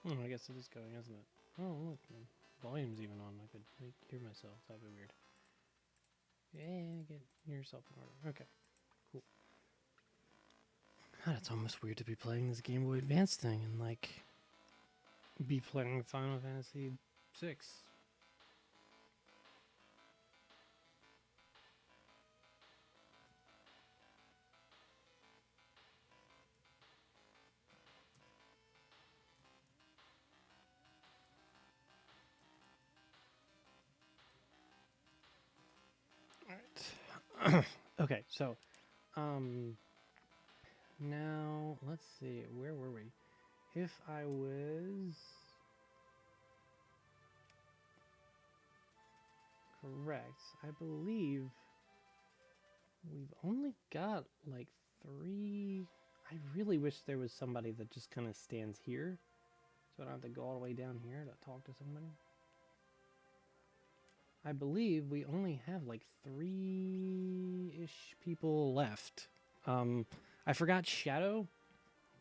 Oh, I guess it is going, isn't it? Oh, look, the volume's even on. I could hear myself. That'd be weird. Yeah, get yourself in order. Okay, cool. God, it's almost weird to be playing this Game Boy Advance thing and, like, be playing Final Fantasy VI. Alright. Okay, so, now, let's see, where were we? If I was correct, I believe we've only got like 3. I really wish there was somebody that just kind of stands here, so I don't have to go all the way down here to talk to somebody. I believe we only have like 3-ish people left. I forgot Shadow,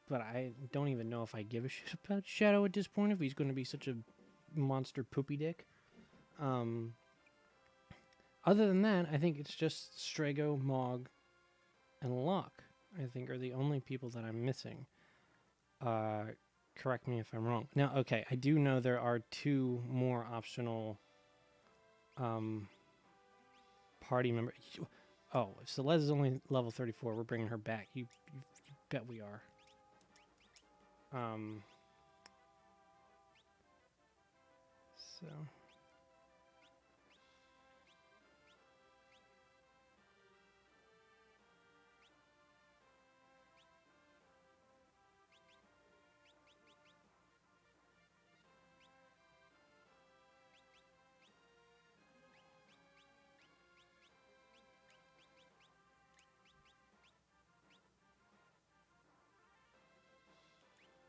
but I don't even know if I give a shit about Shadow at this point, if he's going to be such a monster poopy dick. Other than that, I think it's just Strago, Mog, and Locke, I think, are the only people that I'm missing. Correct me if I'm wrong. Now, okay, I do know there are 2 more optional party members. Oh, if Celeste is only level 34, we're bringing her back. You bet we are. So...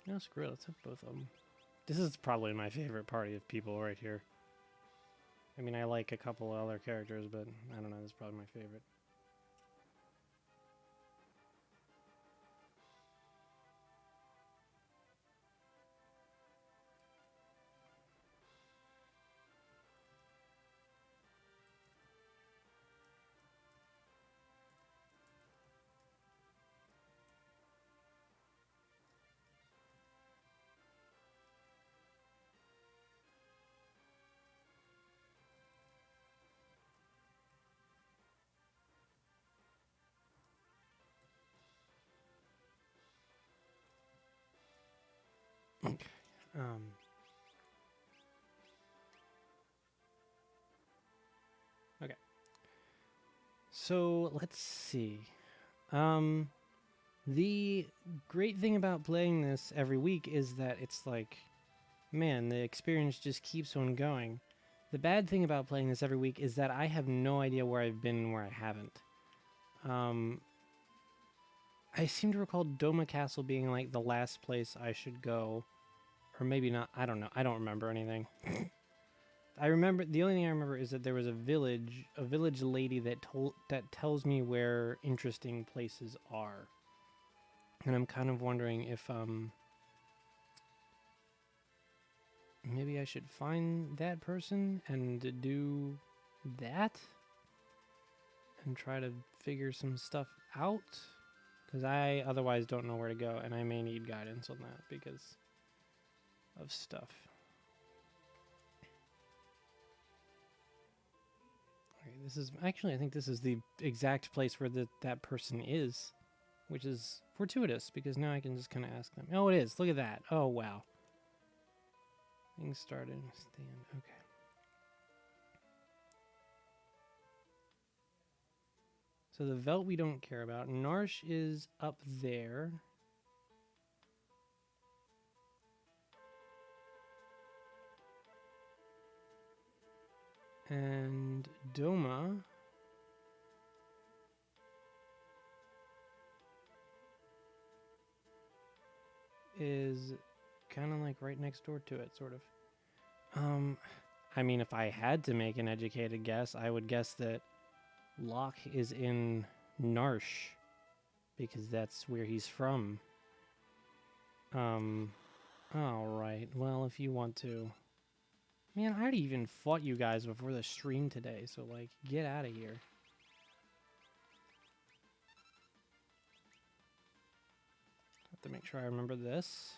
No, screw it. Let's have both of them. This is probably my favorite party of people right here. I mean, I like a couple other characters, but I don't know. This is probably my favorite. Um, okay. So let's see. The great thing about playing this every week is that it's like, man, the experience just keeps on going. The bad thing about playing this every week is that I have no idea where I've been and where I haven't. I seem to recall Doma Castle being like the last place I should go. Or maybe not. I don't know. I don't remember anything. I remember the only thing I remember is that there was a village lady that tells me where interesting places are. And I'm kind of wondering if maybe I should find that person and do that and try to figure some stuff out, because I otherwise don't know where to go, and I may need guidance on that because of stuff. Okay, this is actually, I think this is the exact place where that person is, which is fortuitous because now I can just kind of ask them. Oh, it is. Look at that. Oh, wow. Things started. Stand. Okay. So the Velt we don't care about. Narsh is up there. And Doma is kind of like right next door to it, sort of. I mean, if I had to make an educated guess, I would guess that Locke is in Narsh because that's where he's from. Alright, well, if you want to. Man, I already even fought you guys before the stream today, so, like, get out of here. Have to make sure I remember this.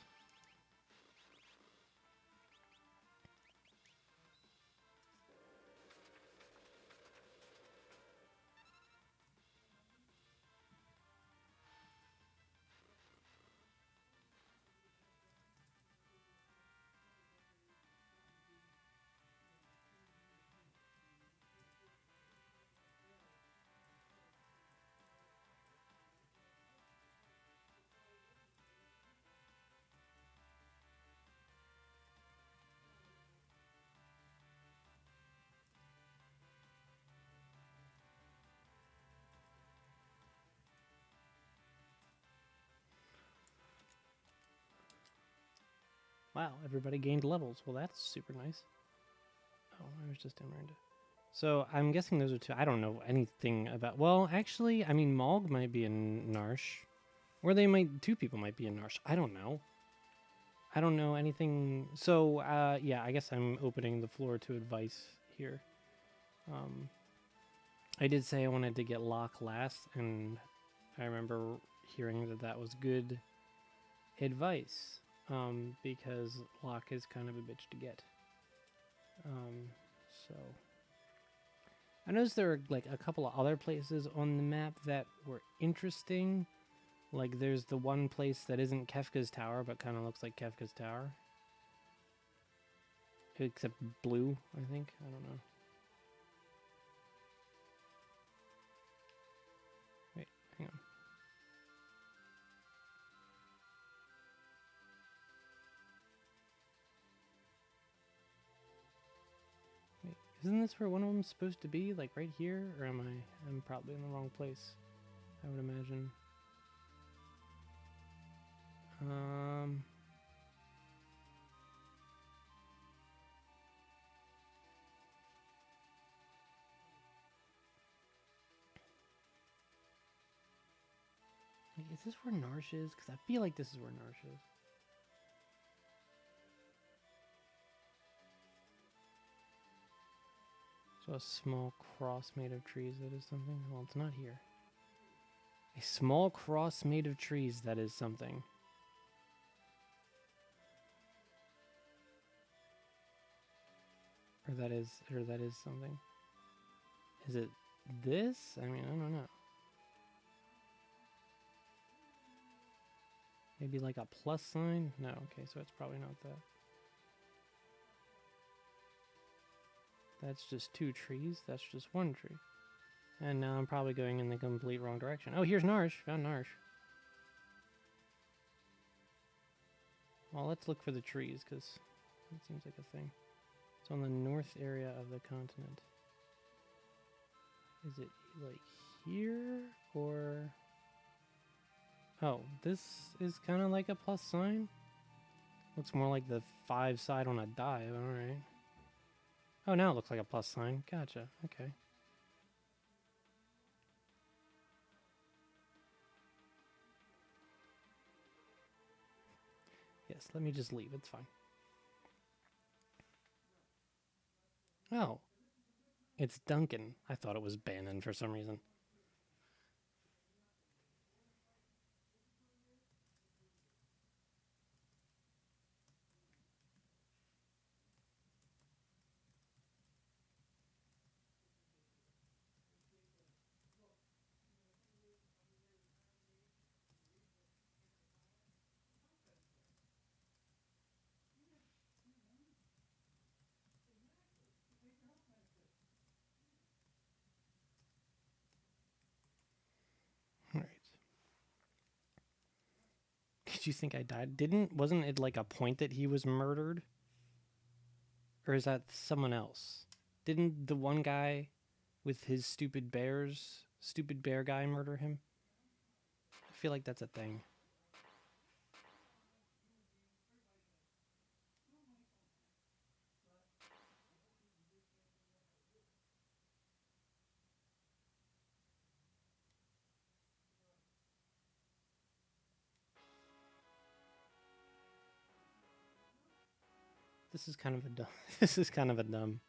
Wow, everybody gained levels. Well, that's super nice. Oh, I was just Emerald. So I'm guessing those are two. I don't know anything about. Well, actually, I mean, Malg might be in Narsh, or they might. Two people might be in Narsh. I don't know. I don't know anything. So yeah, I guess I'm opening the floor to advice here. I did say I wanted to get Locke last, and I remember hearing that that was good advice because Locke is kind of a bitch to get. So I noticed there are like a couple of other places on the map that were interesting. Like there's the one place that isn't Kefka's Tower, but kind of looks like Kefka's Tower. Except blue, I think. I don't know. Wait, hang on. Wait, isn't this where one of them's supposed to be? Like right here? Or am I? I'm probably in the wrong place, I would imagine. Wait, is this where Narsh is? Because I feel like this is where Narsh is. So a small cross made of trees, that is something? Well, it's not here. A small cross made of trees, that is something. Or that is something. Is it this? I mean, I don't know. Maybe like a plus sign? No, okay, so it's probably not that. That's just two trees. That's just one tree. And now I'm probably going in the complete wrong direction. Oh, here's Narsh. Found Narsh. Well, let's look for the trees, because it seems like a thing. It's on the north area of the continent. Is it like here, or... Oh, this is kind of like a plus sign? Looks more like the 5 side on a dive, alright. Oh, now it looks like a plus sign. Gotcha, okay. Yes, let me just leave, it's fine. Oh, it's Duncan. I thought it was Bannon for some reason. Alright. Did you think I died? Wasn't it like a point that he was murdered? Or is that someone else? Didn't the one guy with his stupid bear guy murder him? I feel like that's a thing. This is kind of a dumb. This is kind of a dumb.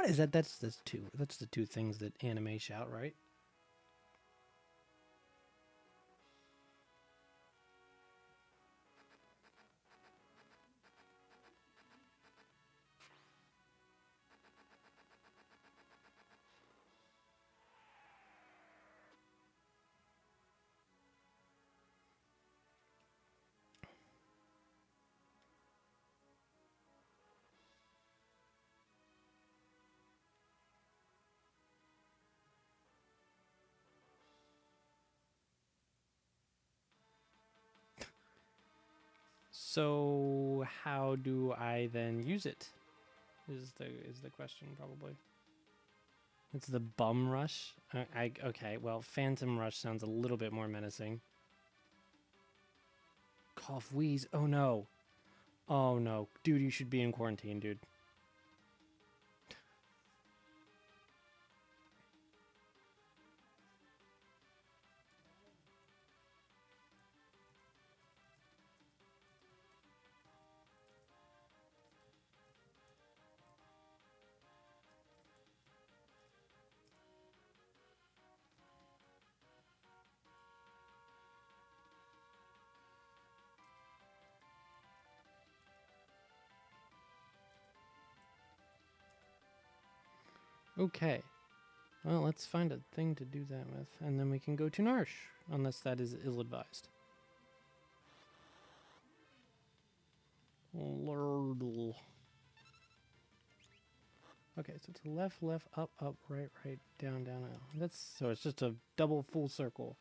Is that's the two things that anime shout, right? So how do I then use it? Is the question probably. It's the bum rush. Okay. Well, Phantom Rush sounds a little bit more menacing. Cough, wheeze. Oh no. Oh no, dude, you should be in quarantine, dude. Okay. Well, let's find a thing to do that with, and then we can go to Narsh, unless that is ill-advised. Lurdle. Okay, so it's left, left, up, up, right, right, down, down, out. That's so it's just a double full circle,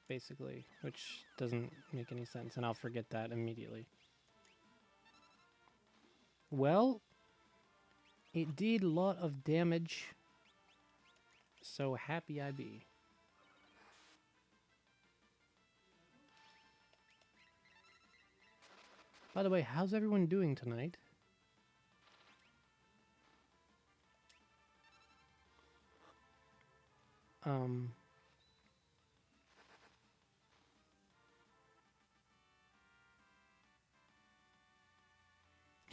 basically, which doesn't make any sense, and I'll forget that immediately. Well, it did a lot of damage, so happy I be. By the way, how's everyone doing tonight?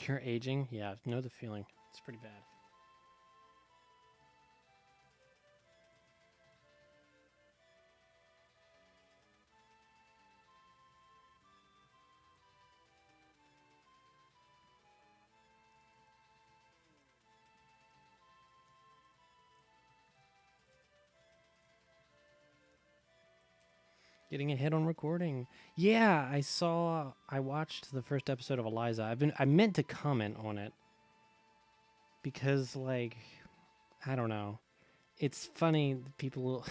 You're aging? Yeah, know the feeling. It's pretty bad. Getting a hit on recording. Yeah, I watched the first episode of Eliza. I meant to comment on it because like I don't know. It's funny people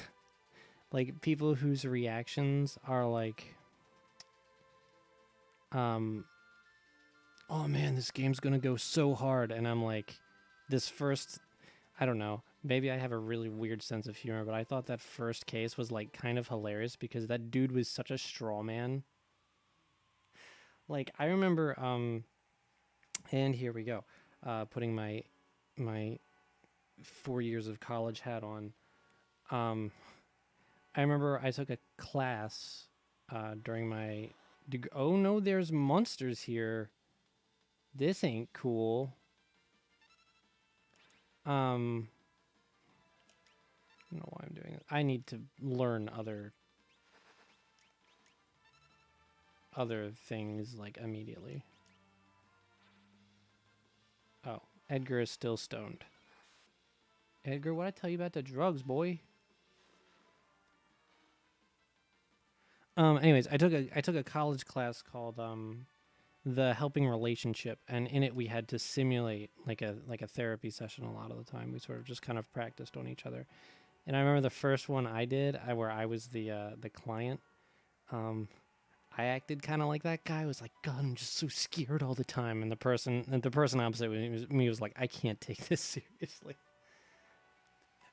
like people whose reactions are like oh man, this game's going to go so hard, and I'm like this first I don't know. Maybe I have a really weird sense of humor, but I thought that first case was like kind of hilarious because that dude was such a straw man. Like I remember and here we go. Putting my 4 years of college hat on. I remember I took a class during my oh no, there's monsters here. This ain't cool. I don't know why I'm doing it. I need to learn other things like immediately. Oh, Edgar is still stoned. Edgar, what I tell you about the drugs, boy? Anyways, I took a college class called the helping relationship, and in it we had to simulate like a therapy session a lot of the time. We sort of just kind of practiced on each other. And I remember the first one I did, where I was the client. I acted kind of like that guy. I was like, God, I'm just so scared all the time. And the person opposite me was like, I can't take this seriously.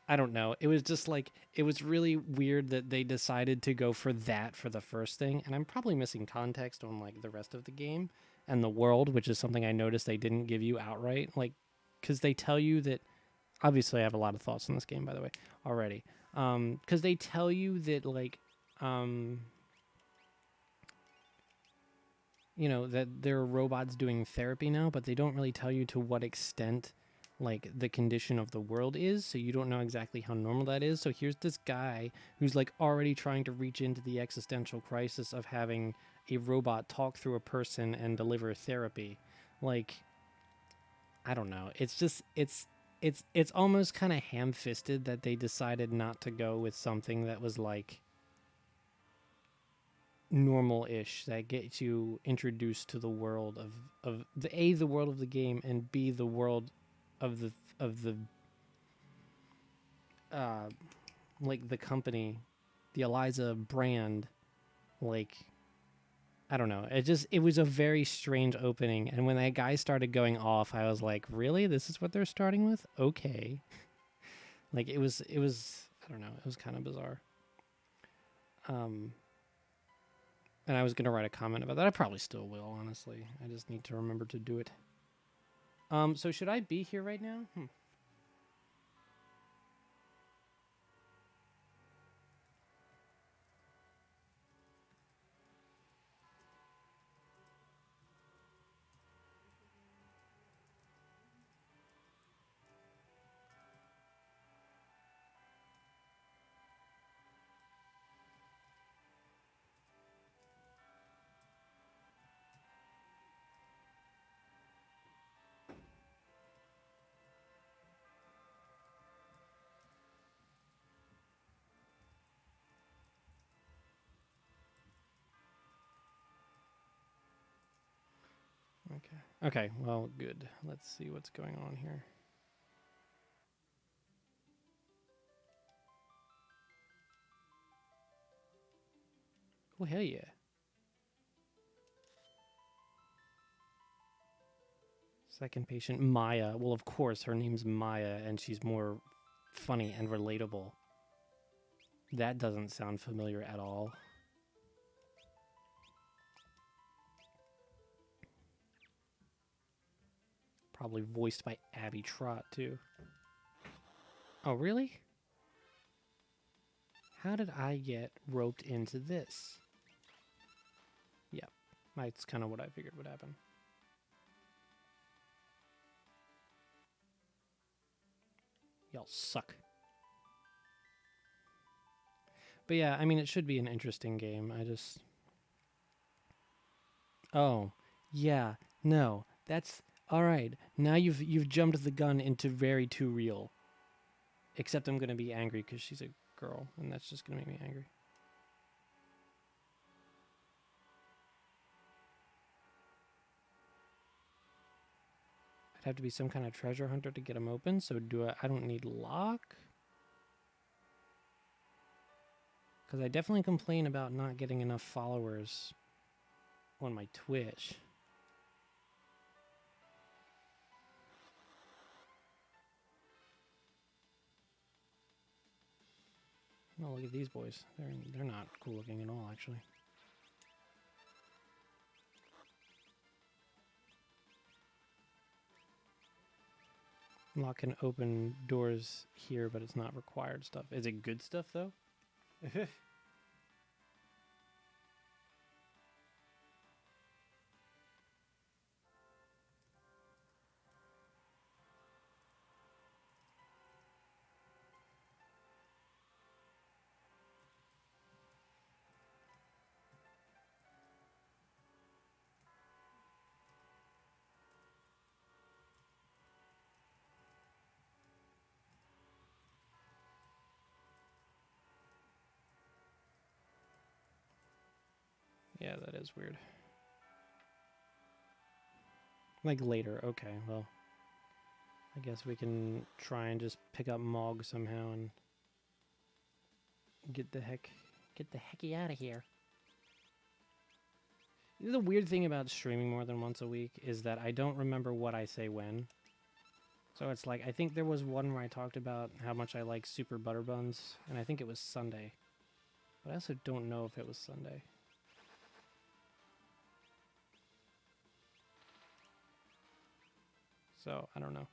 I don't know. It was just like it was really weird that they decided to go for that for the first thing, and I'm probably missing context on like the rest of the game and the world, which is something I noticed they didn't give you outright, like because they tell you that. Obviously, I have a lot of thoughts on this game, by the way, already. Because they tell you that um, that there are robots doing therapy now, but they don't really tell you to what extent like the condition of the world is, so you don't know exactly how normal that is. So here's this guy who's like already trying to reach into the existential crisis of having a robot talk through a person and deliver therapy. Like, I don't know. It's just it's almost kind of ham-fisted that they decided not to go with something that was like normal-ish, that gets you introduced to the world of the world of the game, and B, the world of the uh like the company, the Eliza brand. Like, I don't know. It was a very strange opening, and when that guy started going off, I was like, really? This is what they're starting with? Okay. Like, it was I don't know. It was kind of bizarre. Um and I was going to write a comment about that. I probably still will, honestly. I just need to remember to do it. So should I be here right now? Okay. Okay, well, good. Let's see what's going on here. Oh, hell yeah. Second patient, Maya. Well, of course, her name's Maya, and she's more funny and relatable. That doesn't sound familiar at all. Probably voiced by Abby Trott, too. Oh, really? How did I get roped into this? Yep, that's kind of what I figured would happen. Y'all suck. But yeah, I mean, it should be an interesting game. I just... Oh, yeah, no, that's... Alright, now you've jumped the gun into very too real. Except I'm gonna be angry because she's a girl, and that's just gonna make me angry. I'd have to be some kind of treasure hunter to get them open, so I don't need lock? Because I definitely complain about not getting enough followers on my Twitch. Oh, look at these boys. They're not cool looking at all, actually. Lock can open doors here, but it's not required stuff. Is it good stuff, though? Yeah, that is weird. Like later, okay, well. I guess we can try and just pick up Mog somehow and get the hecky out of here. The weird thing about streaming more than once a week is that I don't remember what I say when. So it's like, I think there was one where I talked about how much I like super butter buns, and I think it was Sunday. But I also don't know if it was Sunday. So, I don't know.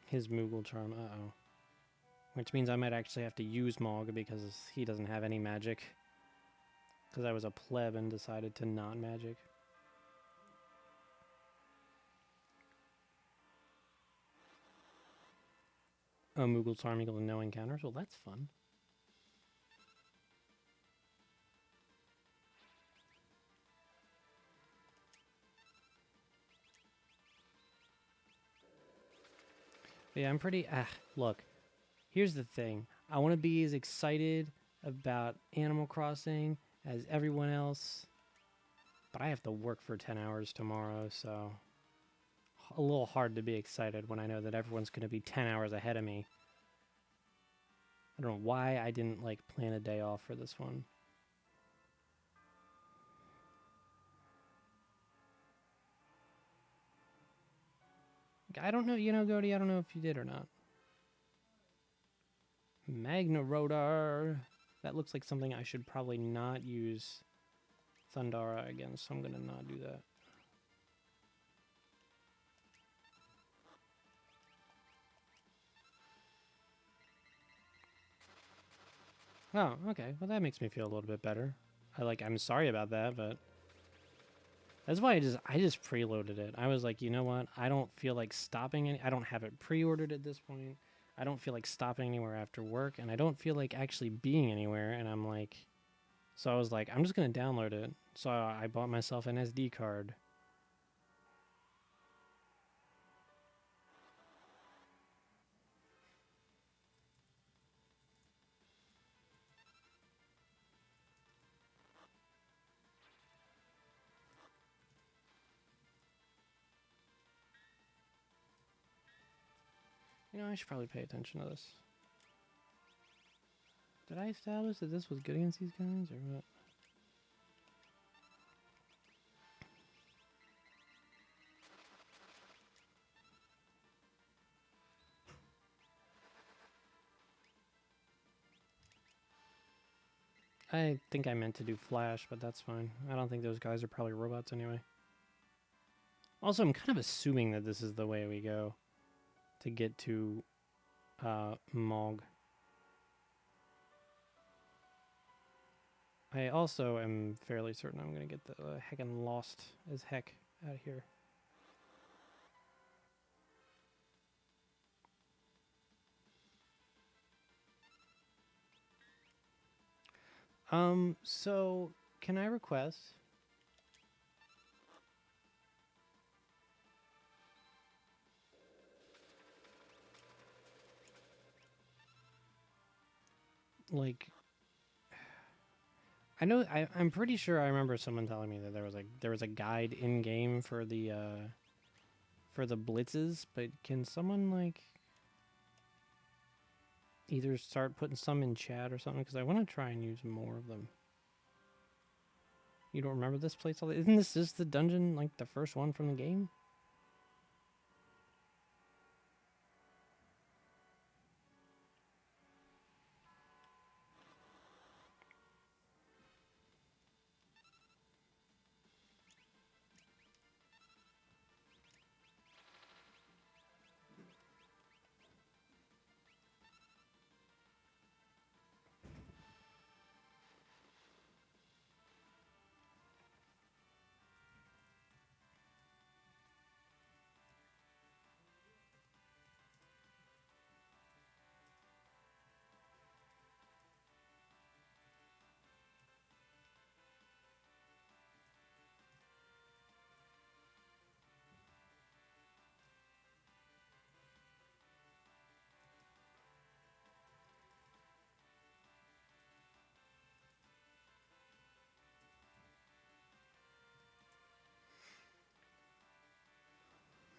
His Moogle charm, uh-oh. Which means I might actually have to use Mog because he doesn't have any magic. Because I was a pleb and decided to not magic. Oh, Moogle charm equal to no encounters? Well, that's fun. But yeah, I'm pretty... look. Here's the thing. I want to be as excited about Animal Crossing as everyone else. But I have to work for 10 hours tomorrow, so... a little hard to be excited when I know that everyone's going to be 10 hours ahead of me. I don't know why I didn't, like, plan a day off for this one. I don't know, you know, Goaty, I don't know if you did or not. Magna Rotor. That looks like something I should probably not use Thundara against, so I'm going to not do that. Oh, okay. Well, that makes me feel a little bit better. I'm sorry about that, but that's why I just preloaded it. I was like, you know what? I don't feel like stopping any. I don't have it pre-ordered at this point. I don't feel like stopping anywhere after work, and I don't feel like actually being anywhere. And I'm like, so I was like, I'm just gonna download it. So I bought myself an SD card. You know, I should probably pay attention to this. Did I establish that this was good against these guys, or what? I think I meant to do flash, but that's fine. I don't think those guys are probably robots anyway. Also, I'm kind of assuming that this is the way we go to get to Mog. I also am fairly certain I'm going to get the heckin' lost as heck out of here. So can I request? Like, I'm pretty sure I remember someone telling me that there was a guide in game for the blitzes, but can someone like either start putting some in chat or something, because I want to try and use more of them. You don't remember this place? Isn't this just the dungeon, like the first one from the game?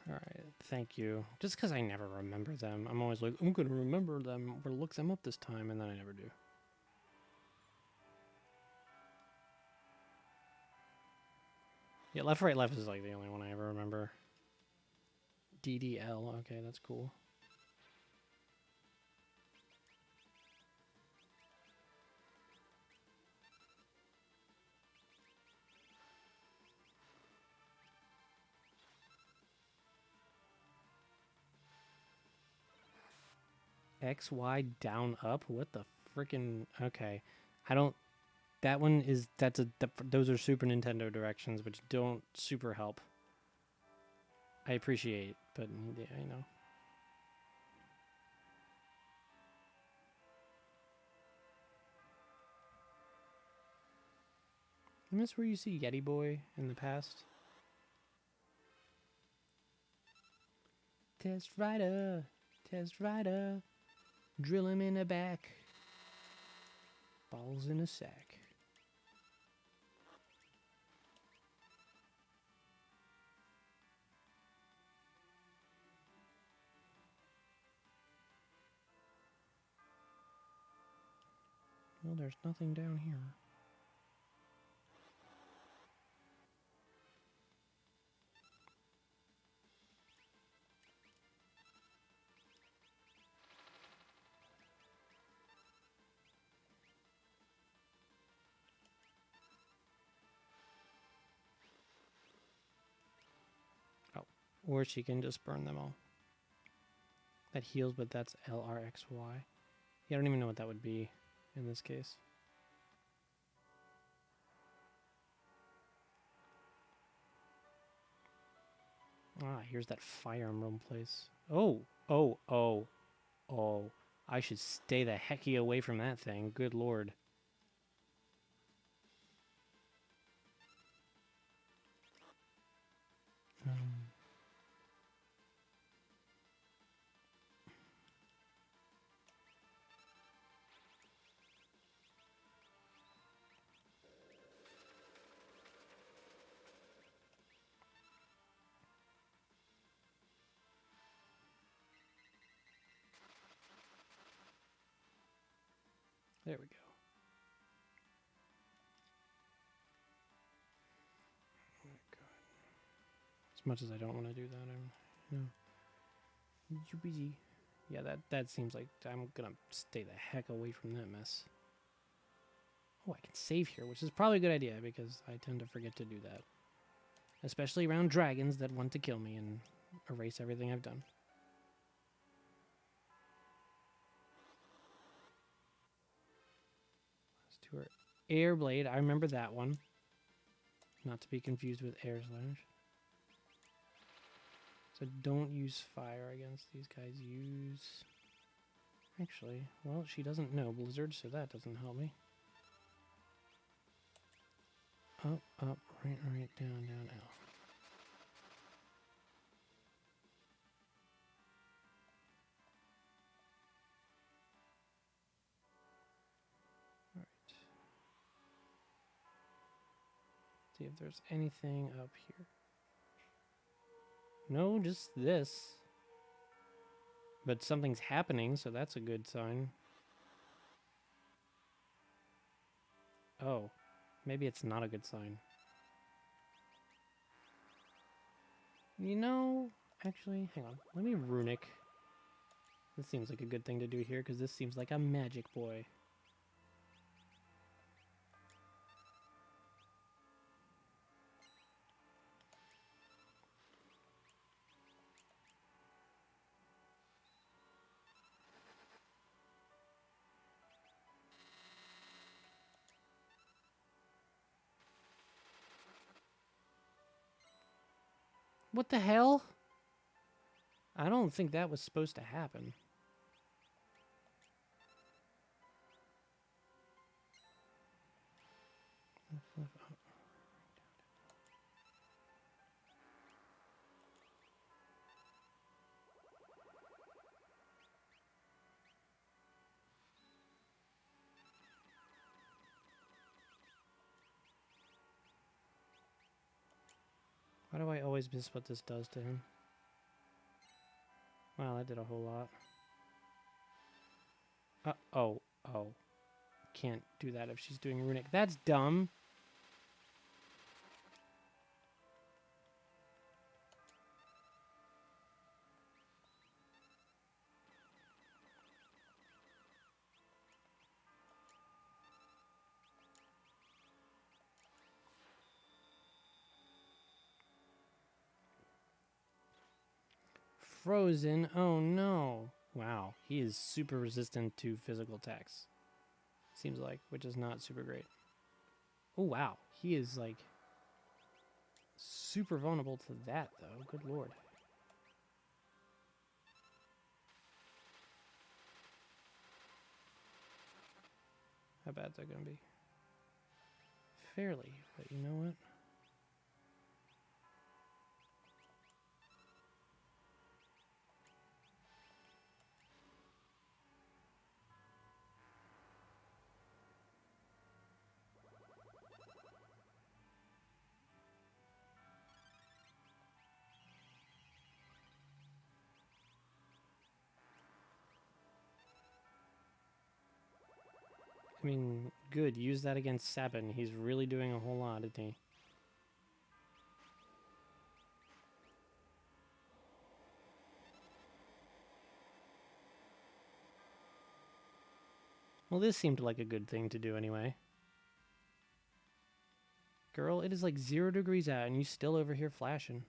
Alright, thank you. Just because I never remember them. I'm always like, I'm going to remember them or look them up this time, and then I never do. Yeah, left, right, left is like the only one I ever remember. DDL. Okay, that's cool. X, Y, down, up? What the freaking... Okay. I don't... That one is... those are Super Nintendo directions, which don't super help. I appreciate, but yeah, I know. Isn't this where you see Yeti Boy in the past? Test rider, drill him in the back. Balls in a sack. Well, there's nothing down here. Oh, or she can just burn them all. That heals, but that's LRXY. Yeah, I don't even know what that would be in this case. Ah, here's that Fire Emblem place. Oh. I should stay the hecky away from that thing. Good lord. There we go. Oh my God. As much as I don't want to do that, you busy. Yeah, that seems like I'm gonna stay the heck away from that mess. Oh, I can save here, which is probably a good idea because I tend to forget to do that. Especially around dragons that want to kill me and erase everything I've done. Let's do her Air Blade. I remember that one. Not to be confused with Air Slash. So don't use fire against these guys. Use... Actually, well, she doesn't know Blizzard, so that doesn't help me. Up, up, right, down, down, L. Alright. See if there's anything up here. No, just this. But something's happening, so that's a good sign. Oh, maybe it's not a good sign. You know, actually, hang on. Let me runic. This seems like a good thing to do here, because this seems like a magic boy. What the hell? I don't think that was supposed to happen. Why do I always miss what this does to him? Wow, that did a whole lot. Oh. Can't do that if she's doing runic. That's dumb. frozen. Oh no. Wow, he is super resistant to physical attacks. Seems like, which is not super great. Oh wow, he is like super vulnerable to that though. Good lord. How bad is that gonna be? Fairly, but you know what? I mean, good. Use that against Sabin. He's really doing a whole lot, isn't he? Well, this seemed like a good thing to do anyway. Girl, it is like 0 degrees out and you still over here flashing.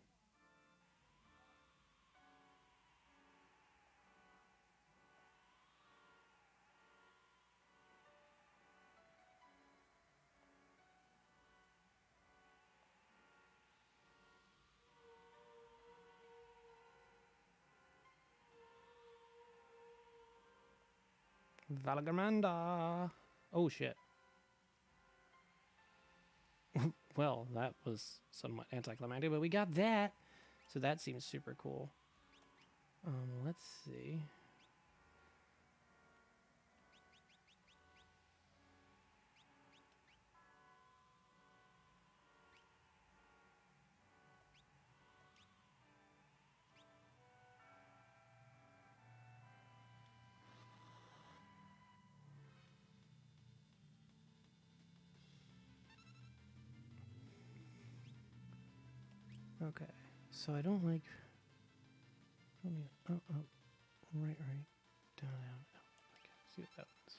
Valagamanda! Oh shit. Well, that was somewhat anticlimactic, but we got that. So that seems super cool. Let's see. Okay, so I don't like. Oh, right, down. Okay, see what that means.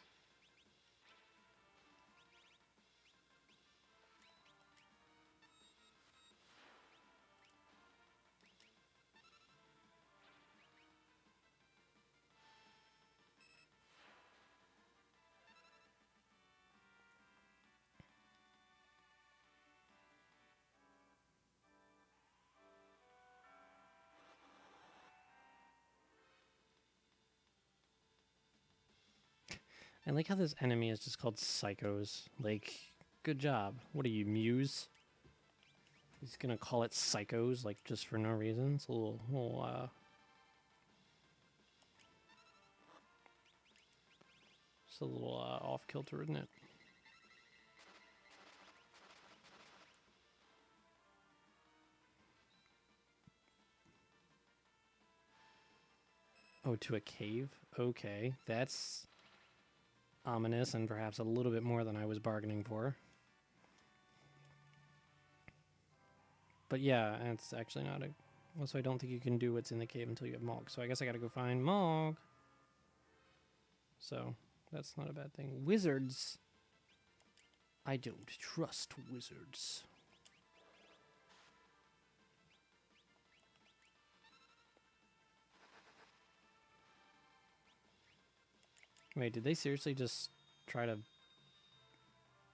I like how this enemy is just called Psychos. Like, good job. What are you, Muse? He's gonna call it Psychos, like, just for no reason. It's a just a little off kilter, isn't it? Oh, to a cave? Okay, that's ominous and perhaps a little bit more than I was bargaining for. But yeah, it's actually not a... Also, I don't think you can do what's in the cave until you have Mog. So I guess I gotta go find Mog. So, that's not a bad thing. Wizards. I don't trust wizards. Wait, did they seriously just try to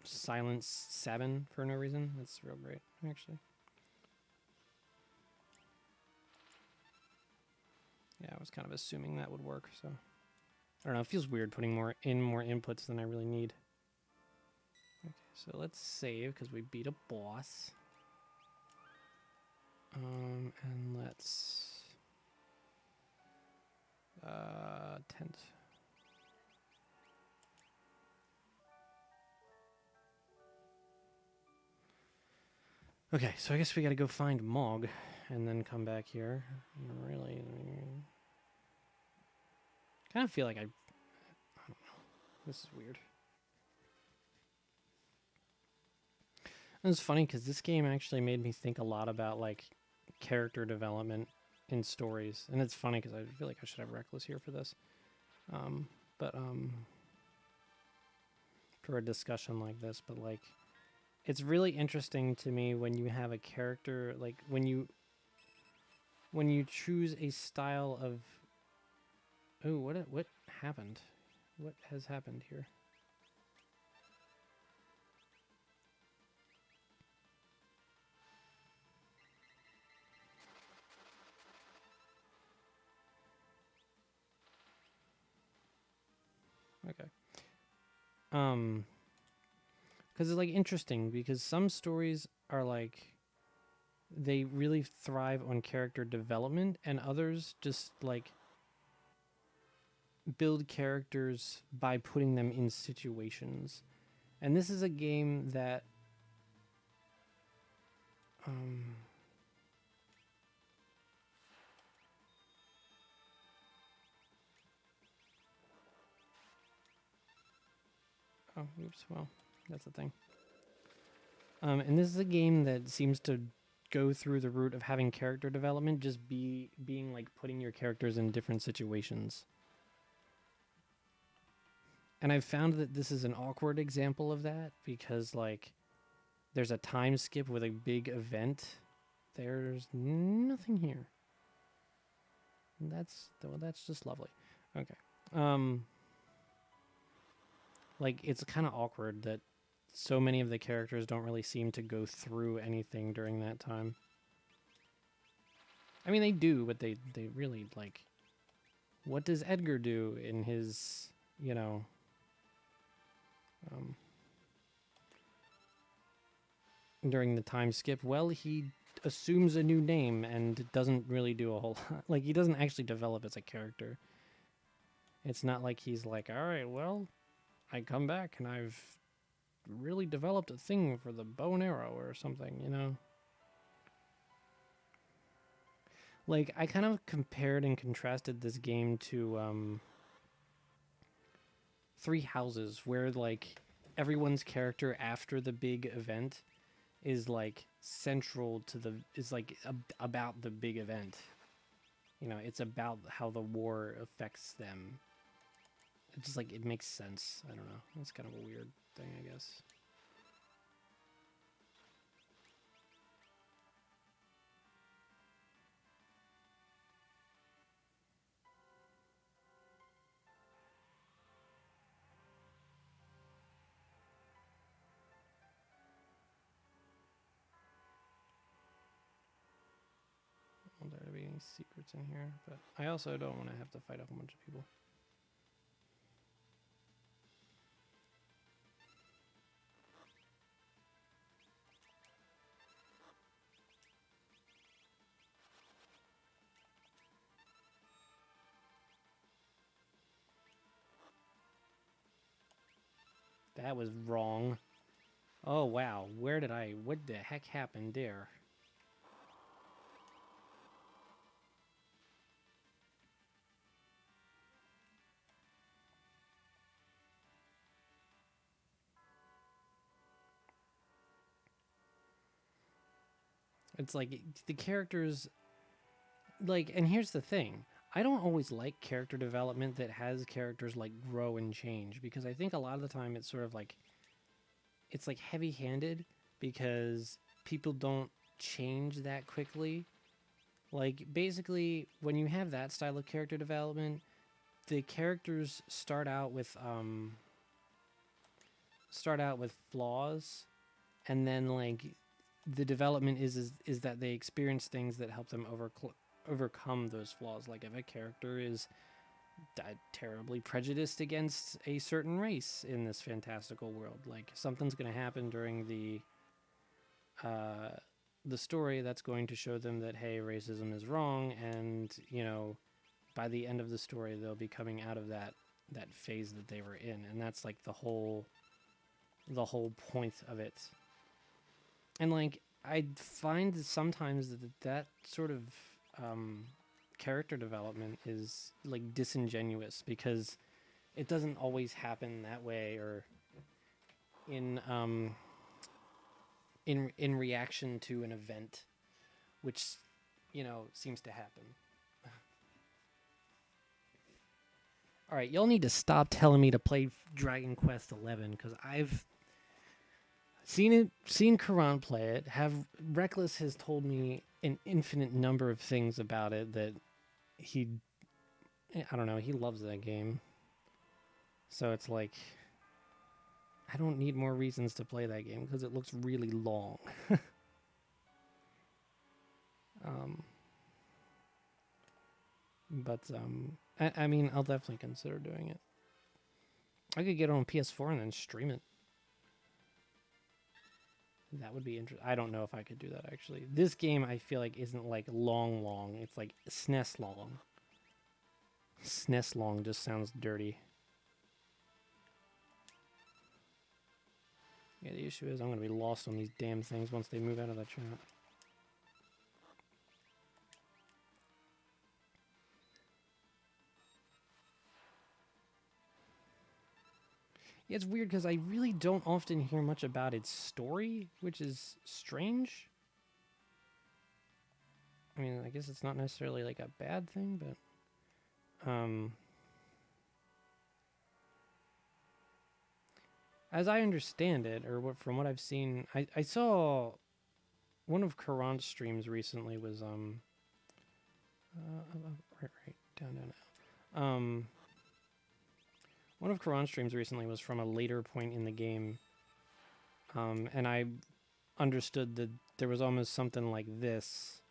silence Sabin for no reason? That's real great, actually. Yeah, I was kind of assuming that would work, so... I don't know, it feels weird putting more inputs than I really need. Okay, so let's save, because we beat a boss. And let's... tent. Okay, so I guess we gotta go find Mog, and then come back here. Really... kind of feel like I don't know. This is weird. It's funny because this game actually made me think a lot about like character development in stories, and it's funny because I feel like I should have Reckless here for this, but for a discussion like this. But like, it's really interesting to me when you have a character like when when you choose a style of... Oh, what happened? What has happened here? Okay. Because it's like interesting because some stories are like they really thrive on character development, and others just like build characters by putting them in situations. And this is a game that um oh oops, well, that's the thing. And this is a game that seems to go through the route of having character development just being like putting your characters in different situations. And I've found that this is an awkward example of that because like there's a time skip with a big event. There's nothing here. That's just lovely. Okay. Like it's kind of awkward that so many of the characters don't really seem to go through anything during that time. I mean, they do, but they really like. What does Edgar do in his, you know, um, during the time skip? Well, he assumes a new name and doesn't really do a whole lot. Like, he doesn't actually develop as a character. It's not like he's like, all right, well, I come back and I've really developed a thing for the bow and arrow or something, you know? Like, I kind of compared and contrasted this game to Three Houses, where, like, everyone's character after the big event is like central to the is like about the big event. You know, it's about how the war affects them. It's just like it makes sense. I don't know. It's kind of a weird thing, I guess. Will there be any secrets in here? But I also don't want to have to fight a whole bunch of people. That was wrong. Oh wow, what the heck happened there? It's like the characters like, and here's the thing. I don't always like character development that has characters like grow and change because I think a lot of the time it's sort of like it's like heavy-handed because people don't change that quickly. Like basically when you have that style of character development, the characters start out with flaws, and then like the development is that they experience things that help them overcome those flaws. Like if a character is terribly prejudiced against a certain race in this fantastical world, like something's going to happen during uh, the story that's going to show them that hey, racism is wrong, and you know, by the end of the story, they'll be coming out of that phase that they were in, and that's like the whole point of it. And like I find sometimes that sort of um, character development is like disingenuous because it doesn't always happen that way or in in reaction to an event, which you know seems to happen. All right, y'all need to stop telling me to play Dragon Quest 11 because seen Karan play it. Have Reckless has told me an infinite number of things about it that he, I don't know, he loves that game. So it's like, I don't need more reasons to play that game because it looks really long. um, I mean, I'll definitely consider doing it. I could get it on PS4 and then stream it. That would be interesting. I don't know if I could do that actually. This game I feel like isn't like long. It's like SNES long. SNES long just sounds dirty. Yeah, the issue is I'm gonna be lost on these damn things once they move out of that chat. Yeah, it's weird because I really don't often hear much about its story, which is strange. I mean, I guess it's not necessarily like a bad thing, but as I understand it, or from what I've seen, I saw one of Karan's streams recently was right down. One of Karan's streams recently was from a later point in the game, and I understood that there was almost something like this,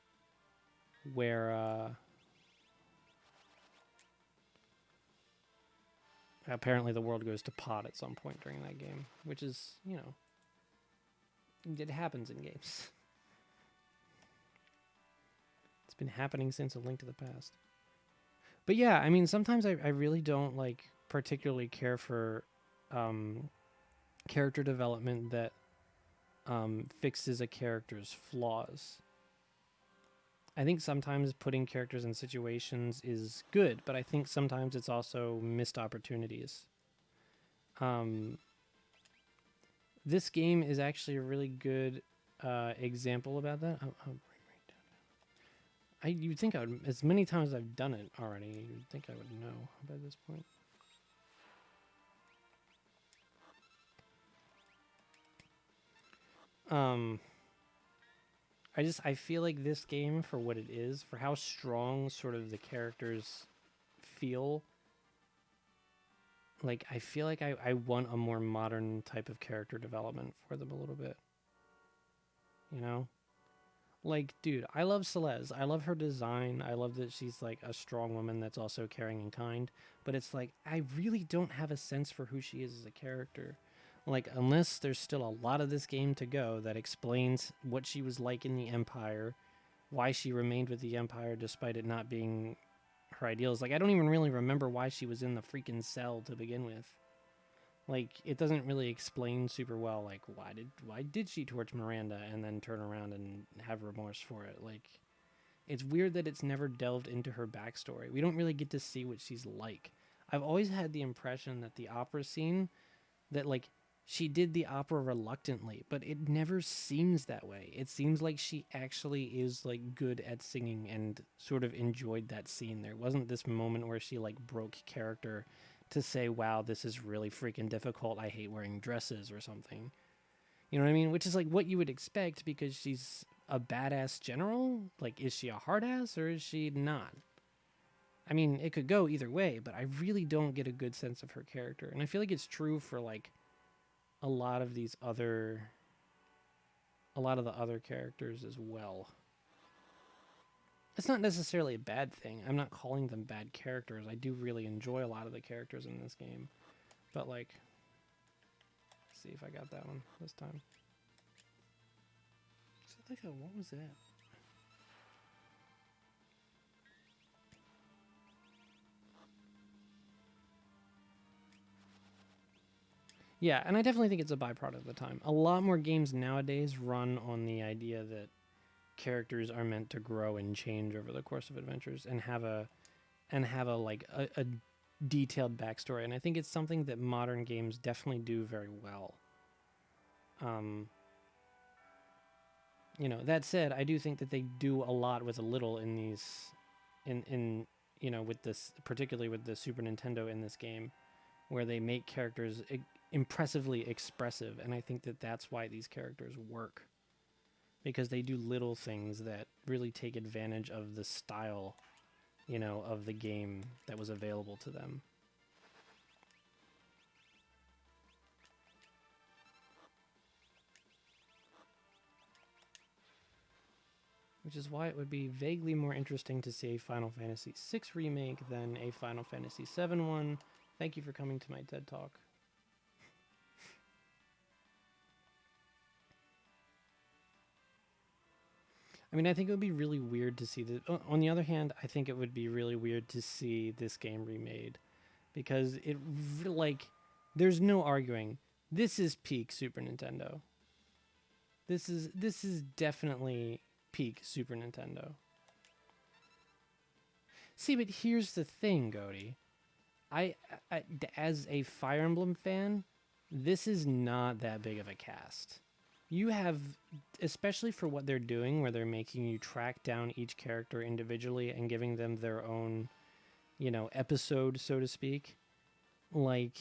where apparently the world goes to pot at some point during that game, which is, you know, it happens in games. It's been happening since A Link to the Past. But yeah, I mean, sometimes I really don't like particularly care for character development that fixes a character's flaws. I think sometimes putting characters in situations is good, but I think sometimes it's also missed opportunities. This game is actually a really good example about that. You'd think I would, as many times as I've done it already, you'd think I would know by this point. I feel like this game, for what it is, for how strong sort of the characters feel, like I feel like I want a more modern type of character development for them a little bit. You know? Like, dude, I love Celeste. I love her design. I love that she's like a strong woman that's also caring and kind. But it's like, I really don't have a sense for who she is as a character. Like, unless there's still a lot of this game to go that explains what she was like in the Empire, why she remained with the Empire despite it not being her ideals. Like, I don't even really remember why she was in the freaking cell to begin with. Like, it doesn't really explain super well, like, why did she torch Miranda and then turn around and have remorse for it? Like, it's weird that it's never delved into her backstory. We don't really get to see what she's like. I've always had the impression that the opera scene, that, like, she did the opera reluctantly, but it never seems that way. It seems like she actually is, like, good at singing and sort of enjoyed that scene. There wasn't this moment where she, like, broke character to say, wow, this is really freaking difficult. I hate wearing dresses or something. You know what I mean? Which is like what you would expect because she's a badass general. Like, is she a hard ass or is she not? I mean, it could go either way, but I really don't get a good sense of her character. And I feel like it's true for like a lot of the other characters as well. It's not necessarily a bad thing. I'm not calling them bad characters. I do really enjoy a lot of the characters in this game. But, like, let's see if I got that one this time. What was that? Yeah, and I definitely think it's a byproduct of the time. A lot more games nowadays run on the idea that characters are meant to grow and change over the course of adventures and have a detailed backstory. And I think it's something that modern games definitely do very well. You know, that said, I do think that they do a lot with a little in these, in you know, with this, particularly with the Super Nintendo in this game, where they make characters impressively expressive, and I think that that's why these characters work, because they do little things that really take advantage of the style, you know, of the game that was available to them. Which is why it would be vaguely more interesting to see a Final Fantasy VI remake than a Final Fantasy VII one. Thank you for coming to my TED Talk. I mean, I think it would be really weird to see this. On the other hand, I think it would be really weird to see this game remade, because it, like, there's no arguing. This is peak Super Nintendo. This is definitely peak Super Nintendo. See, but here's the thing, Goaty. I, as a Fire Emblem fan, this is not that big of a cast. You have, especially for what they're doing, where they're making you track down each character individually and giving them their own, you know, episode, so to speak. Like,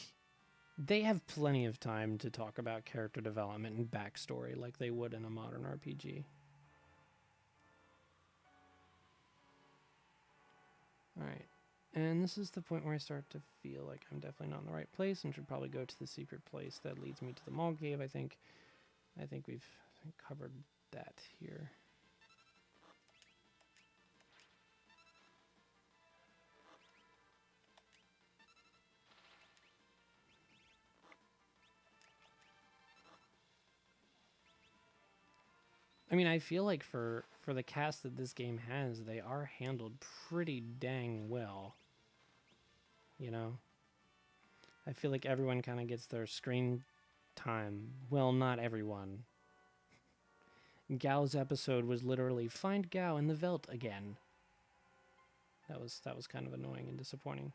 they have plenty of time to talk about character development and backstory like they would in a modern RPG. Alright. And this is the point where I start to feel like I'm definitely not in the right place and should probably go to the secret place that leads me to the mall cave, I think. I think we've covered that here. I mean, I feel like for the cast that this game has, they are handled pretty dang well. You know? I feel like everyone kind of gets their screen time. Well, not everyone. Gao's episode was literally find Gao in the Veldt again. That was kind of annoying and disappointing.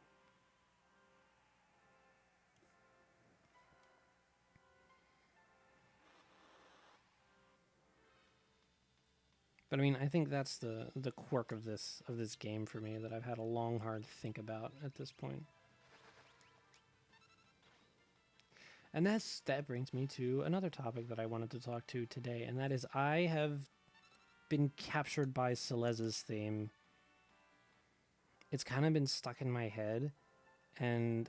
But I mean, I think that's the quirk of this game for me, that I've had a long, hard think about at this point. And that brings me to another topic that I wanted to talk to today, and that is I have been captured by Celeste's theme. It's kind of been stuck in my head, and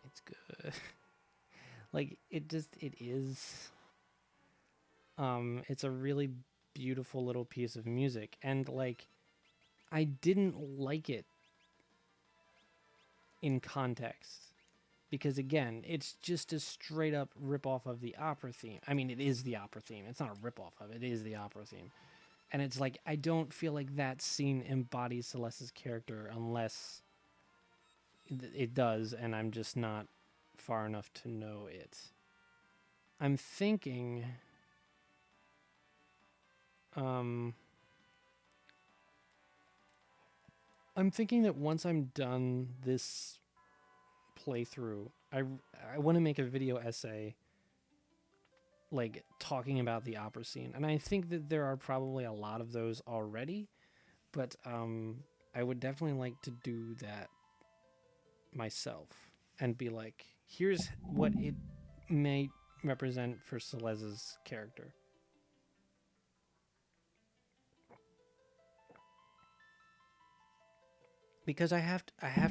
it's good. Like, it is. It's a really beautiful little piece of music, and like, I didn't like it in context, because again, it's just a straight up rip off of the opera theme. I mean, it is the opera theme. It's not a rip off of it. It is the opera theme. And it's like, I don't feel like that scene embodies Celeste's character unless it does, and I'm just not far enough to know it. I'm thinking I'm thinking that once I'm done this playthrough, I want to make a video essay, like, talking about the opera scene. And I think that there are probably a lot of those already, but I would definitely like to do that myself and be like, here's what it may represent for Celeste's character. Because I have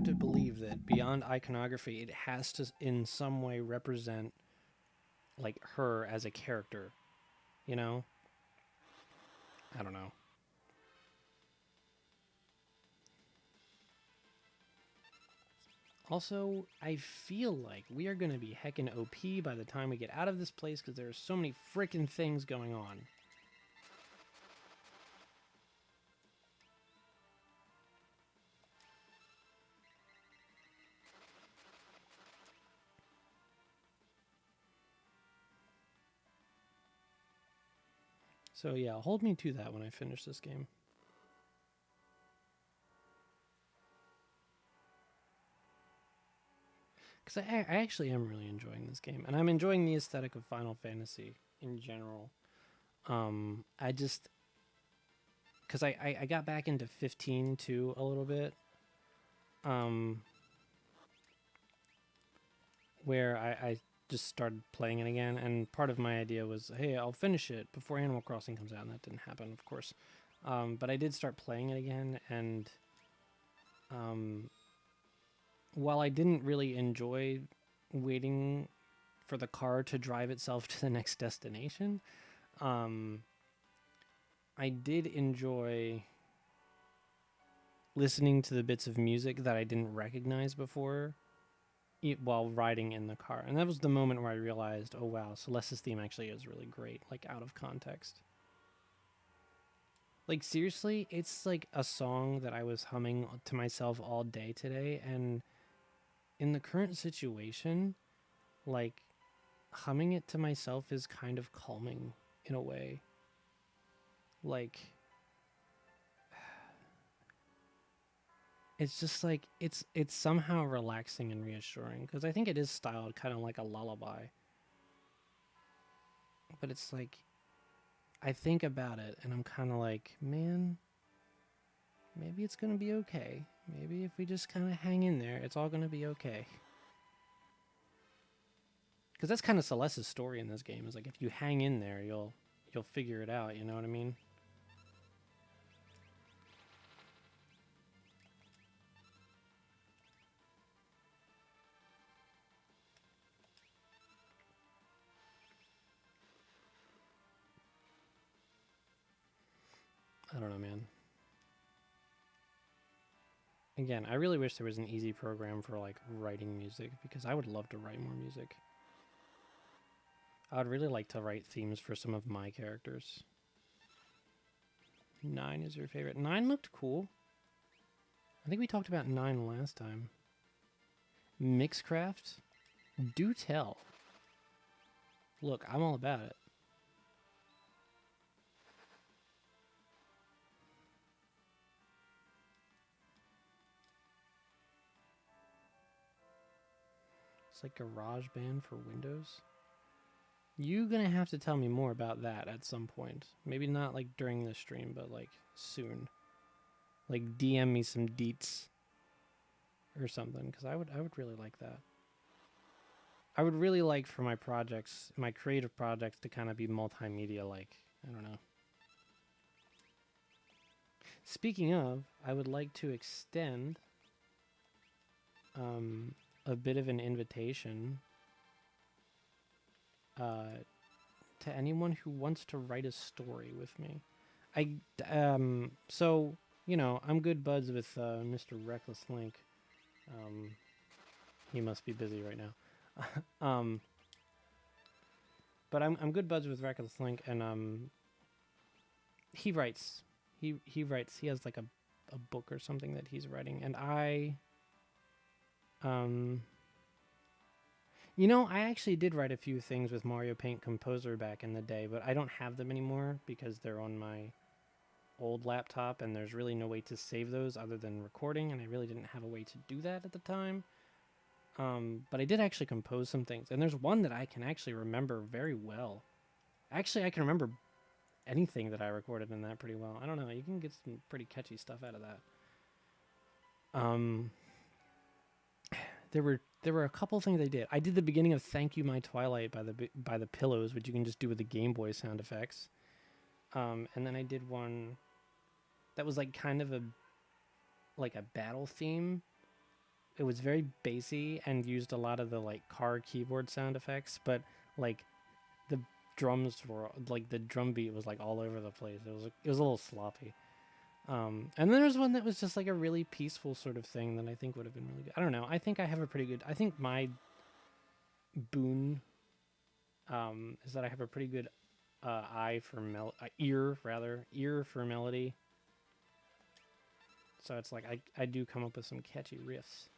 to believe that beyond iconography, it has to in some way represent, like, her as a character, you know? I don't know. Also, I feel like we are going to be heckin' OP by the time we get out of this place, because there are so many frickin' things going on. So yeah, hold me to that when I finish this game. Because I actually am really enjoying this game, and I'm enjoying the aesthetic of Final Fantasy in general. I just, because I got back into 15 too a little bit. Um, where I just started playing it again, and part of my idea was, hey, I'll finish it before Animal Crossing comes out, and that didn't happen, of course. But I did start playing it again, and um, while I didn't really enjoy waiting for the car to drive itself to the next destination, um, I did enjoy listening to the bits of music that I didn't recognize before while riding in the car. And that was the moment where I realized, oh wow, Celeste's theme actually is really great, like out of context. Like seriously, it's like a song that I was humming to myself all day today, and in the current situation, like humming it to myself is kind of calming in a way. Like it's just like it's somehow relaxing and reassuring because I think it is styled kind of like a lullaby. But it's like I think about it and I'm kind of like, man, maybe it's going to be okay. Maybe if we just kind of hang in there, it's all going to be okay. Cuz that's kind of Celeste's story in this game is like if you hang in there, you'll figure it out, you know what I mean? I don't know, man. Again, I really wish there was an easy program for like writing music because I would love to write more music. I would really like to write themes for some of my characters. 9 is your favorite. 9 looked cool. I think we talked about 9 last time. Mixcraft? Do tell. Look, I'm all about it. It's like GarageBand for Windows. You're gonna have to tell me more about that at some point. Maybe not like during the stream, but like soon. Like DM me some deets or something, because I would really like that. I would really like for my projects, my creative projects, to kind of be multimedia like. I don't know. Speaking of, I would like to extend a bit of an invitation uh, to anyone who wants to write a story with me. So you know, I'm good buds with Mr. Reckless Link. Um, he must be busy right now. um, but I'm good buds with Reckless Link, and he writes. He writes. He has like a book or something that he's writing, and um, you know, I actually did write a few things with Mario Paint Composer back in the day, but I don't have them anymore because they're on my old laptop, and there's really no way to save those other than recording, and I really didn't have a way to do that at the time. But I did actually compose some things, and there's one that I can actually remember very well. Actually, I can remember anything that I recorded in that pretty well. I don't know. You can get some pretty catchy stuff out of that. Um, there were a couple things I did. I did the beginning of "Thank You My Twilight" by the Pillows, which you can just do with the Game Boy sound effects. And then I did one that was like kind of a battle theme. It was very bassy and used a lot of the like car keyboard sound effects, but like the drums were like the drum beat was like all over the place. It was a little sloppy. And then there's one that was just like a really peaceful sort of thing that I think would have been really good. I don't know. I think I have a pretty good. I think my boon is that I have a pretty good ear for melody. So it's like I do come up with some catchy riffs.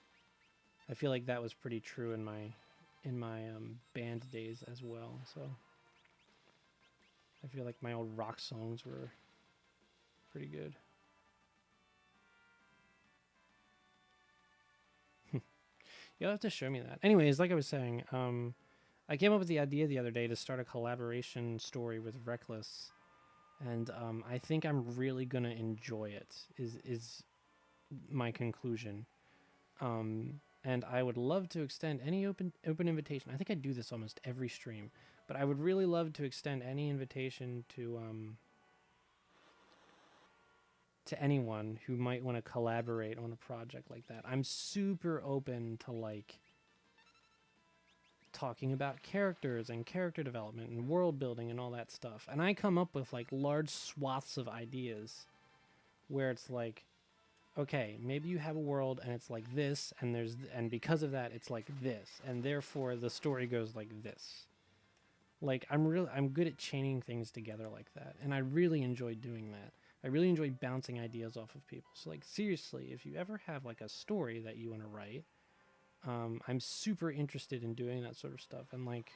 I feel like that was pretty true in my band days as well. So I feel like my old rock songs were pretty good. You'll have to show me that. Anyways, like I was saying, I came up with the idea the other day to start a collaboration story with Reckless, and I think I'm really gonna enjoy it. Is my conclusion. And I would love to extend any open invitation. I think I do this almost every stream, but I would really love to extend any invitation to anyone who might want to collaborate on a project like that. I'm super open to like talking about characters and character development and world building and all that stuff. And I come up with like large swaths of ideas where it's like, okay, maybe you have a world and it's like this, and and because of that it's like this, and therefore the story goes like this. Like I'm good at chaining things together like that, and I really enjoy doing that. I really enjoy bouncing ideas off of people. So like seriously, if you ever have like a story that you want to write, I'm super interested in doing that sort of stuff. And like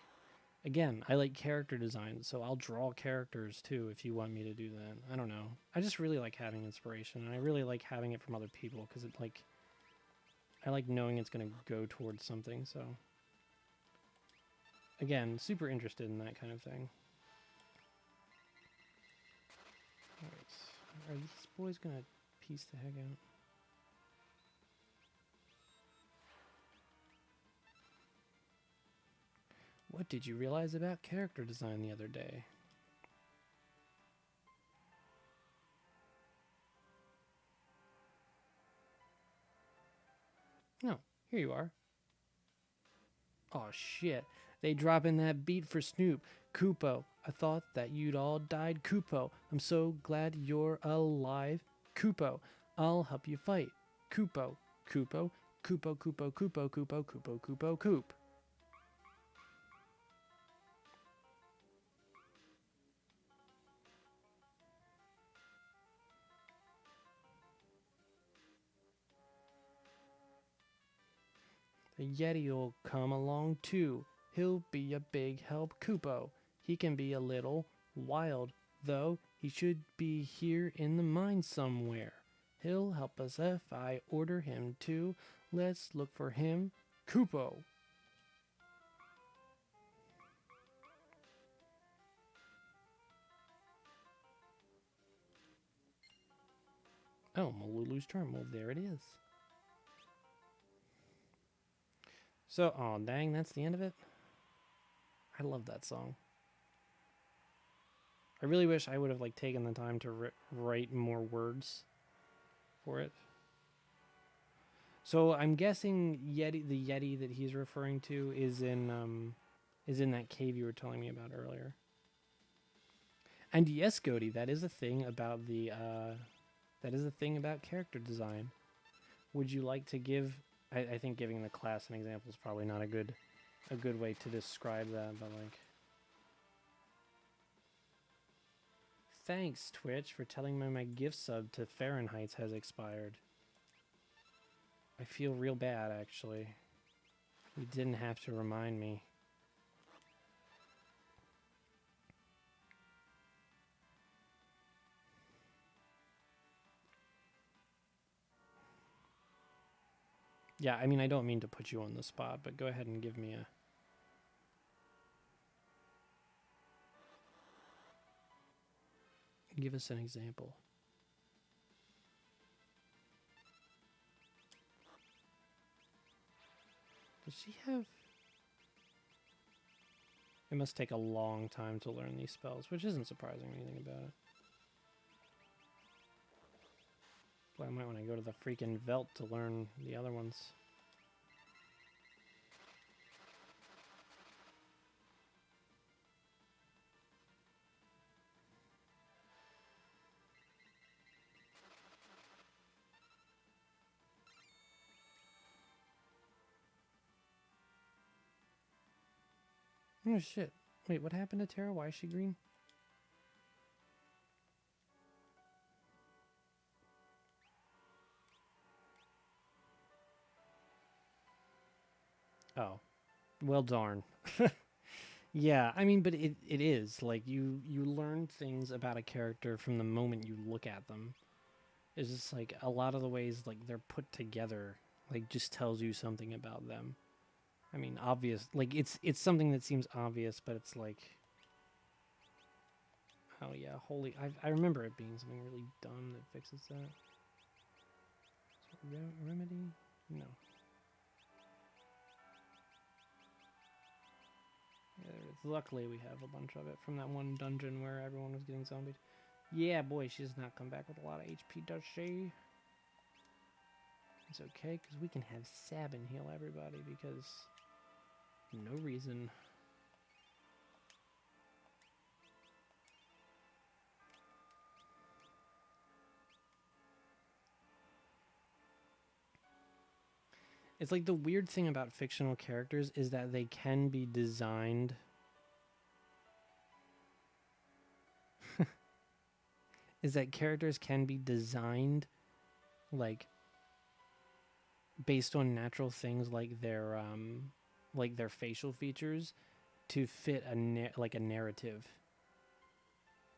again, I like character design, so I'll draw characters too if you want me to do that. I don't know. I just really like having inspiration, and I really like having it from other people because it like I like knowing it's going to go towards something. So again, super interested in that kind of thing. All right. Are these boys going to piece the heck out? What did you realize about character design the other day? Oh, here you are. Oh shit. They drop in that beat for Snoop. Kupo, I thought that you'd all died. Kupo, I'm so glad you're alive. Kupo, I'll help you fight. Kupo, Kupo, Kupo, Kupo, Kupo, Kupo, Kupo, Kupo, Coop. The Yeti'll come along too. He'll be a big help, Kupo. He can be a little wild, though. He should be here in the mine somewhere. He'll help us if I order him to. Let's look for him, Kupo. Oh, Malulu's charm. Well, there it is. So, oh dang, that's the end of it. I love that song. I really wish I would have like taken the time to write more words for it. So I'm guessing the Yeti that he's referring to is in that cave you were telling me about earlier. And yes, Cody, that is a thing about character design. Would you like to give? I think giving the class an example is probably not a good way to describe that, but like. Thanks, Twitch, for telling me my gift sub to Fahrenheit has expired. I feel real bad, actually. You didn't have to remind me. Yeah, I mean, I don't mean to put you on the spot, but go ahead and give me a... Give us an example. Does she have... It must take a long time to learn these spells, which isn't surprising or anything about it. Boy, I might want to go to the freaking Velt to learn the other ones. Oh shit. Wait, what happened to Terra? Why is she green? Oh. Well darn. Yeah, I mean, but it is. Like, you learn things about a character from the moment you look at them. It's just, like, a lot of the ways, like, they're put together, like, just tells you something about them. I mean, obvious. Like, it's something that seems obvious, but it's like... Oh, yeah, holy... I remember it being something really dumb that fixes that. Remedy? No. Luckily, we have a bunch of it from that one dungeon where everyone was getting zombied. Yeah, boy, she does not come back with a lot of HP, does she? It's okay, because we can have Sabin heal everybody, because no reason. It's like the weird thing about fictional characters is that they can be designed is that characters can be designed like based on natural things like their facial features to fit a narrative.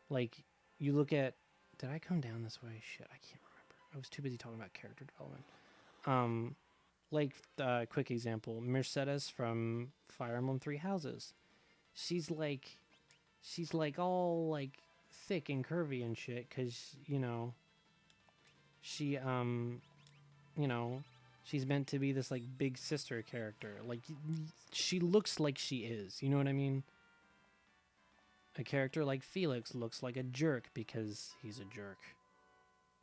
Like you look at did I come down this way? Shit, I can't remember. I was too busy talking about character development. Like quick example, Mercedes from Fire Emblem Three Houses. She's like all like thick and curvy and shit because she she's meant to be this like big sister character. Like she looks like she is, you know what I mean? A character like Felix looks like a jerk because he's a jerk.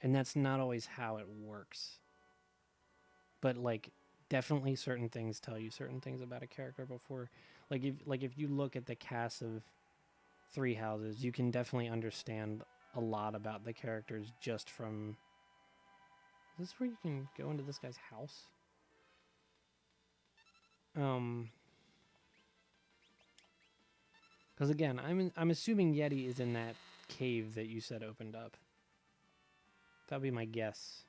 And that's not always how it works. But like definitely certain things tell you certain things about a character before if you look at the cast of Three Houses, you can definitely understand a lot about the characters just from... Is this where you can go into this guy's house? Because again, I'm assuming Yeti is in that cave that you said opened up. That'd be my guess.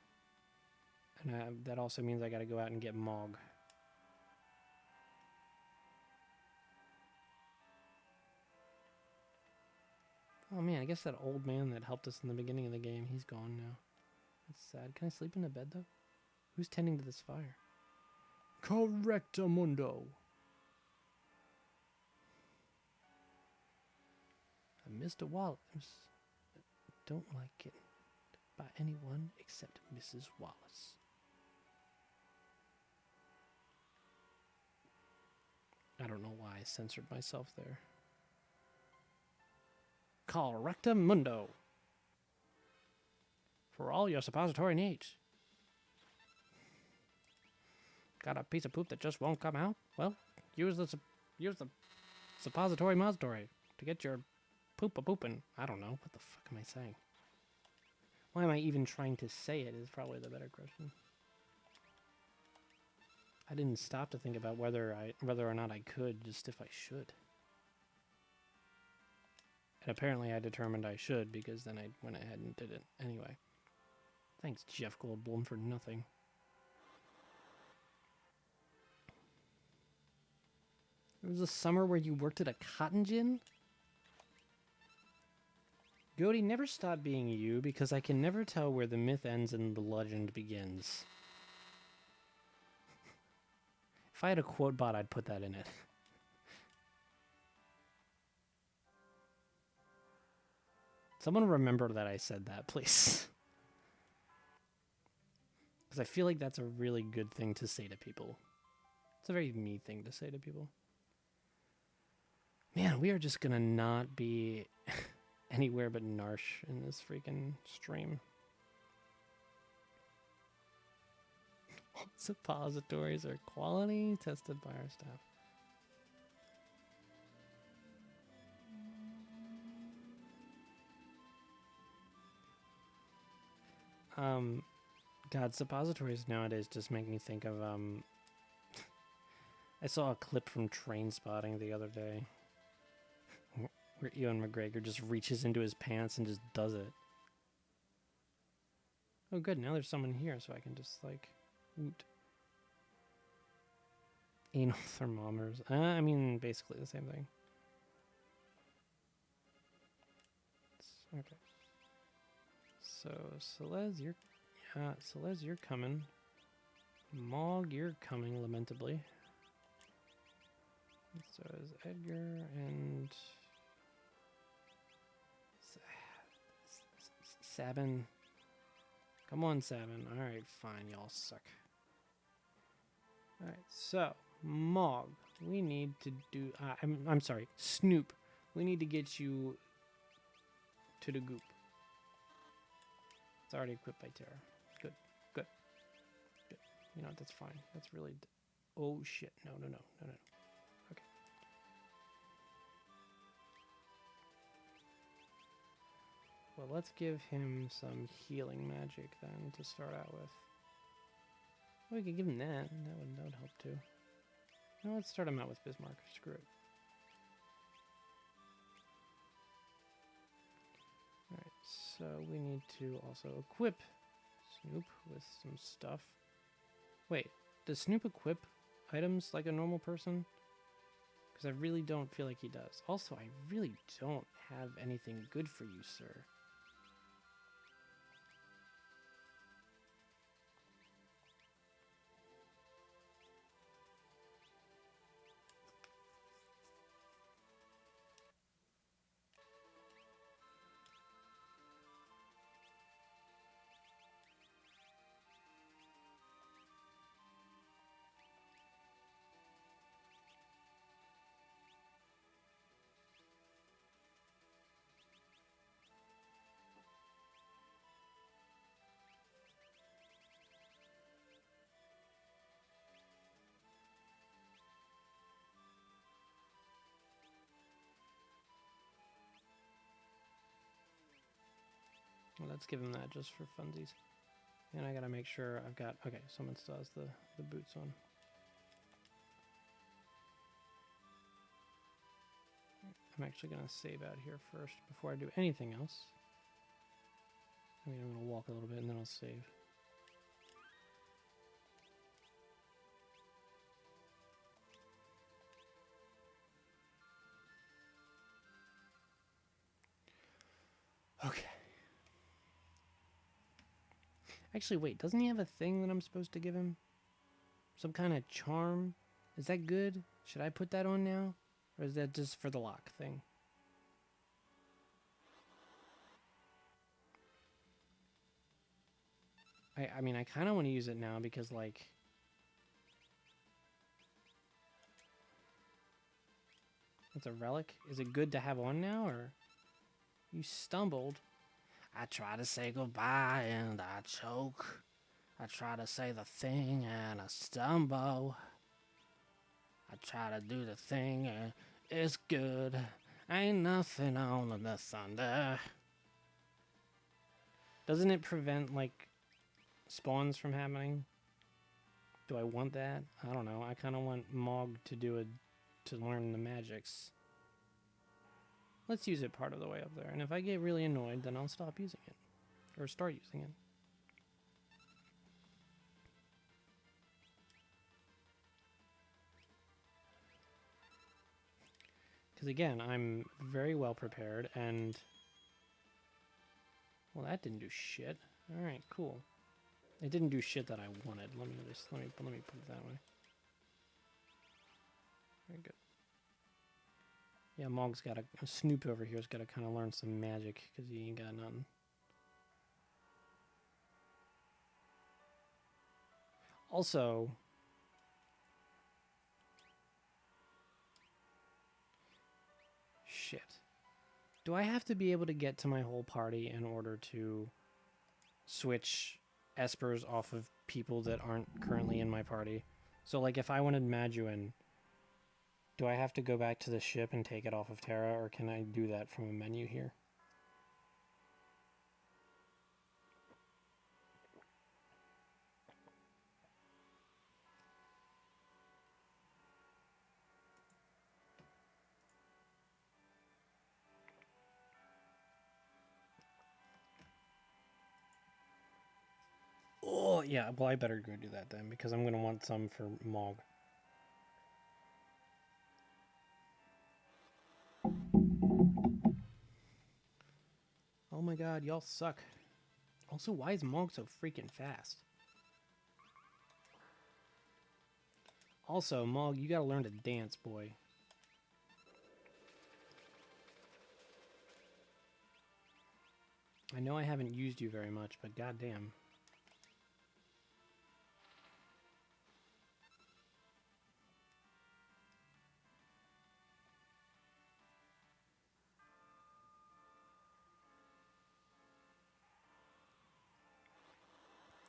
And that also means I gotta go out and get Mog. Oh man, I guess that old man that helped us in the beginning of the game, he's gone now. That's sad. Can I sleep in the bed though? Who's tending to this fire? Correctamundo. Mr. Wallace. Don't like it by anyone except Mrs. Wallace. I don't know why I censored myself there. Correctamundo. For all your suppository needs. Got a piece of poop that just won't come out? Well, use the suppository mository to get your poop a poopin'. I don't know. What the fuck am I saying? Why am I even trying to say it is probably the better question. I didn't stop to think about whether or not I could, just if I should. And apparently I determined I should because then I went ahead and did it anyway. Thanks, Jeff Goldblum, for nothing. There was a summer where you worked at a cotton gin? Goaty, never stop being you because I can never tell where the myth ends and the legend begins. If I had a quote bot, I'd put that in it. Someone remember that I said that, please. Because I feel like that's a really good thing to say to people. It's a very me thing to say to people. Man, we are just gonna not be anywhere but Narsh in this freaking stream. Suppositories are quality tested by our staff. God, suppositories nowadays just make me think of, I saw a clip from Train Spotting the other day where Ewan McGregor just reaches into his pants and just does it. Oh good, now there's someone here so I can just, like, woot. Anal thermometers. I mean, basically the same thing. Okay. So, Celeste, you're coming. Mog, you're coming, lamentably. So is Edgar and... Sabin. Come on, Sabin. Alright, fine, y'all suck. Alright, so, Mog. we need to do... I'm sorry, Snoop. We need to get you to the goop. It's already equipped by Terra. Good, good, good. You know what, that's fine. That's really... Oh, shit. No. Okay. Well, let's give him some healing magic then to start out with. Well, we could give him that. That would help too. No, let's start him out with Bismarck. Screw it. Alright, so we need to also equip Snoop with some stuff. Wait, does Snoop equip items like a normal person? Because I really don't feel like he does. Also, I really don't have anything good for you, sir. Well, let's give him that just for funsies. And I gotta make sure I've got... Okay, someone still has the boots on. I'm actually gonna save out here first before I do anything else. I mean, I'm gonna walk a little bit and then I'll save. Okay. Actually, wait, doesn't he have a thing that I'm supposed to give him? Some kind of charm? Is that good? Should I put that on now? Or is that just for the lock thing? I mean, I kind of want to use it now because, like... It's a relic? Is it good to have on now, or... You stumbled. I try to say goodbye and I choke. I try to say the thing and I stumble. I try to do the thing and it's good. Ain't nothing on the thunder. Doesn't it prevent, like, spawns from happening? Do I want that? I don't know. I kind of want Mog to to learn the magics. Let's use it part of the way up there. And if I get really annoyed, then I'll stop using it. Or start using it. Because again, I'm very well prepared and... Well, that didn't do shit. Alright, cool. It didn't do shit that I wanted. Let me put it that way. Very good. Yeah, Mog's got a Snoop over here's got to kind of learn some magic because he ain't got nothing. Also, shit. Do I have to be able to get to my whole party in order to switch espers off of people that aren't currently in my party? So, like, if I wanted Maduin, do I have to go back to the ship and take it off of Terra, or can I do that from a menu here? Oh, yeah, well, I better go do that then, because I'm going to want some for Mog. Oh my god, y'all suck. Also, why is Mog so freaking fast? Also, Mog, you gotta learn to dance, boy. I know I haven't used you very much, but goddamn.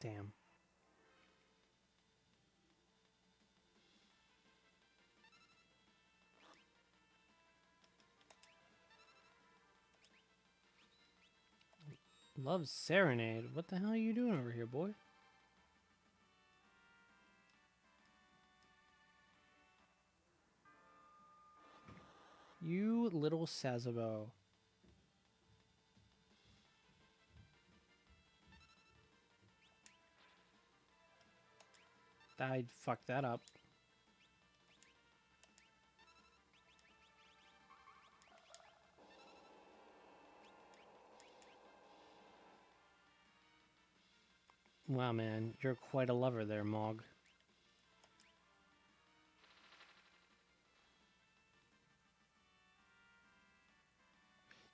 Damn. Love Serenade. What the hell are you doing over here, boy? You little Sazabo. I'd fuck that up. Wow, man. You're quite a lover there, Mog.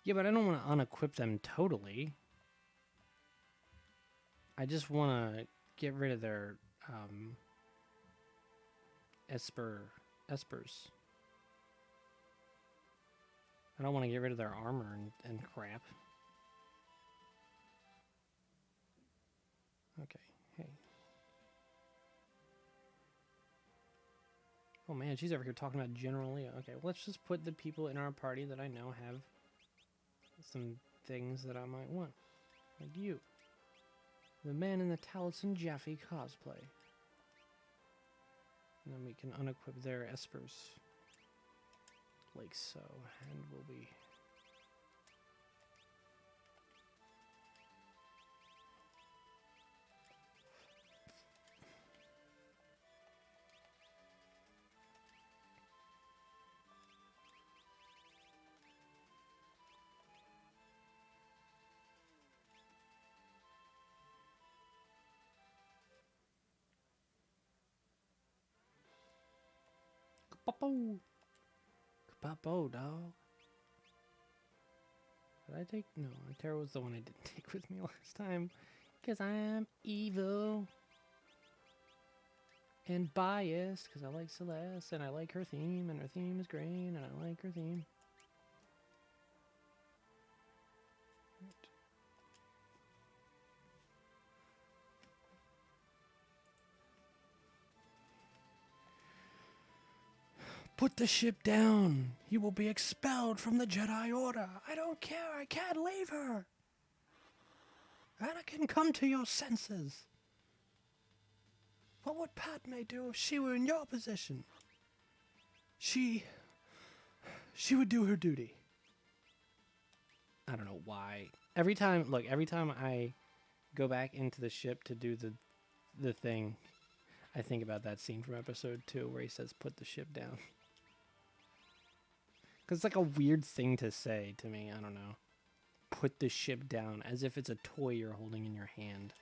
Yeah, but I don't want to unequip them totally. I just want to get rid of their espers. I don't want to get rid of their armor and crap. Okay, hey. Oh man, she's over here talking about General Leo. Okay, well, let's just put the people in our party that I know have some things that I might want. Like you. The man in the Taliesin Jaffe cosplay. And then we can unequip their espers. Like so. And we'll be... Kapapo! Kapapo, dog. Did I take... No, Terra was the one I didn't take with me last time. Because I'm evil. And biased, because I like Celeste, and I like her theme, and her theme is green, and I like her theme. Right. Put the ship down. He will be expelled from the Jedi Order. I don't care. I can't leave her. Anakin, come to your senses. What would Padme do if she were in your position? She would do her duty. I don't know why. Every time I go back into the ship to do the thing, I think about that scene from episode 2 where he says, put the ship down. Because it's like a weird thing to say to me. I don't know. Put the ship down, as if it's a toy you're holding in your hand.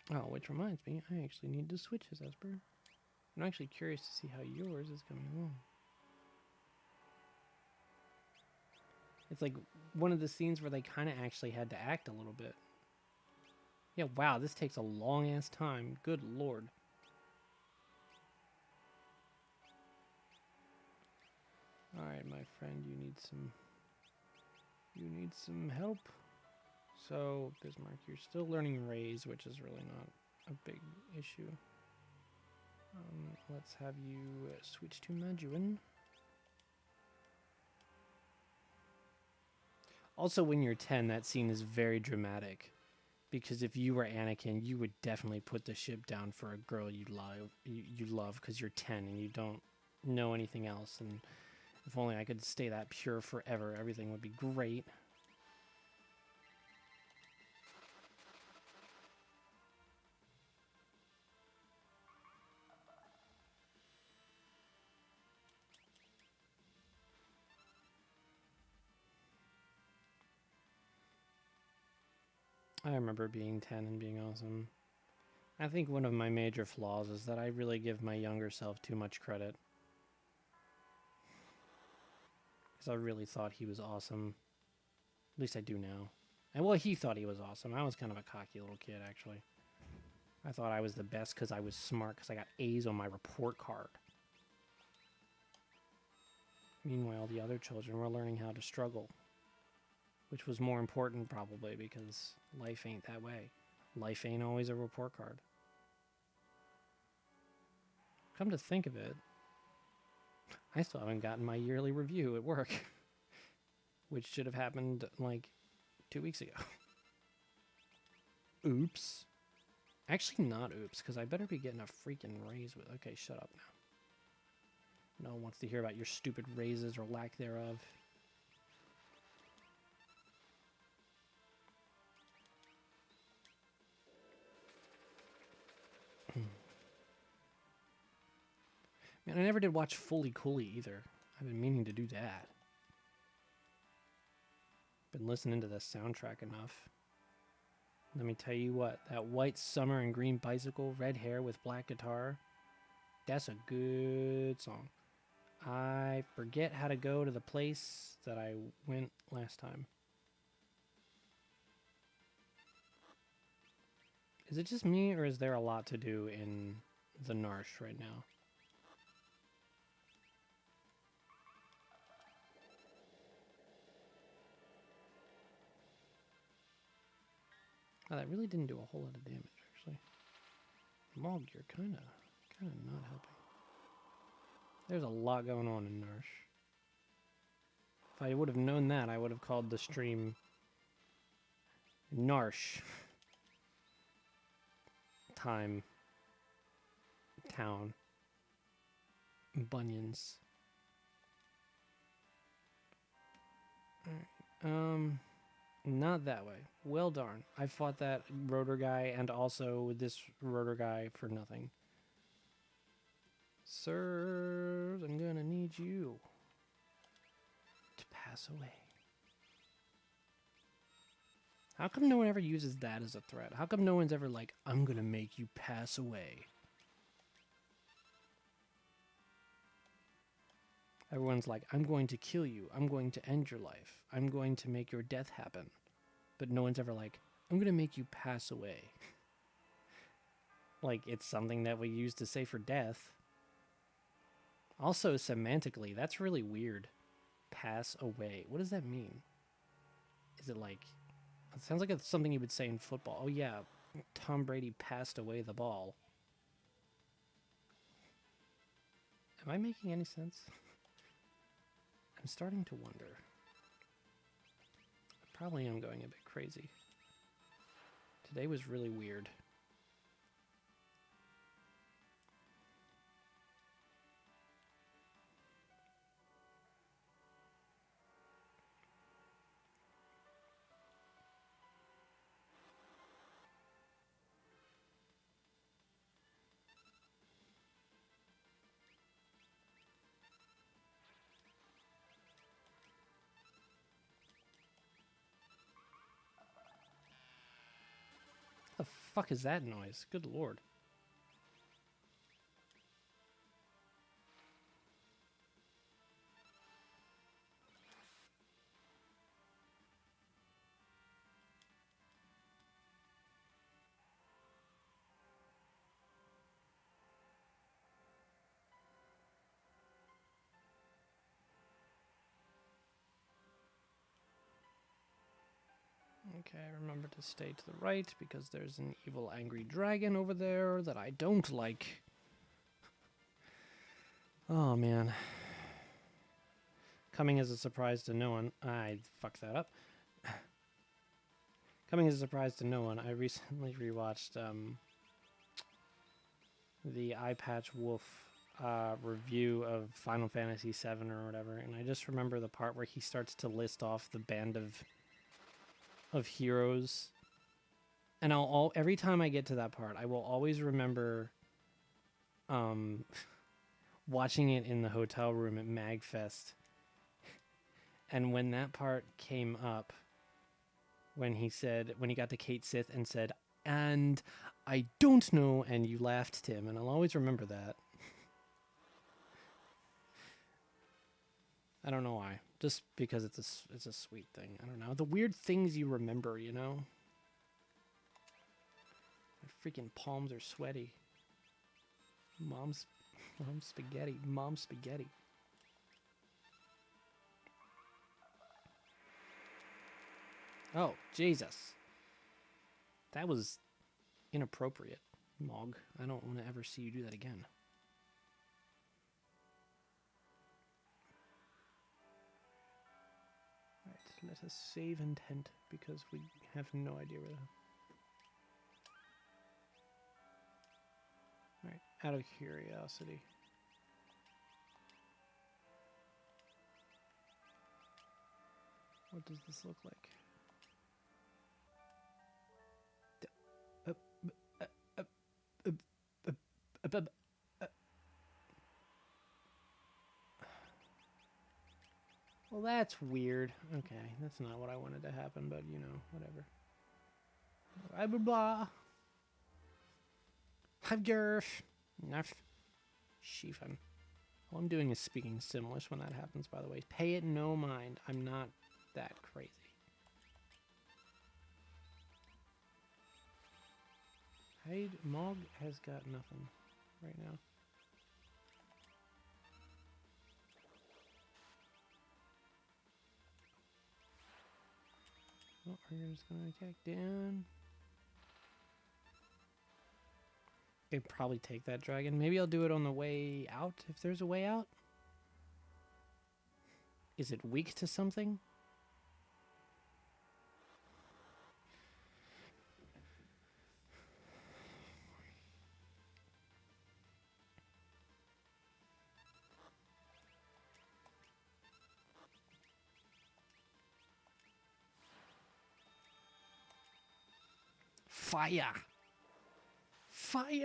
Oh, which reminds me, I actually need to switch his Esper. I'm actually curious to see how yours is coming along. It's like one of the scenes where they kind of actually had to act a little bit. Yeah, wow, this takes a long-ass time. Good lord. Alright, my friend, you need some help. So, Bismarck, you're still learning Raise, which is really not a big issue. Let's have you switch to Majuin. Also, when you're 10, that scene is very dramatic. Because if you were Anakin, you would definitely put the ship down for a girl you love because you're 10 and you don't know anything else. And if only I could stay that pure forever, everything would be great. I remember being 10 and being awesome. I think one of my major flaws is that I really give my younger self too much credit. Because I really thought he was awesome. At least I do now. And well, he thought he was awesome. I was kind of a cocky little kid, actually. I thought I was the best because I was smart because I got A's on my report card. Meanwhile, the other children were learning how to struggle. which was more important probably because life ain't that way. Life ain't always a report card. Come to think of it, I still haven't gotten my yearly review at work, which should have happened like 2 weeks ago. Oops. Actually, not oops, because I better be getting a freaking raise with. Okay, shut up now. No one wants to hear about your stupid raises or lack thereof. Man, I never did watch Fully Cooley either. I've been meaning to do that. Been listening to the soundtrack enough. Let me tell you what, that white summer and green bicycle, red hair with black guitar, that's a good song. I forget how to go to the place that I went last time. Is it just me, or is there a lot to do in the Narsh right now? Oh, that really didn't do a whole lot of damage, actually. Mog, you're kind of not helping. There's a lot going on in Narsh. If I would have known that, I would have called the stream Narsh Time Town Bunions. Alright, not that way. Well darn. I fought that rotor guy and also this rotor guy for nothing. Sirs, I'm gonna need you to pass away. How come no one ever uses that as a threat? How come no one's ever like, I'm gonna make you pass away? Everyone's like, I'm going to kill you. I'm going to end your life. I'm going to make your death happen. But no one's ever like, I'm going to make you pass away. Like, it's something that we use to say for death. Also, semantically, that's really weird. Pass away. What does that mean? Is it like... It sounds like it's something you would say in football. Oh, yeah. Tom Brady passed away the ball. Am I making any sense? I'm starting to wonder. I probably am going a bit crazy. Today was really weird. What the fuck is that noise? Good lord. Okay, remember to stay to the right because there's an evil angry dragon over there that I don't like. Oh man. Coming as a surprise to no one. I fucked that up. Coming as a surprise to no one, I recently rewatched the Eye Patch Wolf review of Final Fantasy VII or whatever, and I just remember the part where he starts to list off the band of heroes, and every time I get to that part, I will always remember watching it in the hotel room at MagFest, and when that part came up, when he got to Kate Sith and said, "And I don't know," and you laughed, Tim, and I'll always remember that. I don't know why. Just because it's a sweet thing. I don't know. The weird things you remember, you know? My freaking palms are sweaty. Mom's spaghetti. Mom's spaghetti. Oh, Jesus. That was inappropriate, Mog. I don't want to ever see you do that again. Right, let us save intent because we have no idea where the... Alright, out of curiosity. What does this look like? Well, that's weird. Okay, that's not what I wanted to happen, but you know, whatever. Blah blah blah. Havgerf. Nerf. Shifen. All I'm doing is speaking Simlish when that happens, by the way. Pay it no mind. I'm not that crazy. Hide Mog has got nothing right now. Oh, we're just gonna attack down. I'd probably take that dragon. Maybe I'll do it on the way out, if there's a way out. Is it weak to something? Fire! Fire!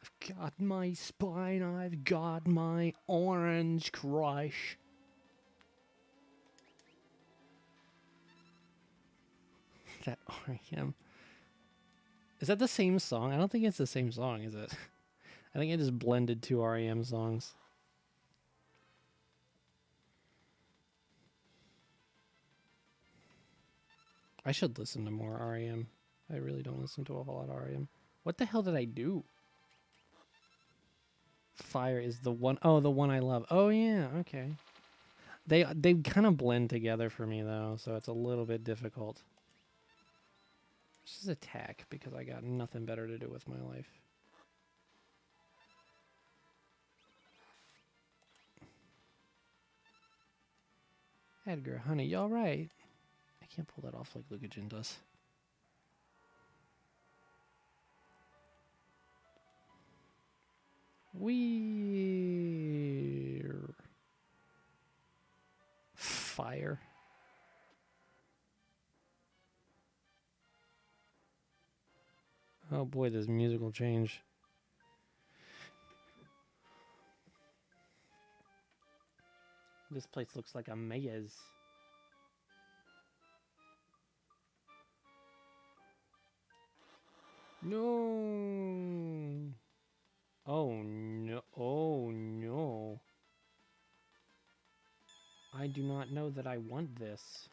I've got my spine, I've got my orange crush. That REM. Is that the same song? I don't think it's the same song, is it? I think I just blended two REM songs. I should listen to more REM. I really don't listen to a whole lot of REM. What the hell did I do? Fire is the one. Oh, the one I love. Oh yeah, okay. They kind of blend together for me though, so it's a little bit difficult. Just attack because I got nothing better to do with my life. Edgar, honey, you all right? I can't pull that off like Lockedown does. Weird. Fire. Oh boy, this musical change. This place looks like a maze. No. Oh no. Oh no. I do not know that I want this.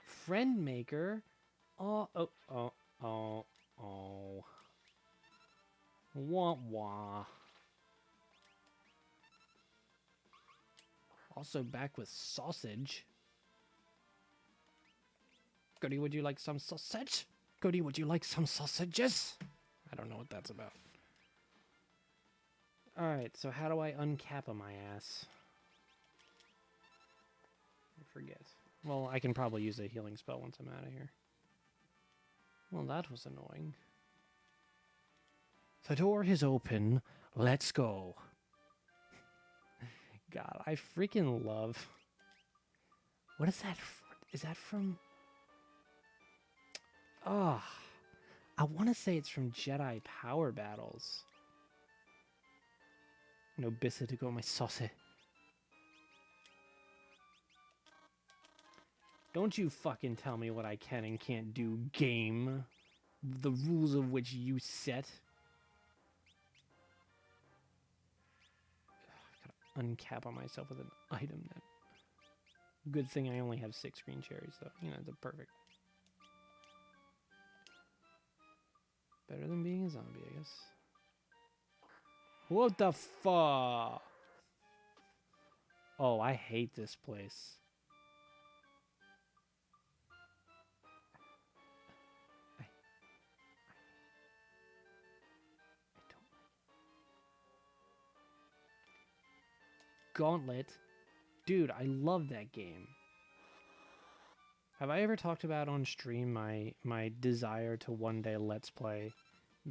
Friend maker? Oh, oh, oh, oh, oh. Wah wah. Also back with sausage. Goody, would you like some sausage? Goody, would you like some sausages? I don't know what that's about. Alright, so how do I uncap my ass? I forget. Well, I can probably use a healing spell once I'm out of here. Well, that was annoying. The door is open. Let's go. God, I freaking love... What is that? Is that from... Oh, I want to say it's from Jedi Power Battles. No biscuit to go my saucy. Don't you fucking tell me what I can and can't do, game. The rules of which you set. I gotta uncap on myself with an item then. Good thing I only have 6 green cherries, though. You know, it's a perfect. Better than being a zombie, I guess. What the fuck? Oh, I hate this place. I don't. Gauntlet. Dude, I love that game. Have I ever talked about on stream my desire to one day let's play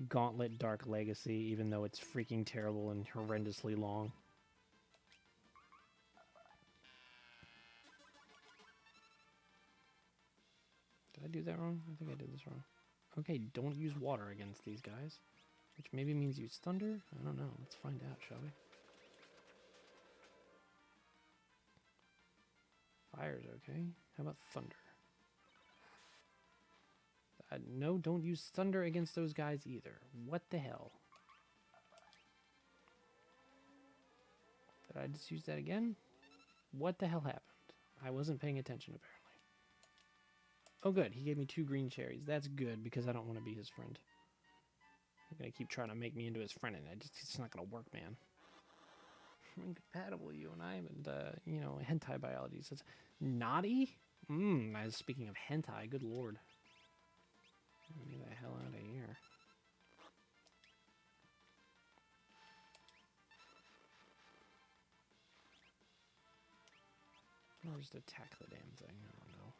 Gauntlet Dark Legacy, even though it's freaking terrible and horrendously long? Did I do that wrong? I think I did this wrong. Okay, don't use water against these guys. Which maybe means use thunder? I don't know. Let's find out, shall we? Fire's okay. How about thunder? No, don't use thunder against those guys either. What the hell? Did I just use that again? What the hell happened? I wasn't paying attention, apparently. Oh, good. He gave me 2 green cherries. That's good, because I don't want to be his friend. He's going to keep trying to make me into his friend, and it's not going to work, man. We're incompatible, you and I, and, you know, hentai biology says, naughty? Speaking of hentai, good lord. Get me the hell out of here. Or just attack the damn thing, I don't know.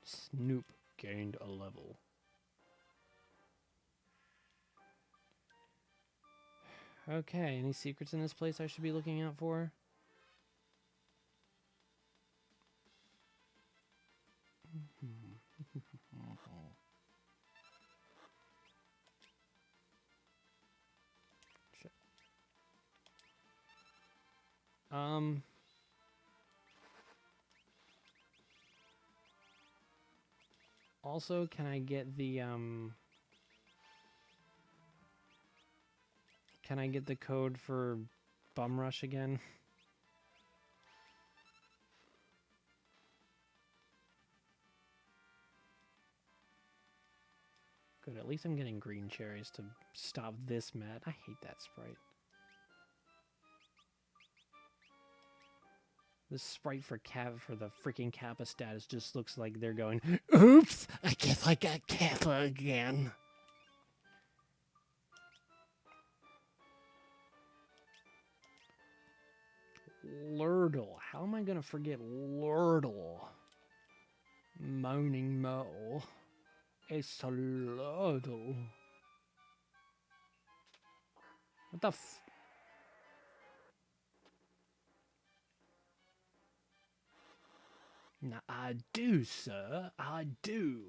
Snoop gained a level. Okay, any secrets in this place I should be looking out for? Shit. Also, can I get the, can I get the code for Bum Rush again? Good, at least I'm getting green cherries to stop this mat. I hate that sprite. The sprite for the freaking Kappa status just looks like they're going, oops, I guess I got Kappa again. Lurdle. How am I going to forget Lurdle? Moaning Mo. It's a Lurdle. What the f... Now, I do, sir. I do.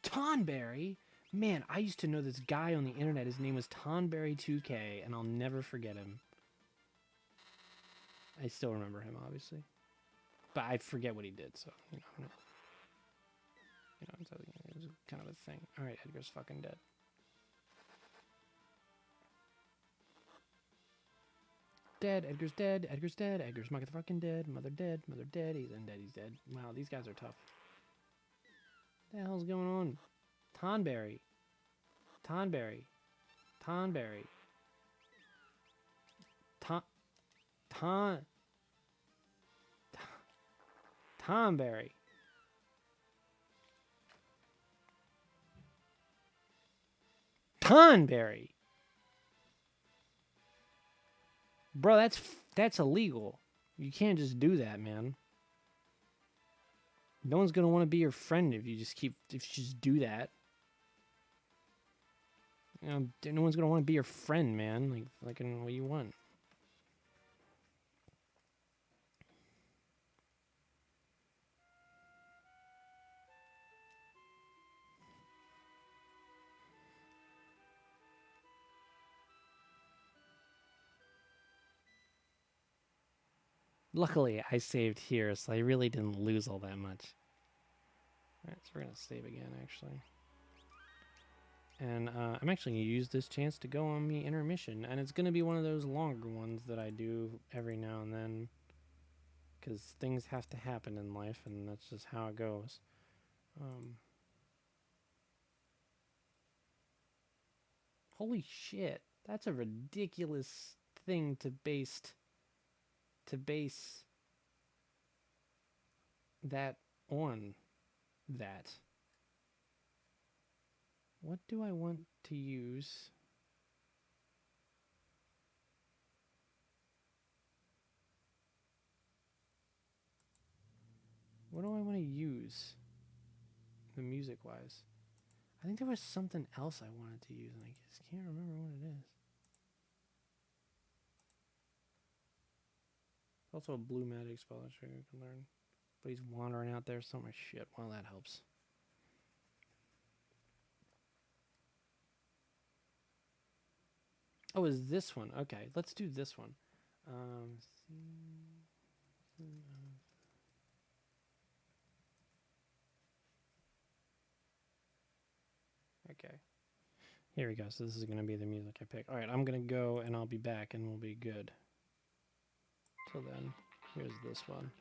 Tonberry? Man, I used to know this guy on the internet. His name was Tonberry2K, and I'll never forget him. I still remember him, obviously. But I forget what he did, so, you know, it was kind of a thing. Alright, Edgar's fucking dead. Dead, Edgar's dead, Edgar's dead, Edgar's motherfucking dead, mother dead, he's undead, he's dead. Wow, these guys are tough. What the hell's going on? Tonberry. Tonberry. Tonberry. Tonberry. Tonberry. Bro, that's illegal. You can't just do that, man. No one's gonna want to be your friend if you just do that. You know, no one's gonna want to be your friend, man. Like, fucking, what do you want? Luckily, I saved here, so I really didn't lose all that much. Alright, so we're gonna save again, actually. And I'm actually going to use this chance to go on the intermission. And it's going to be one of those longer ones that I do every now and then. Because things have to happen in life, and that's just how it goes. Holy shit. That's a ridiculous thing to base that on that. What do I want to use? What do I want to use? The music wise. I think there was something else I wanted to use and I just can't remember what it is. Also a blue magic spell that you can learn. But he's wandering out there so much shit. Well, that helps. Oh, is this one? Okay, let's do this one. Okay. Here we go. So this is going to be the music I pick. All right, I'm going to go and I'll be back and we'll be good. Till then, here's this one.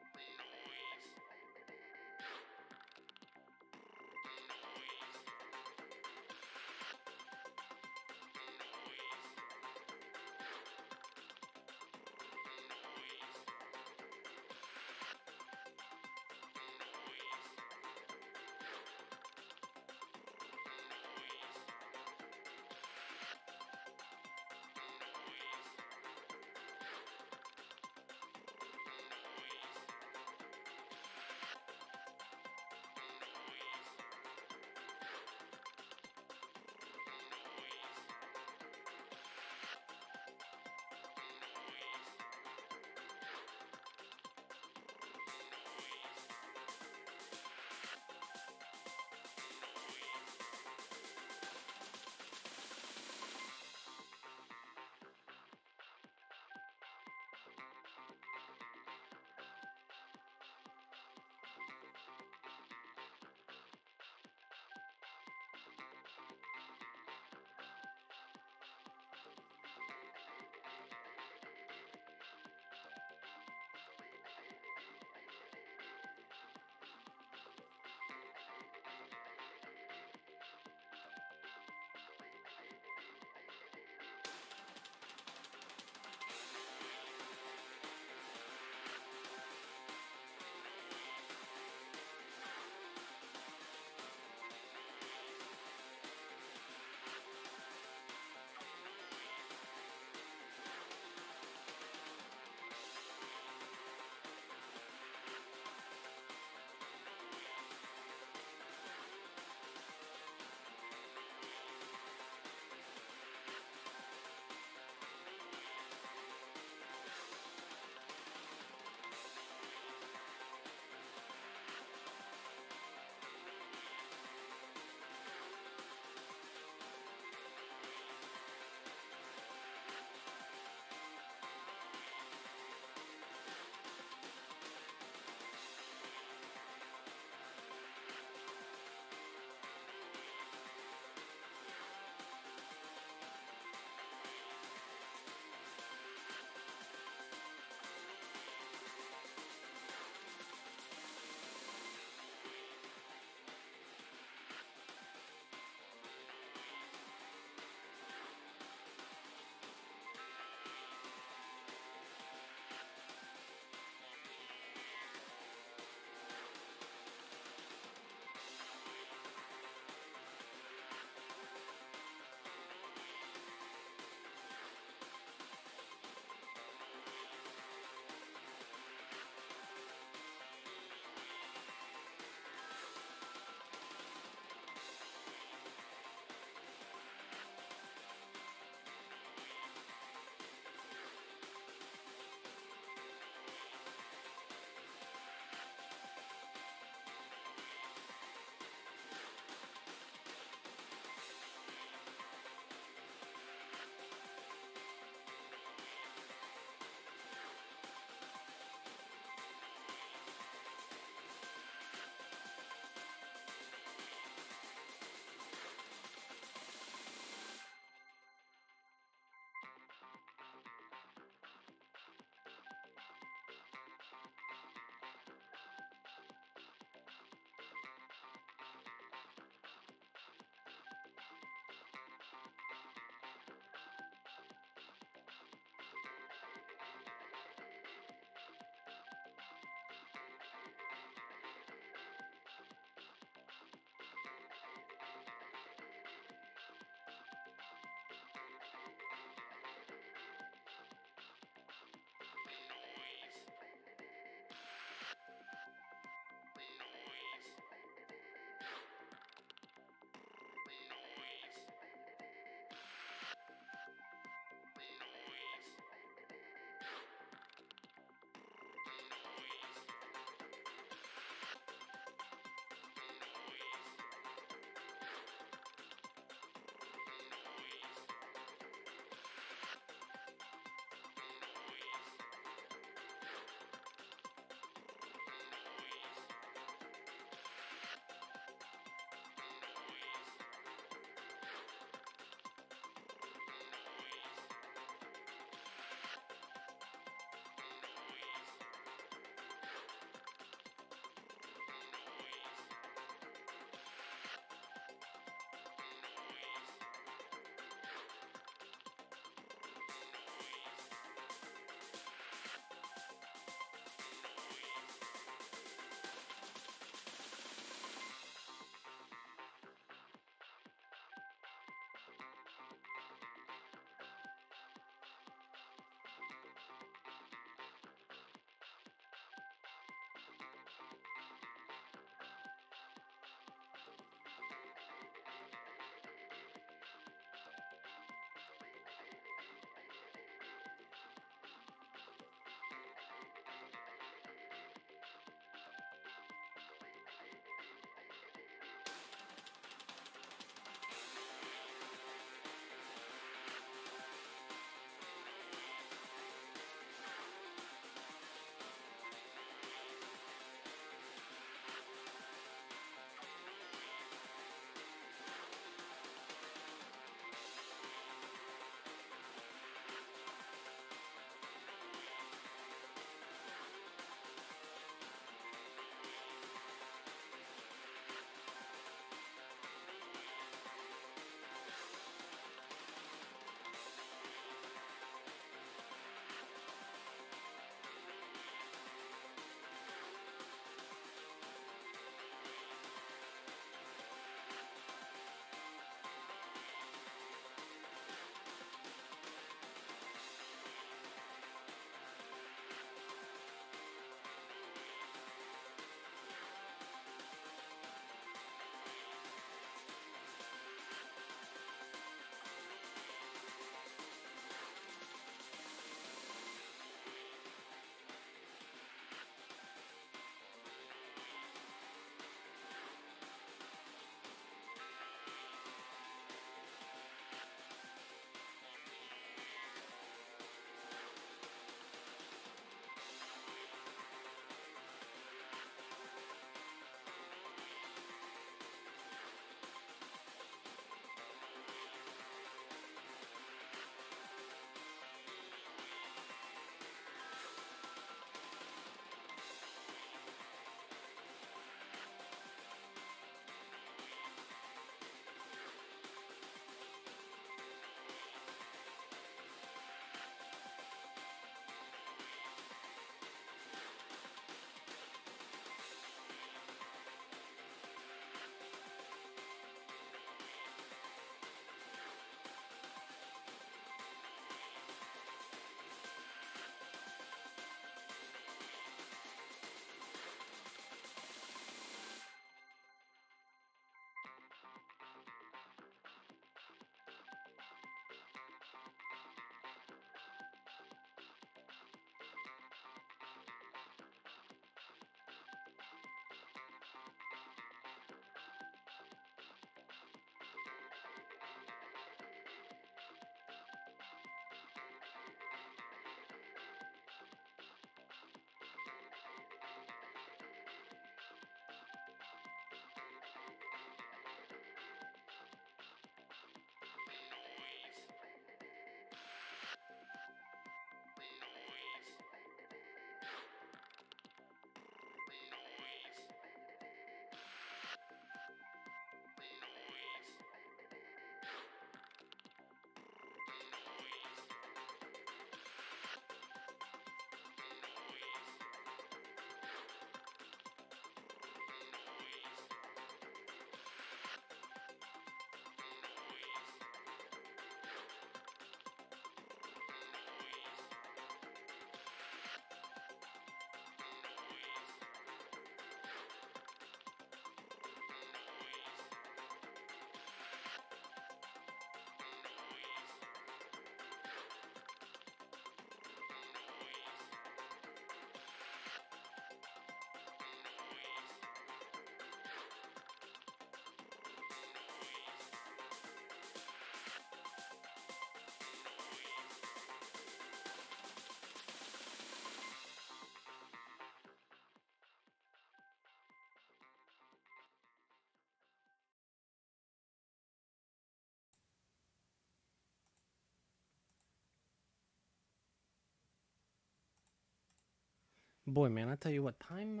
Boy, man, I tell you what, time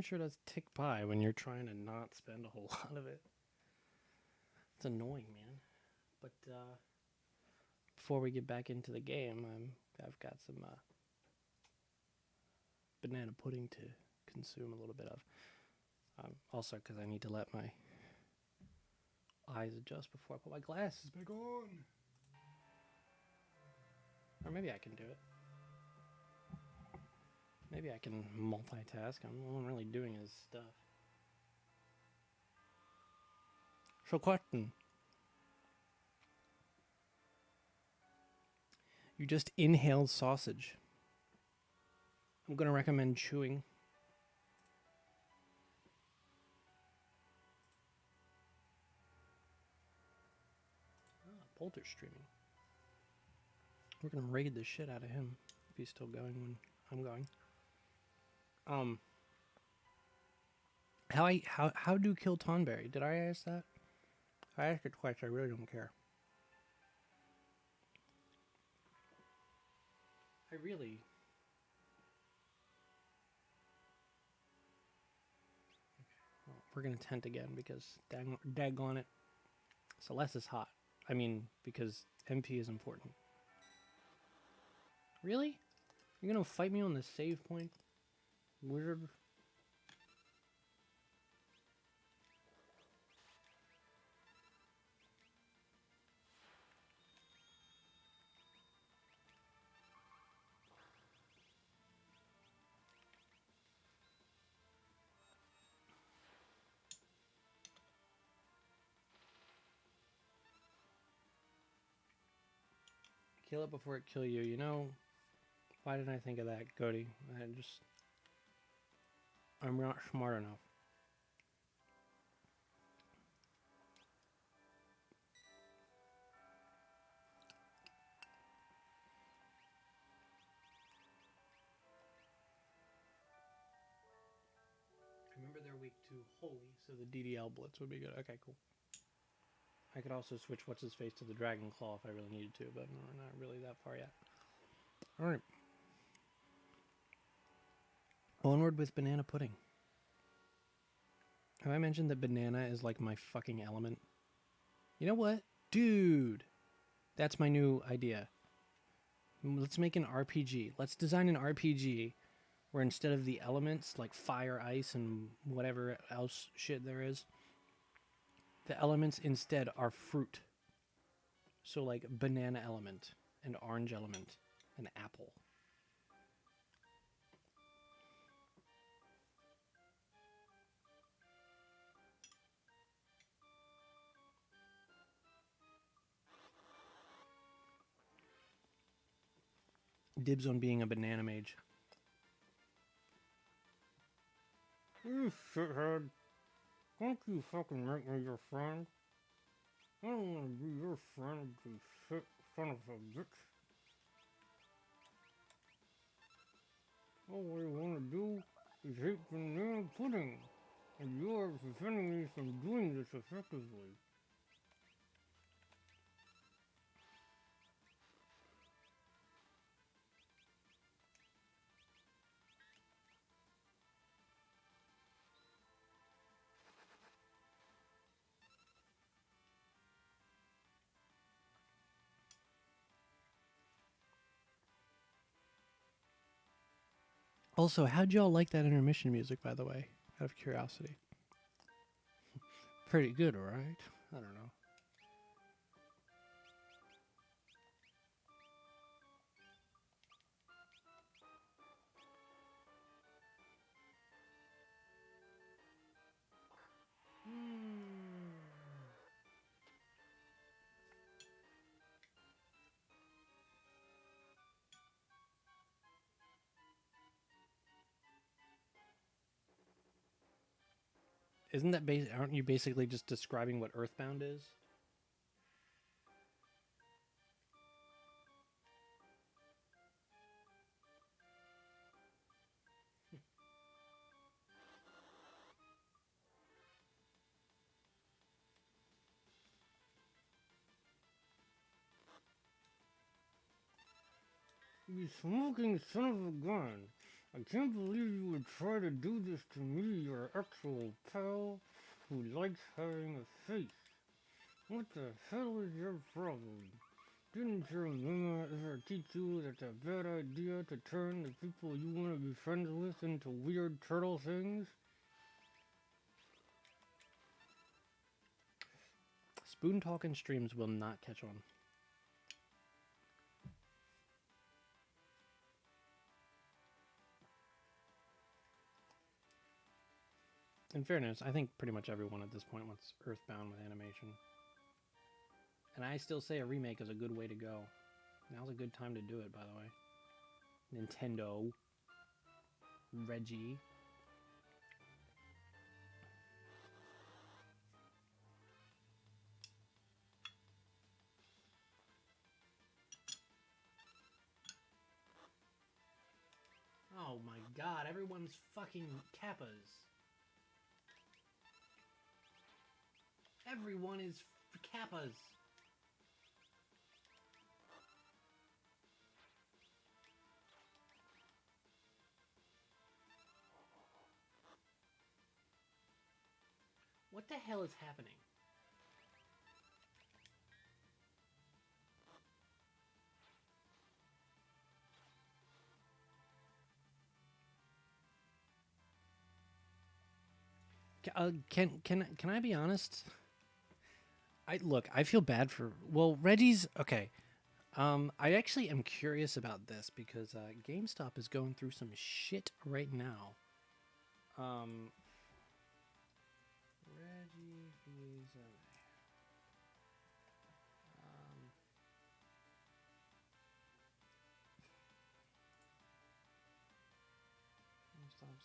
sure does tick by when you're trying to not spend a whole lot of it. It's annoying, man. But before we get back into the game, I've got some banana pudding to consume a little bit of. Also, because I need to let my eyes adjust before I put my glasses back on. Or maybe I can do it. Maybe I can multitask. All I'm really doing is stuff. So, question. You just inhaled sausage. I'm going to recommend chewing. Polter streaming. We're going to raid the shit out of him if he's still going when I'm going. How do you kill Tonberry? Did I ask that? I asked it twice. I really don't care. I really. Well, we're gonna tent again because daggone it, Celeste is hot. I mean, because MP is important. Really? You're gonna fight me on the save point, wizard? Kill it before it kill you. You know, why didn't I think of that, Cody? I'm not smart enough. Remember they're weak to holy, so the DDL blitz would be good. Okay, cool. I could also switch what's his face to the Dragon Claw if I really needed to, but we're not really that far yet. All right. Onward with banana pudding. Have I mentioned that banana is like my fucking element? You know what? Dude, that's my new idea. Let's make an RPG. Let's design an RPG where instead of the elements like fire, ice, and whatever else shit there is, the elements instead are fruit. So like banana element, an orange element, an apple. Dibs on being a banana mage. You shithead. Don't you fucking make me your friend. I don't want to be your friend, you shit son of a bitch. All I want to do is eat banana pudding, and you are preventing me from doing this effectively. Also, how'd y'all like that intermission music, by the way? Out of curiosity. Pretty good, right? I don't know. Isn't that aren't you basically just describing what Earthbound is? You smoking son of a gun. I can't believe you would try to do this to me, your actual pal, who likes having a face. What the hell is your problem? Didn't your mama ever teach you that it's a bad idea to turn the people you want to be friends with into weird turtle things? Spoon talking streams will not catch on. In fairness, I think pretty much everyone at this point wants Earthbound with animation. And I still say a remake is a good way to go. Now's a good time to do it, by the way. Nintendo. Reggie. Oh my god, everyone's fucking kappas. Everyone is kappas. What the hell is happening? Can I be honest? I feel bad for Reggie's okay. I actually am curious about this because GameStop is going through some shit right now. Reggie is GameStop's.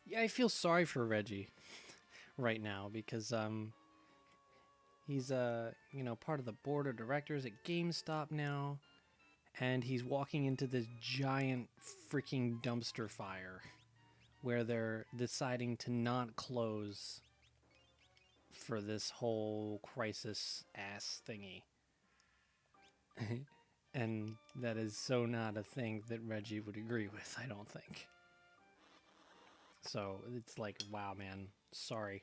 Yeah, I feel sorry for Reggie right now because he's part of the board of directors at GameStop now, and he's walking into this giant freaking dumpster fire where they're deciding to not close for this whole crisis ass thingy. And that is so not a thing that Reggie would agree with, I don't think. So it's like, wow, man, sorry.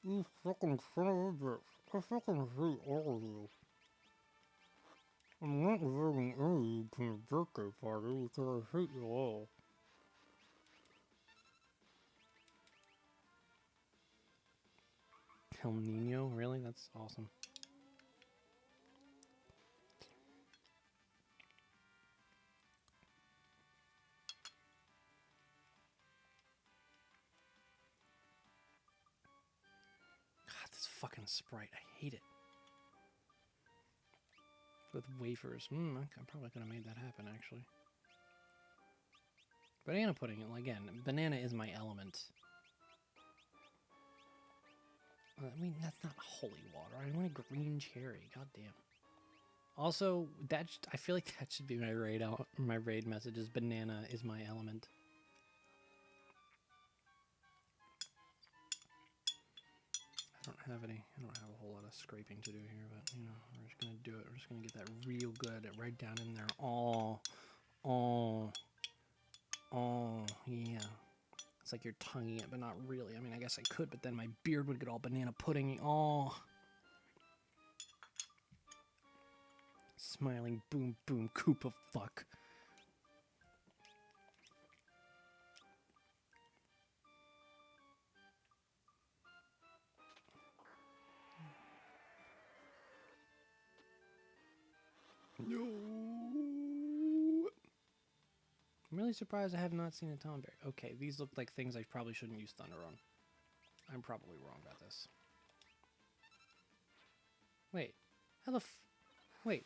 You fucking son of a bitch. I fucking hate all of you. I'm not inviting any of you to my birthday party because I hate you all. El Nino? Really? That's awesome. God, this fucking Sprite. I hate it. With wafers. I probably could have made that happen, actually. Banana pudding, again, banana is my element. I mean, that's not holy water. I want a green cherry. God damn. Also, I feel like that should be my raid message is banana is my element. I don't have a whole lot of scraping to do here, but we're just gonna do it. We're just gonna get that real good, right down in there. Oh, yeah. It's like you're tonguing it, but not really. I mean, I guess I could, but then my beard would get all banana pudding. Oh. Smiling boom boom Koopa fuck. No. I'm really surprised I have not seen a Tom Berry. Okay, these look like things I probably shouldn't use Thunder on. I'm probably wrong about this. Wait. How the Wait.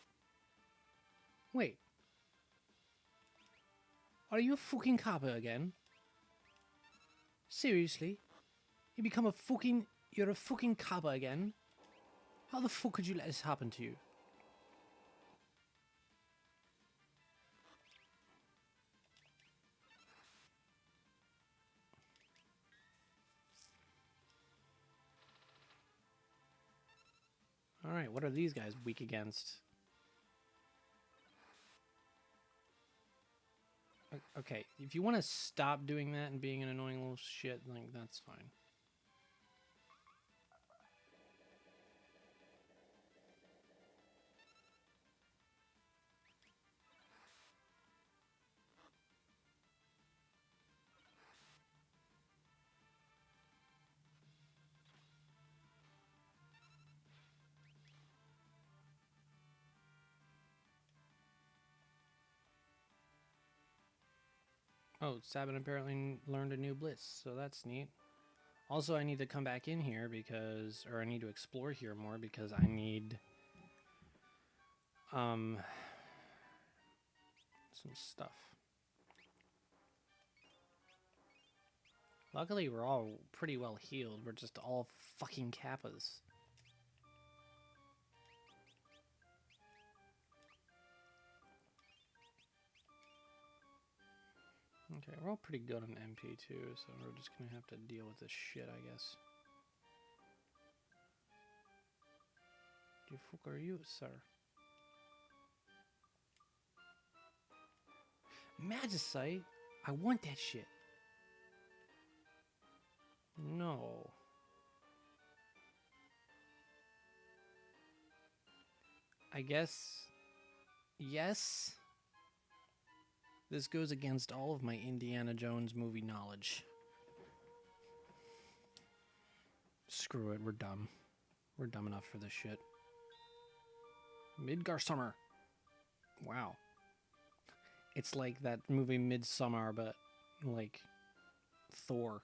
Wait. Are you a fucking copper again? Seriously? You're a fucking copper again? How the fuck could you let this happen to you? Alright, what are these guys weak against? Okay, if you want to stop doing that and being an annoying little shit, like, that's fine. Oh, Sabin apparently learned a new bliss, so that's neat. Also, I need to come back in here because, or I need to explore here more because I need, some stuff. Luckily, we're all pretty well healed. We're just all fucking kappas. Okay, we're all pretty good on MP too, so we're just gonna have to deal with this shit, I guess. The fuck are you, sir? Magicite? I want that shit. No. I guess... Yes? This goes against all of my Indiana Jones movie knowledge. Screw it, we're dumb. We're dumb enough for this shit. Midgar Summer. Wow. It's like that movie Midsummer, but like Thor.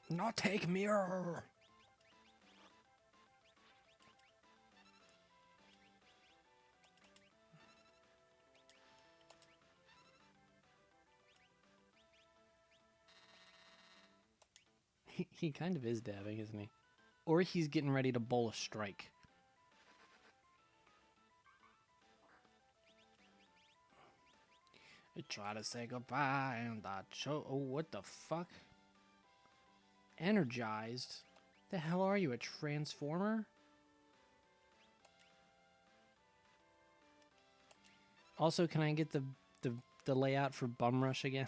Not take mirror. He kind of is dabbing, isn't he? Or he's getting ready to bowl a strike. I try to say goodbye and I choke. Oh, what the fuck? Energized? The hell are you, a transformer? Also, can I get the layout for Bum Rush again?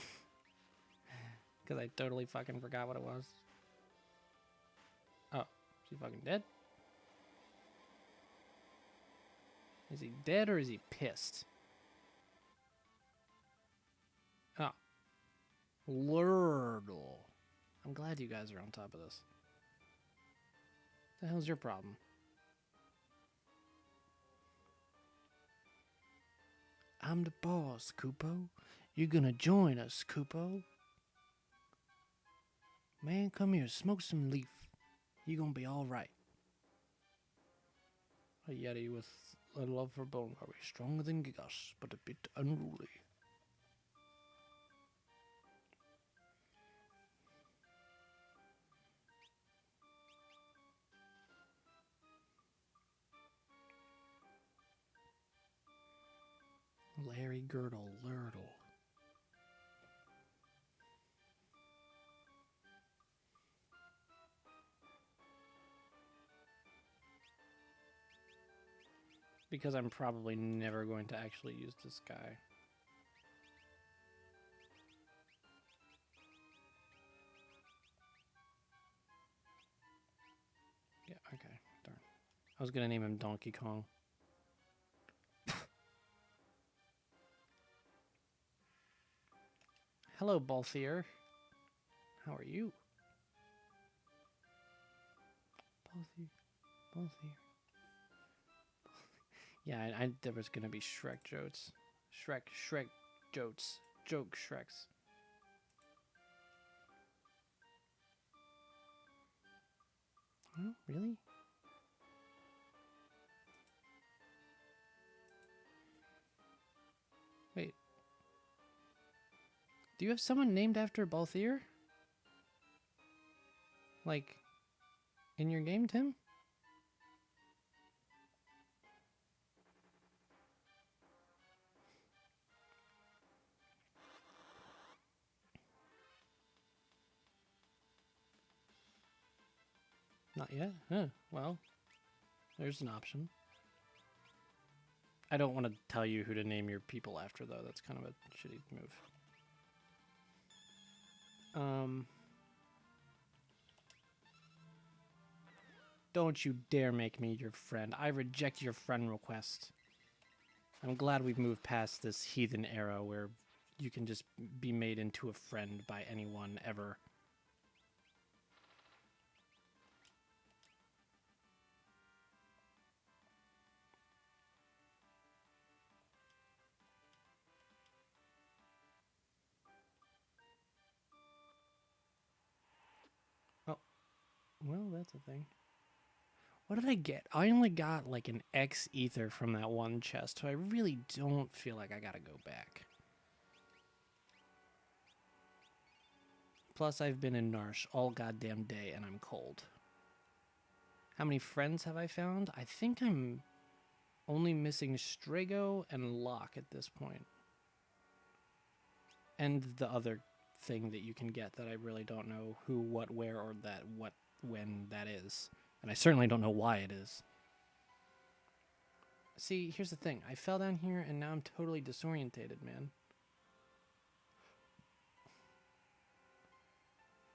Because I totally fucking forgot what it was. Oh, is he fucking dead? Is he dead or is he pissed? Oh. Lurdle. I'm glad you guys are on top of this. What the hell's your problem? I'm the boss, Koopo. You gonna join us, Koopo? Man, come here, smoke some leaf. You gonna be alright. A Yeti with a love for bone curry, stronger than Gigas, but a bit unruly. Larry Girdle, Lurdle. Because I'm probably never going to actually use this guy. Yeah, okay, darn. I was gonna name him Donkey Kong. Hello, Balthier. How are you? Balthier. Yeah, there was gonna be Shrek jokes. Shrek jokes. Joke Shreks. Oh, really? Wait. Do you have someone named after Balthier? Like, in your game, Tim? Not yet? Huh. Well, there's an option. I don't want to tell you who to name your people after, though. That's kind of a shitty move. Don't you dare make me your friend. I reject your friend request. I'm glad we've moved past this heathen era where you can just be made into a friend by anyone ever. Oh, well, that's a thing. What did I get? I only got like an X ether from that one chest, so I really don't feel like I gotta go back. Plus, I've been in Narsh all goddamn day and I'm cold. How many friends have I found? I think I'm only missing Strago and Locke at this point. And the other thing that you can get that I really don't know who, what, where, or that what, when that is. And I certainly don't know why it is. See, here's the thing. I fell down here and now I'm totally disorientated, man.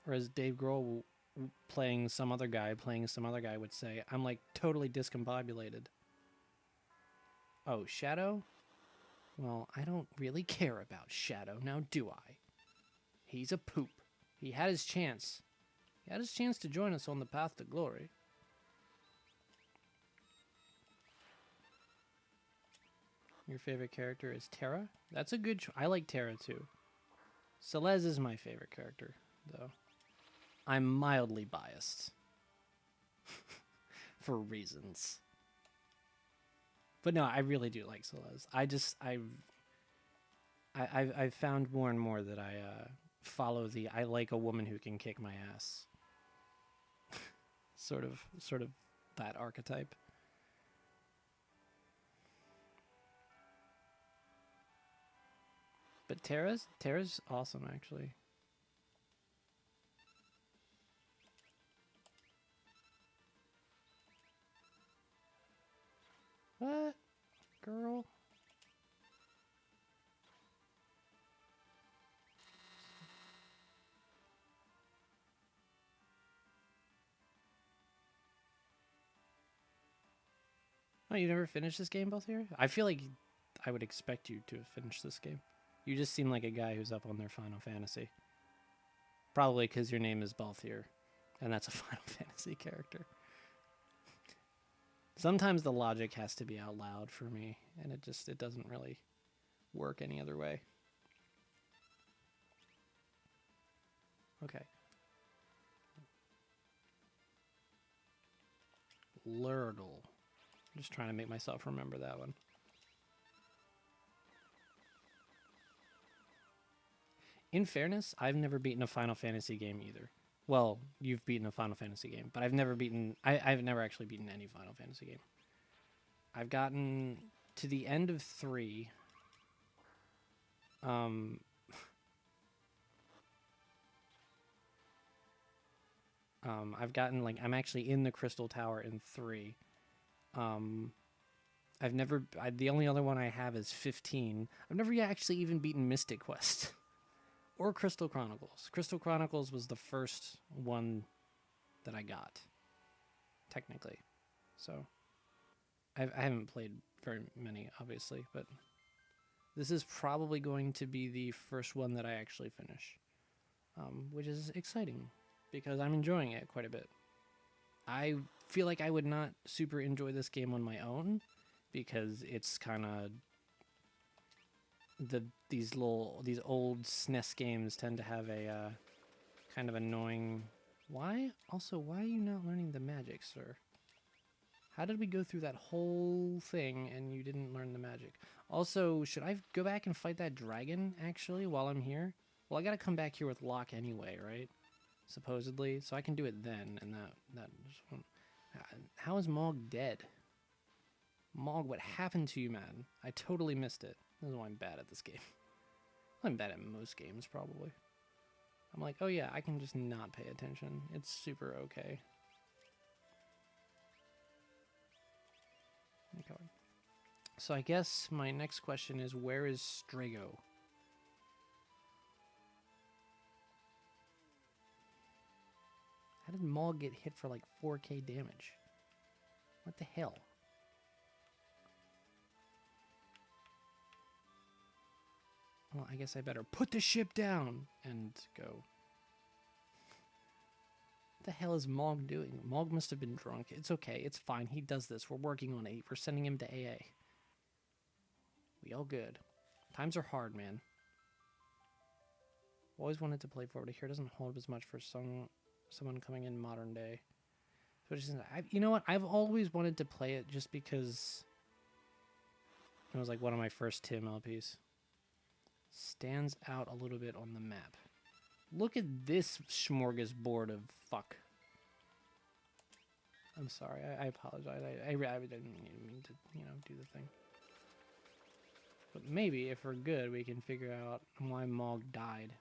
Or as Dave Grohl playing some other guy would say, I'm like totally discombobulated. Oh, Shadow? Well, I don't really care about Shadow, now do I? He's a poop. He had his chance. He had his chance to join us on the path to glory. Your favorite character is Terra? That's a good I like Terra too. Celeste is my favorite character, though. I'm mildly biased. For reasons. But no, I really do like Celeste. I've found more and more that I follow the I like a woman who can kick my ass. sort of that archetype. But Terra's awesome actually. What? Girl? Oh, you never finished this game both here? I feel like I would expect you to have finished this game. You just seem like a guy who's up on their Final Fantasy. Probably because your name is Balthier, and that's a Final Fantasy character. Sometimes the logic has to be out loud for me, and it doesn't really work any other way. Okay. Lurdle. I'm just trying to make myself remember that one. In fairness, I've never beaten a Final Fantasy game either. Well, you've beaten a Final Fantasy game, but I've never actually beaten any Final Fantasy game. I've gotten to the end of 3. I've gotten I'm actually in the Crystal Tower in 3. The only other one I have is 15. I've never actually even beaten Mystic Quest or Crystal Chronicles. Crystal Chronicles was the first one that I got, technically. So I haven't played very many, obviously, but this is probably going to be the first one that I actually finish, which is exciting because I'm enjoying it quite a bit. I feel like I would not super enjoy this game on my own because it's kind of these old SNES games tend to have a kind of annoying. Why are you not learning the magic, sir? How did we go through that whole thing and you didn't learn the magic? Also, should I go back and fight that dragon actually while I'm here? Well, I gotta come back here with Locke anyway, right? Supposedly, so I can do it then. And that how is Mog dead? Mog, what happened to you, man? I totally missed it. This is why I'm bad at this game. I'm bad at most games, probably. I'm like, oh yeah, I can just not pay attention. It's super okay. Okay. So I guess my next question is, where is Strago? How did Maul get hit for like 4k damage? What the hell? Well, I guess I better put the ship down and go. What the hell is Mog doing? Mog must have been drunk. It's okay. It's fine. He does this. We're working on it. We're sending him to AA. We all good. Times are hard, man. Always wanted to play forward. Here doesn't hold as much for someone coming in modern day. So you know what? I've always wanted to play it just because it was like one of my first Tim LPs. Stands out a little bit on the map. Look at this smorgasbord of fuck. I'm sorry. I apologize. I didn't mean to, do the thing. But maybe if we're good, we can figure out why Mog died.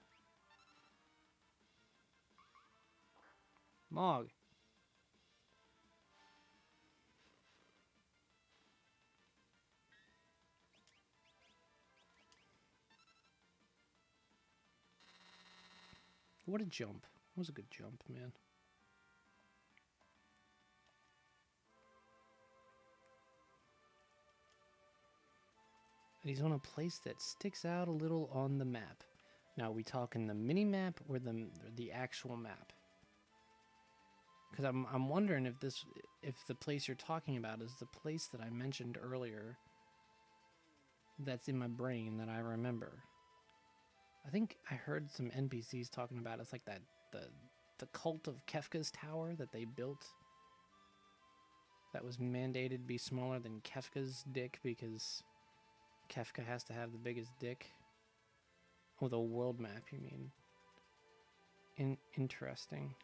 Mog. What a jump. That was a good jump, man. And he's on a place that sticks out a little on the map. Now, are we talking the mini map or the actual map? Because I'm wondering if the place you're talking about is the place that I mentioned earlier that's in my brain that I remember. I think I heard some NPCs talking about it's like the cult of Kefka's tower that they built that was mandated to be smaller than Kefka's dick because Kefka has to have the biggest dick. Oh, the world map, you mean? Interesting.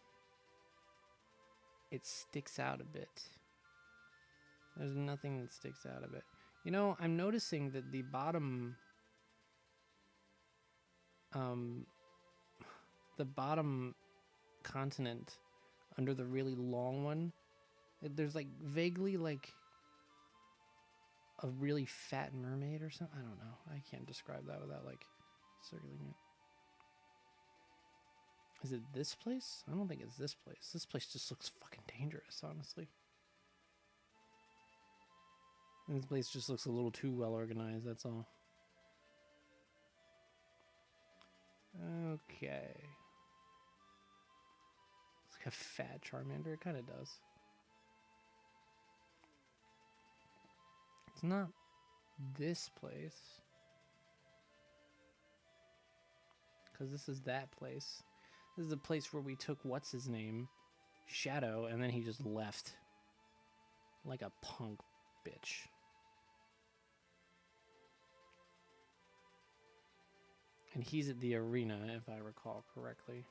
It sticks out a bit. There's nothing that sticks out of it. You know, I'm noticing that the bottom continent under the really long one, there's like vaguely like a really fat mermaid or something. I don't know. I can't describe that without like circling it. Is it this place? I don't think it's this place. This place just looks fucking dangerous, honestly. And this place just looks a little too well organized, that's all. Okay. It's like a fat Charmander. It kind of does. It's not this place. Because this is that place. This is the place where we took what's-his-name, Shadow, and then he just left. Like a punk bitch. And he's at the arena, if I recall correctly.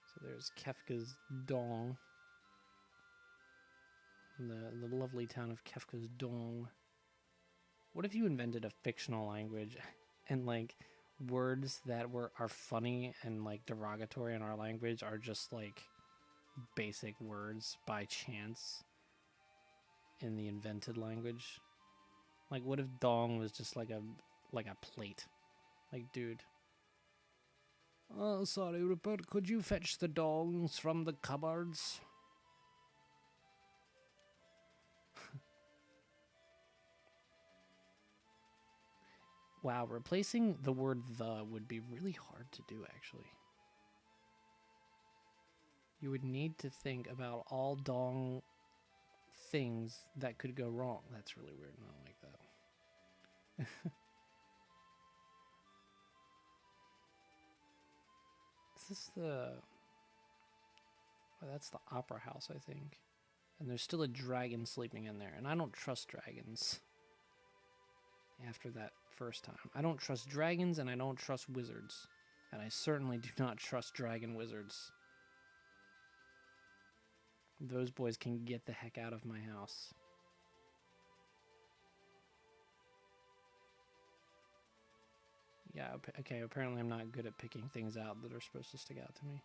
So there's Kefka's Dong. The lovely town of Kefka's Dong. What if you invented a fictional language and like words that are funny and like derogatory in our language are just like basic words by chance in the invented language? Like what if Dong was just like a plate? Like, dude. Oh, sorry, Rupert. Could you fetch the dongs from the cupboards? Wow, replacing the word "the" would be really hard to do, actually. You would need to think about all dong things that could go wrong. That's really weird. I don't like that. Is this the... Oh, that's the opera house, I think. And there's still a dragon sleeping in there. And I don't trust dragons. After that first time. I don't trust dragons and I don't trust wizards. And I certainly do not trust dragon wizards. Those boys can get the heck out of my house. Yeah, okay, apparently I'm not good at picking things out that are supposed to stick out to me.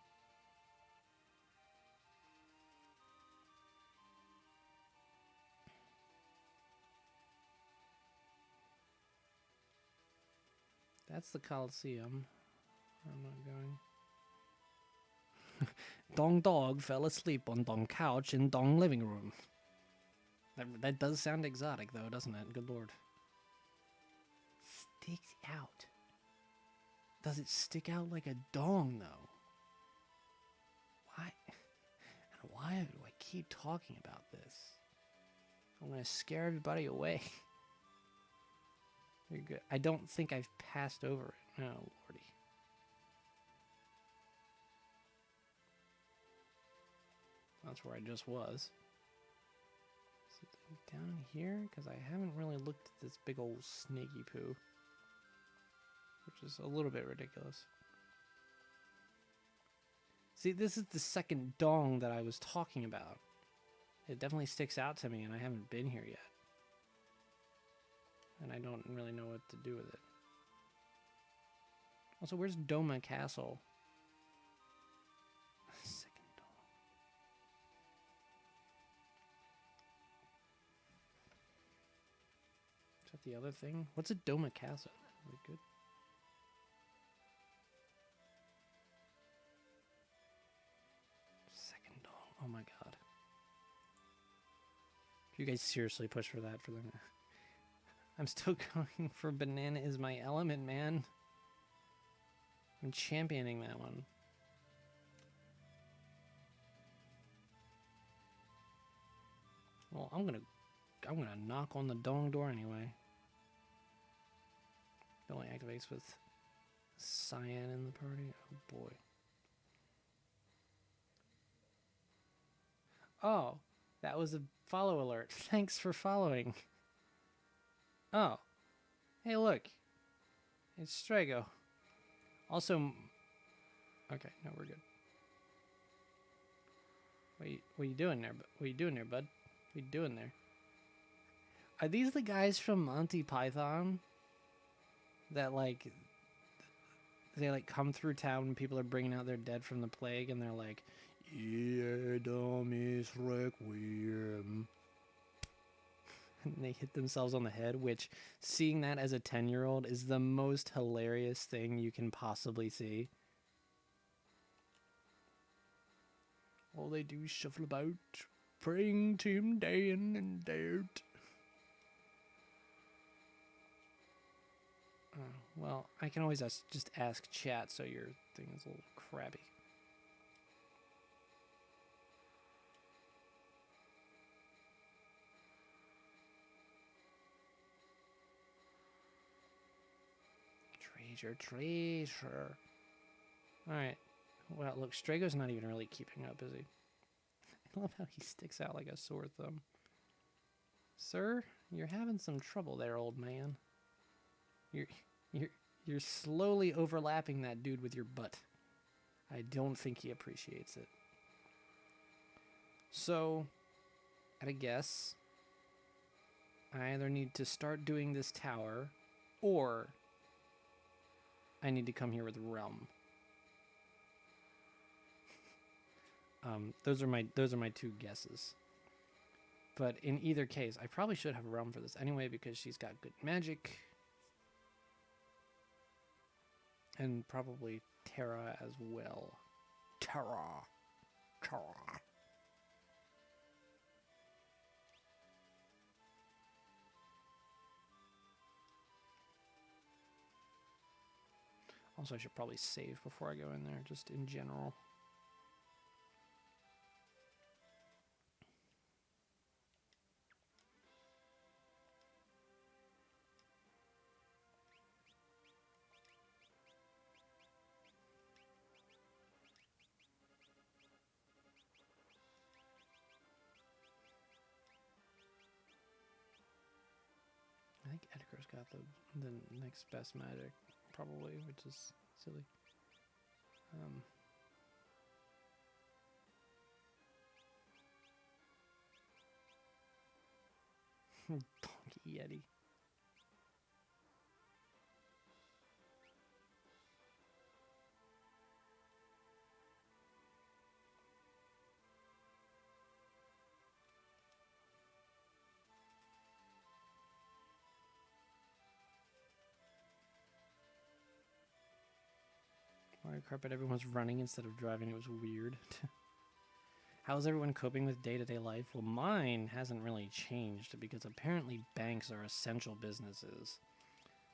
That's the Coliseum. I'm not going. Dong dog fell asleep on dong couch in dong living room. That does sound exotic, though, doesn't it? Good lord. Sticks out. Does it stick out like a dong, though? Why? And why do I keep talking about this? I'm gonna scare everybody away. You're good. I don't think I've passed over it. Oh, lordy. That's where I just was. Is it down here? Because I haven't really looked at this big old snaky poo. Which is a little bit ridiculous. See, this is the second dong that I was talking about. It definitely sticks out to me, and I haven't been here yet. And I don't really know what to do with it. Also, where's Doma Castle? Second dong. Is that the other thing? What's a Doma Castle? Are we good? Second dong. Oh my god. If you guys seriously push for that for them. I'm still going for banana is my element, man. I'm championing that one. Well, I'm gonna knock on the dong door anyway. It only activates with cyan in the party. Oh boy. Oh, that was a follow alert. Thanks for following. Oh, hey, look, it's Strago. Also, okay, no, we're good. What are you doing there? What are you doing there, bud? What are you doing there? Are these the guys from Monty Python that like they like come through town when people are bringing out their dead from the plague, and they're like, "Yeah, dummies requiem." And they hit themselves on the head, which, seeing that as a 10-year-old is the most hilarious thing you can possibly see. All they do is shuffle about, praying to him day in and day out. Well, I can always just ask chat, so your thing is a little crappy. Treasure. Alright. Well, look, Strago's not even really keeping up, is he? I love how he sticks out like a sore thumb. Sir, you're having some trouble there, old man. You're slowly overlapping that dude with your butt. I don't think he appreciates it. So, at a guess, I either need to start doing this tower, or I need to come here with Realm. Those are my two guesses. But in either case, I probably should have Realm for this anyway, because she's got good magic. And probably Terra as well. Terra. Also, I should probably save before I go in there, just in general. I think Edgar's got the next best magic, probably, which is silly. Donkey Yeti. Mario Kart, but everyone's running instead of driving. It was weird. How's everyone coping with day-to-day life? Well, mine hasn't really changed because apparently banks are essential businesses.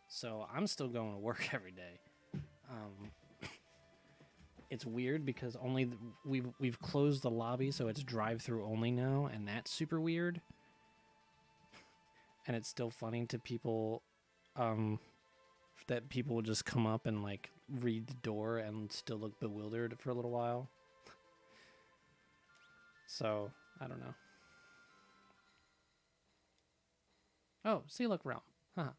So I'm still going to work every day. It's weird because we've closed the lobby, so it's drive-through only now, and that's super weird. And it's still funny to people that people will just come up and like read the door and still look bewildered for a little while. So I don't know. Oh, see, look, realm. Huh.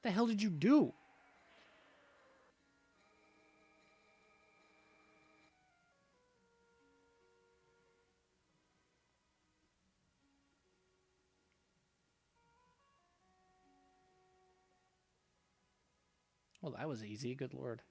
The hell did you do? Well, that was easy. Good lord.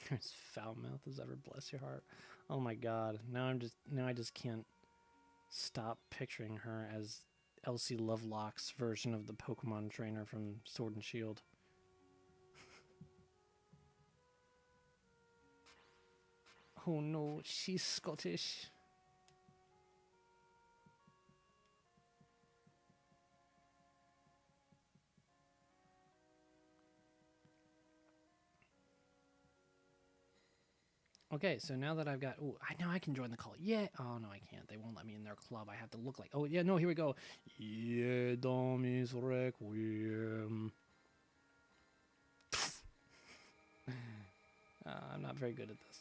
You're as foul mouth as ever. Bless your heart. Oh my god. Now I just can't stop picturing her as Elsie Lovelock's version of the Pokemon trainer from Sword and Shield. Oh no, she's Scottish. Okay, so now that I've got... Ooh, now I can join the call. Yeah. Oh, no, I can't. They won't let me in their club. I have to look like... Oh, yeah, no, here we go. Yeah, Domis Requiem. I'm not very good at this.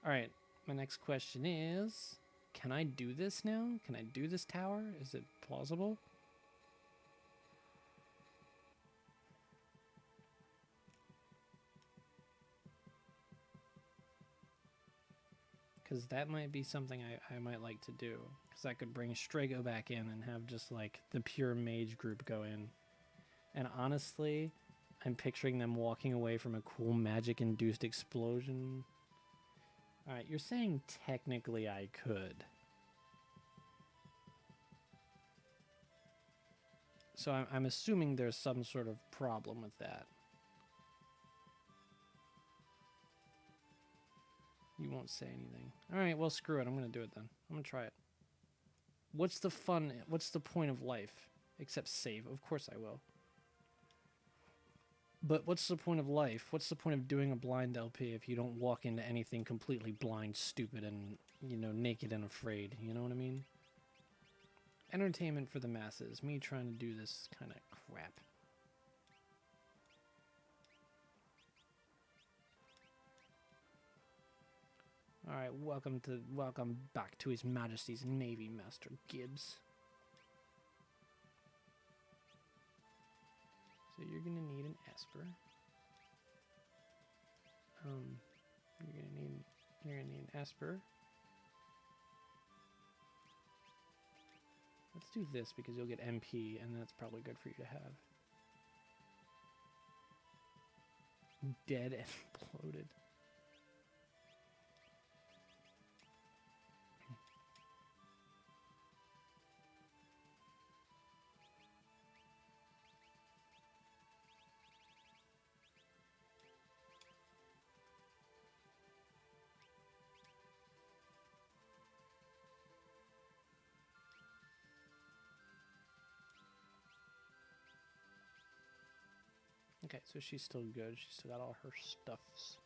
All right, my next question is... Can I do this now? Can I do this tower? Is it plausible? Because that might be something I might like to do. Because I could bring Strago back in and have just like the pure mage group go in. And honestly, I'm picturing them walking away from a cool magic-induced explosion. Alright, you're saying technically I could. So I'm assuming there's some sort of problem with that. You won't say anything. Alright, well, screw it. I'm going to do it then. I'm going to try it. What's the fun? What's the point of life? Except save. Of course I will. But what's the point of life? What's the point of doing a blind LP if you don't walk into anything completely blind, stupid, and, you know, naked and afraid? You know what I mean? Entertainment for the masses. Me trying to do this kind of crap. Alright, welcome back to His Majesty's Navy, Master Gibbs. So you're gonna need an Esper. You're gonna need an Esper. Let's do this because you'll get MP, and that's probably good for you to have. Dead and bloated. Okay, so she's still good. She's still got all her stuffs.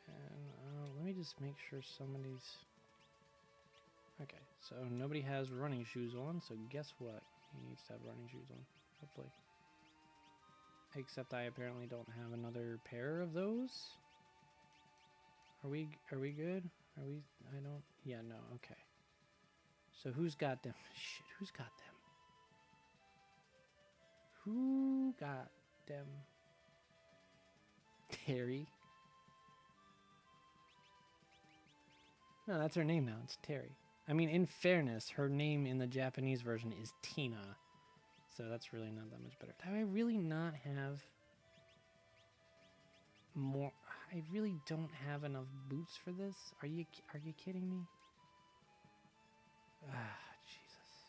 And let me just make sure somebody's... Okay, so nobody has running shoes on, so guess what? He needs to have running shoes on, hopefully. Except I apparently don't have another pair of those. Are we good? Are we... I don't... Yeah, no, okay. So who's got them? Shit, who's got them? Who got them? Terry. No, that's her name now. It's Terry. I mean, in fairness, her name in the Japanese version is Tina. So that's really not that much better. Do I really not have... more. I really don't have enough boots for this. Are you kidding me? Ah, Jesus.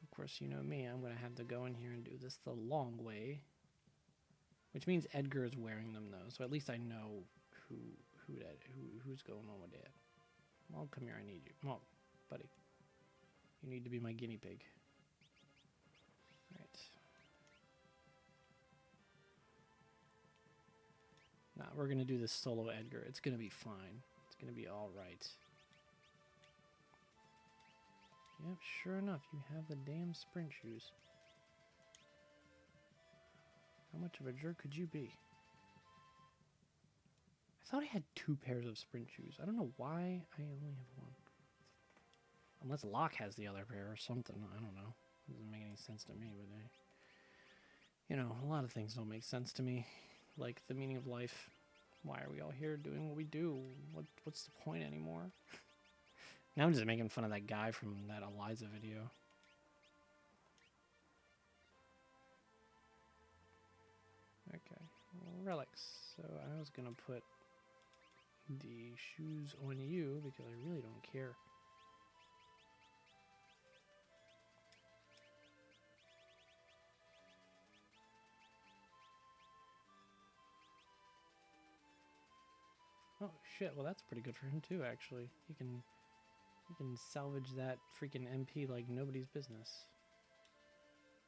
Of course, you know me. I'm gonna have to go in here and do this the long way, which means Edgar is wearing them though. So at least I know who's going on with that. Well, come here. I need you. Well, buddy, you need to be my guinea pig. All right. Nah, we're gonna do this solo Edgar. It's gonna be fine. It's gonna be all right. Yep, sure enough, you have the damn sprint shoes. How much of a jerk could you be? I thought I had 2 pairs of sprint shoes. I don't know why I only have 1. Unless Locke has the other pair or something. I don't know. It doesn't make any sense to me, but you know, a lot of things don't make sense to me. Like the meaning of life. Why are we all here doing what we do? What's the point anymore? Now I'm just making fun of that guy from that Eliza video. Okay, relics. So I was gonna put the shoes on you because I really don't care. Oh shit, well that's pretty good for him too actually. He can salvage that freaking MP like nobody's business.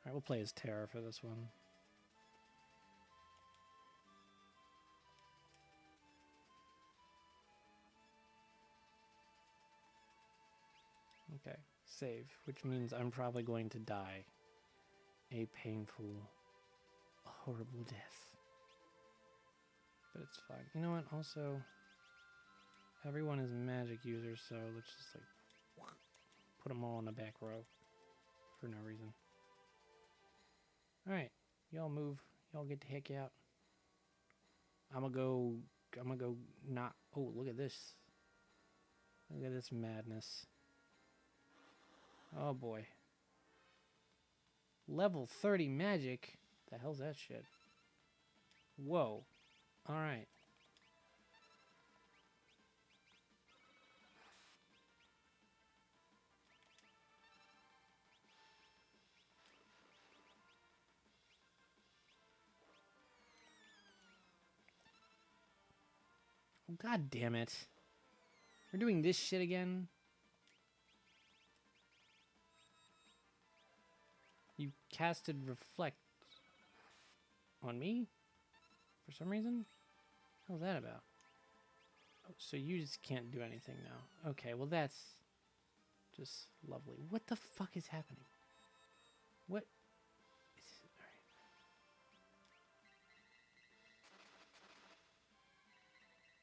Alright, we'll play as Terra for this one. Okay, save, which means I'm probably going to die a painful, horrible death. But it's fine. You know what, also, everyone is magic users, so let's just like put them all in the back row for no reason. Alright, y'all move. Y'all get the heck out. I'm gonna go not. Oh, look at this. Look at this madness. Oh boy. Level 30 magic? The hell's that shit? Whoa. Alright. Oh, God damn it. We're doing this shit again? You casted Reflect on me? For some reason? What's that about? Oh, so you just can't do anything now. Okay, well that's just lovely. What the fuck is happening? What? All right.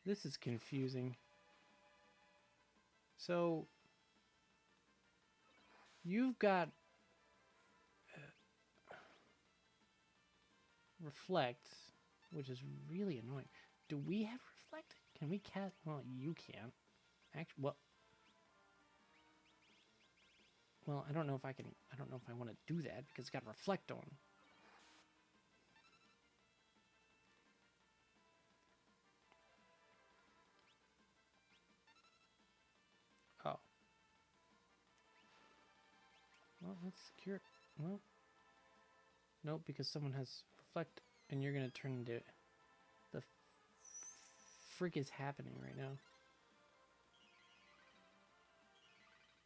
This is confusing. So you've got Reflect, which is really annoying. Do we have Reflect? Can we cast? Well, you can't. Actually, well, I don't know if I can. I don't know if I want to do that because it's got Reflect on. Oh. Well, let's secure. Well, nope, because someone has Reflect, and you're gonna turn into. The frick is happening right now?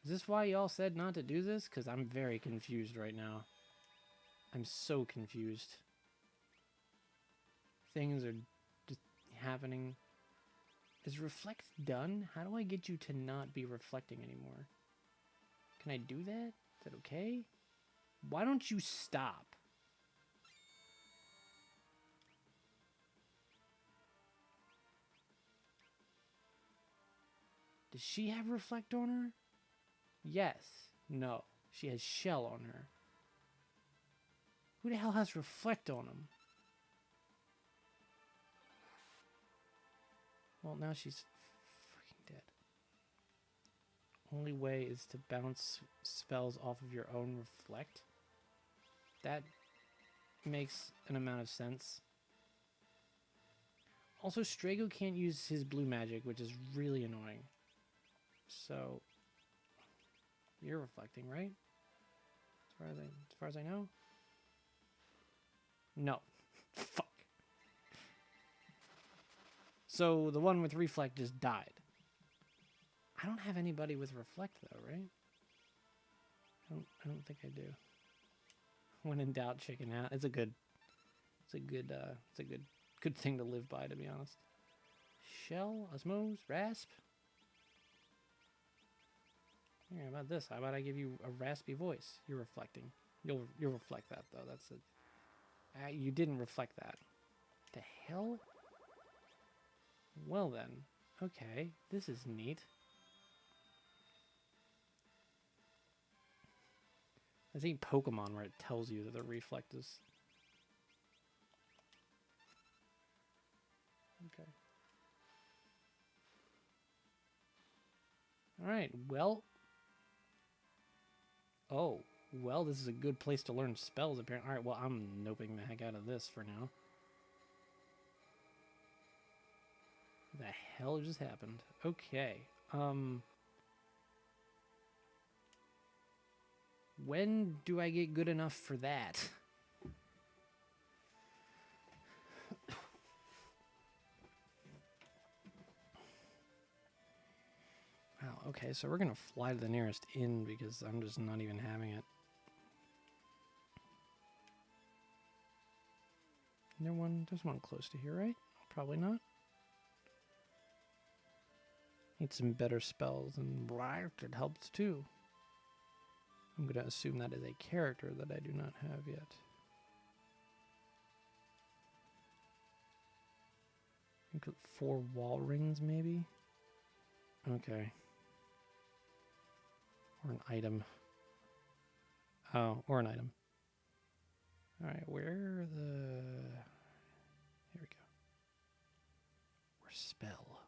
Is this why y'all said not to do this? Because I'm very confused right now. I'm so confused. Things are just happening. Is Reflect done? How do I get you to not be reflecting anymore? Can I do that? Is that okay? Why don't you stop? Does she have Reflect on her? Yes. No. She has Shell on her. Who the hell has Reflect on him? Well, now she's freaking dead. Only way is to bounce spells off of your own Reflect. That makes an amount of sense. Also, Strago can't use his blue magic, which is really annoying. So, you're reflecting, right? As far as I know? No. Fuck. So, the one with reflect just died. I don't have anybody with reflect, though, right? I don't think I do. When in doubt, chicken out. It's a good thing to live by, to be honest. Shell, Osmose, Rasp. Yeah, how about this? How about I give you a raspy voice? You're reflecting. You'll reflect that though. That's it. You didn't reflect that. The hell? Well then, okay. This is neat. I think Pokemon where it tells you that the reflect is. Okay. All right. Well. Oh. Well, this is a good place to learn spells, apparently. Alright, well, I'm noping the heck out of this for now. What the hell just happened? Okay. When do I get good enough for that? Wow, okay, so we're gonna fly to the nearest inn because I'm just not even having it. There's one close to here, right? Probably not. Need some better spells, and right, it helps too. I'm gonna assume that is a character that I do not have yet. I think 4 wall rings, maybe? Okay. Or an item. Oh, or an item. Alright, where are the... Here we go. Where's spell?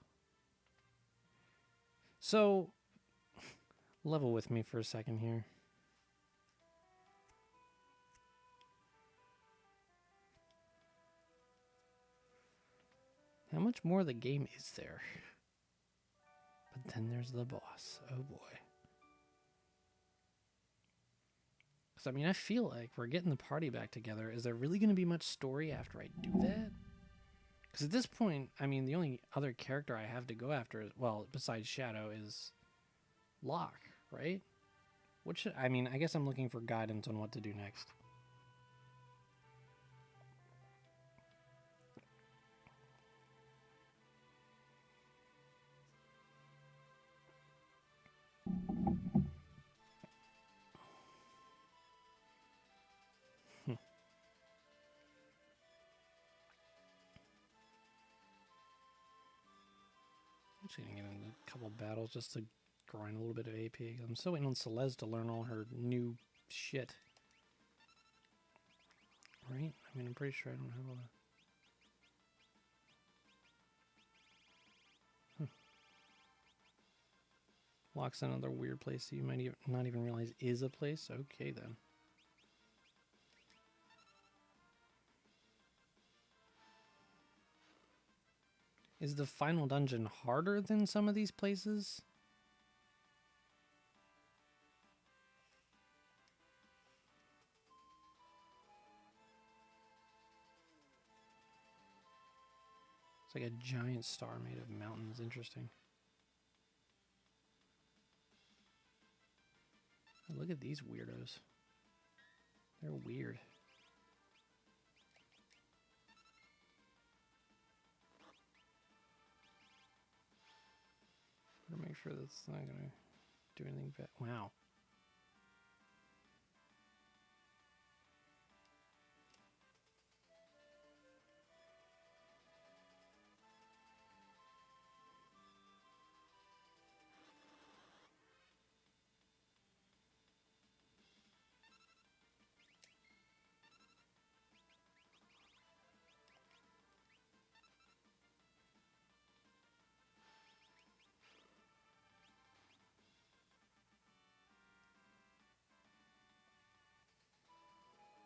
So, level with me for a second here. How much more of the game is there? But then there's the boss. Oh boy. Because, I mean, I feel like we're getting the party back together. Is there really going to be much story after I do that? Because at this point, I mean, the only other character I have to go after, is, well, besides Shadow, is Locke, right? What should... I mean, I guess I'm looking for guidance on what to do next. I'm just gonna get in a couple battles just to grind a little bit of AP. I'm still waiting on Celeste to learn all her new shit. Right? I mean, I'm pretty sure I don't have all that. Locke's another weird place that you might not even realize is a place. Okay, then. Is the final dungeon harder than some of these places? It's like a giant star made of mountains. Interesting. Oh, look at these weirdos. They're weird. Better make sure that's not gonna do anything bad. Wow.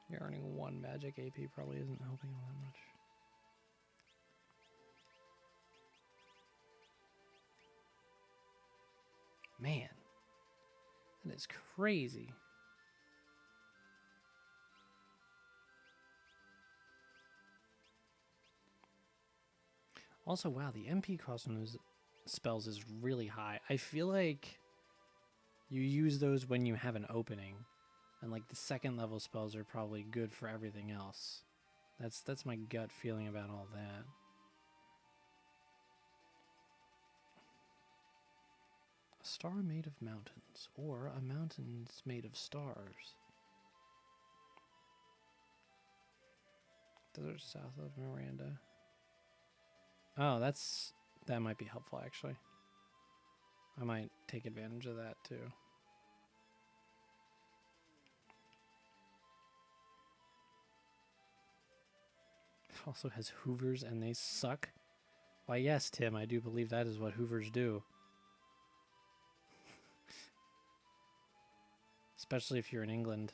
Yeah, earning 1 magic AP probably isn't helping all that much. is crazy. Also, wow, the MP cost on those spells is really high. I feel like you use those when you have an opening, and like the second level spells are probably good for everything else. That's my gut feeling about all that. A star made of mountains, or a mountains made of stars. Desert south of Miranda. Oh, that might be helpful actually. I might take advantage of that too. It also has hoovers and they suck. Why yes, Tim, I do believe that is what hoovers do. Especially if you're in England.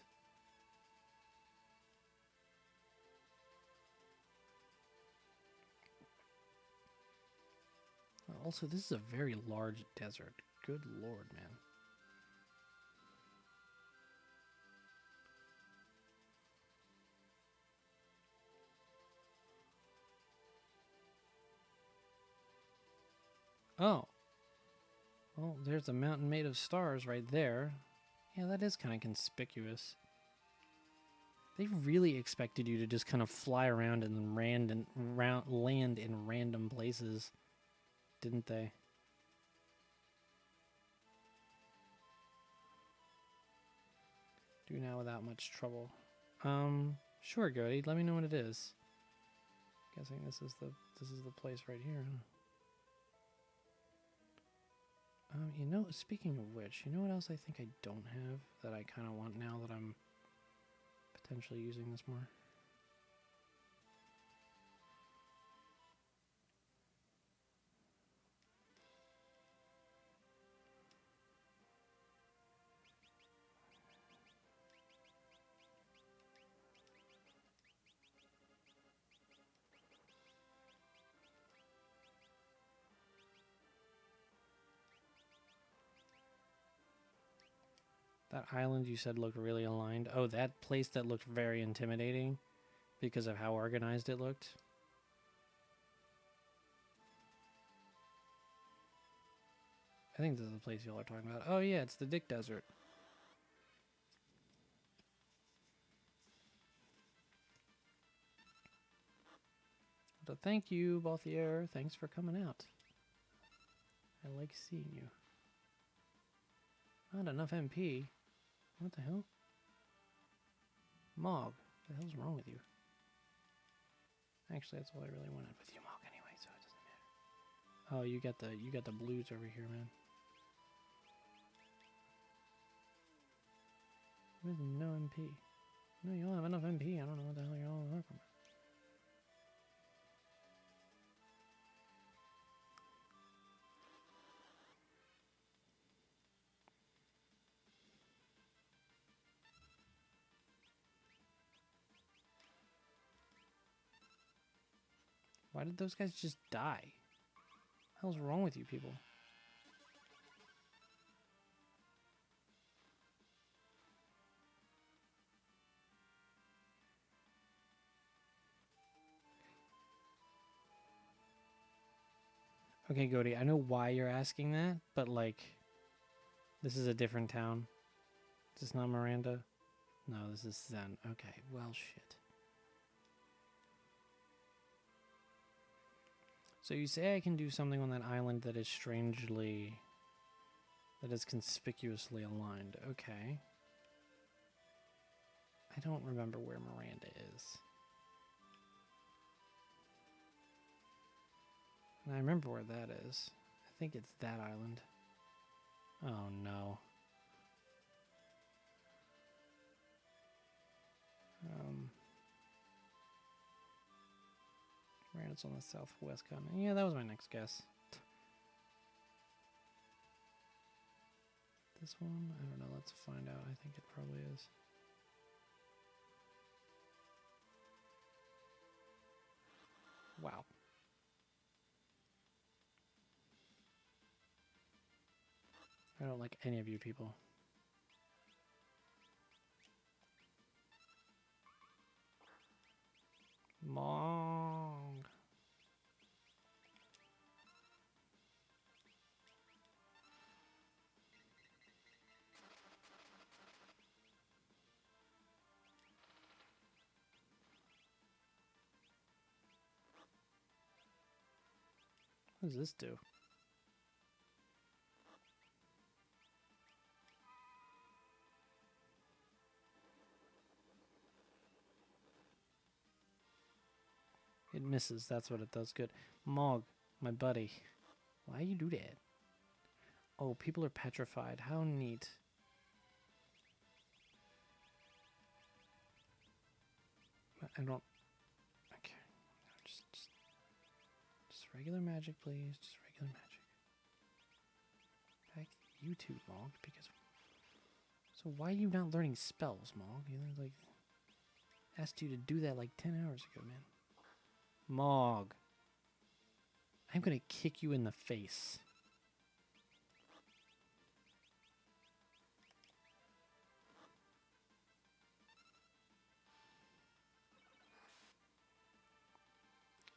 Also, this is a very large desert. Good lord, man. Oh. Well, there's a mountain made of stars right there. Yeah, that is kind of conspicuous. They really expected you to just kind of fly around and land in random places, didn't they? Do now without much trouble. Sure, Goaty. Let me know what it is. Guessing this is the place right here. Huh? You know, speaking of which, you know what else I think I don't have that I kind of want now that I'm potentially using this more? That island you said looked really aligned. Oh, that place that looked very intimidating because of how organized it looked. I think this is the place y'all are talking about. Oh yeah, it's the Dick Desert. So thank you, Balthier. Thanks for coming out. I like seeing you. Not enough MP. What the hell? Mog. What the hell's wrong with you? Actually, that's all I really wanted with you, Mog, anyway, so it doesn't matter. Oh, you got the blues over here, man. With no MP. No, you don't have enough MP. I don't know what the hell you're all talking about. Why did those guys just die? What the hell's wrong with you people? Okay, Goaty, I know why you're asking that, but like, this is a different town. Is this not Miranda? No, this is Zen. Okay, well, shit. So you say I can do something on that island that is strangely... that is conspicuously aligned. Okay. I don't remember where Miranda is. And I remember where that is. I think it's that island. Oh no. Miranda's on the southwest continent. Yeah, that was my next guess. This one? I don't know. Let's find out. I think it probably is. Wow. I don't like any of you people. Mog. What does this do? It misses. That's what it does. Good. Mog, my buddy. Why you do that? Oh, people are petrified. How neat. I don't... Okay. Just regular magic, please. Just regular magic. Back you two, Mog, because... So why are you not learning spells, Mog? You know, like... Asked you to do that like 10 hours ago, man. Mog. I'm gonna kick you in the face.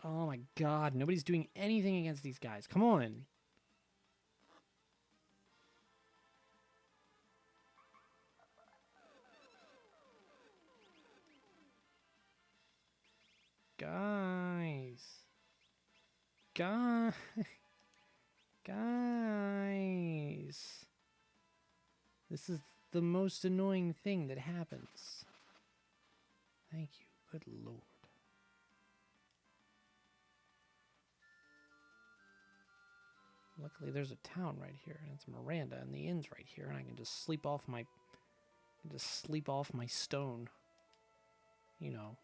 Oh my god, nobody's doing anything against these guys. Come on. Guys. Guys. Guys. This is the most annoying thing that happens. Thank you. Good lord. Luckily, there's a town right here, and it's Miranda, and the inn's right here, and I can just sleep off my stone. You know.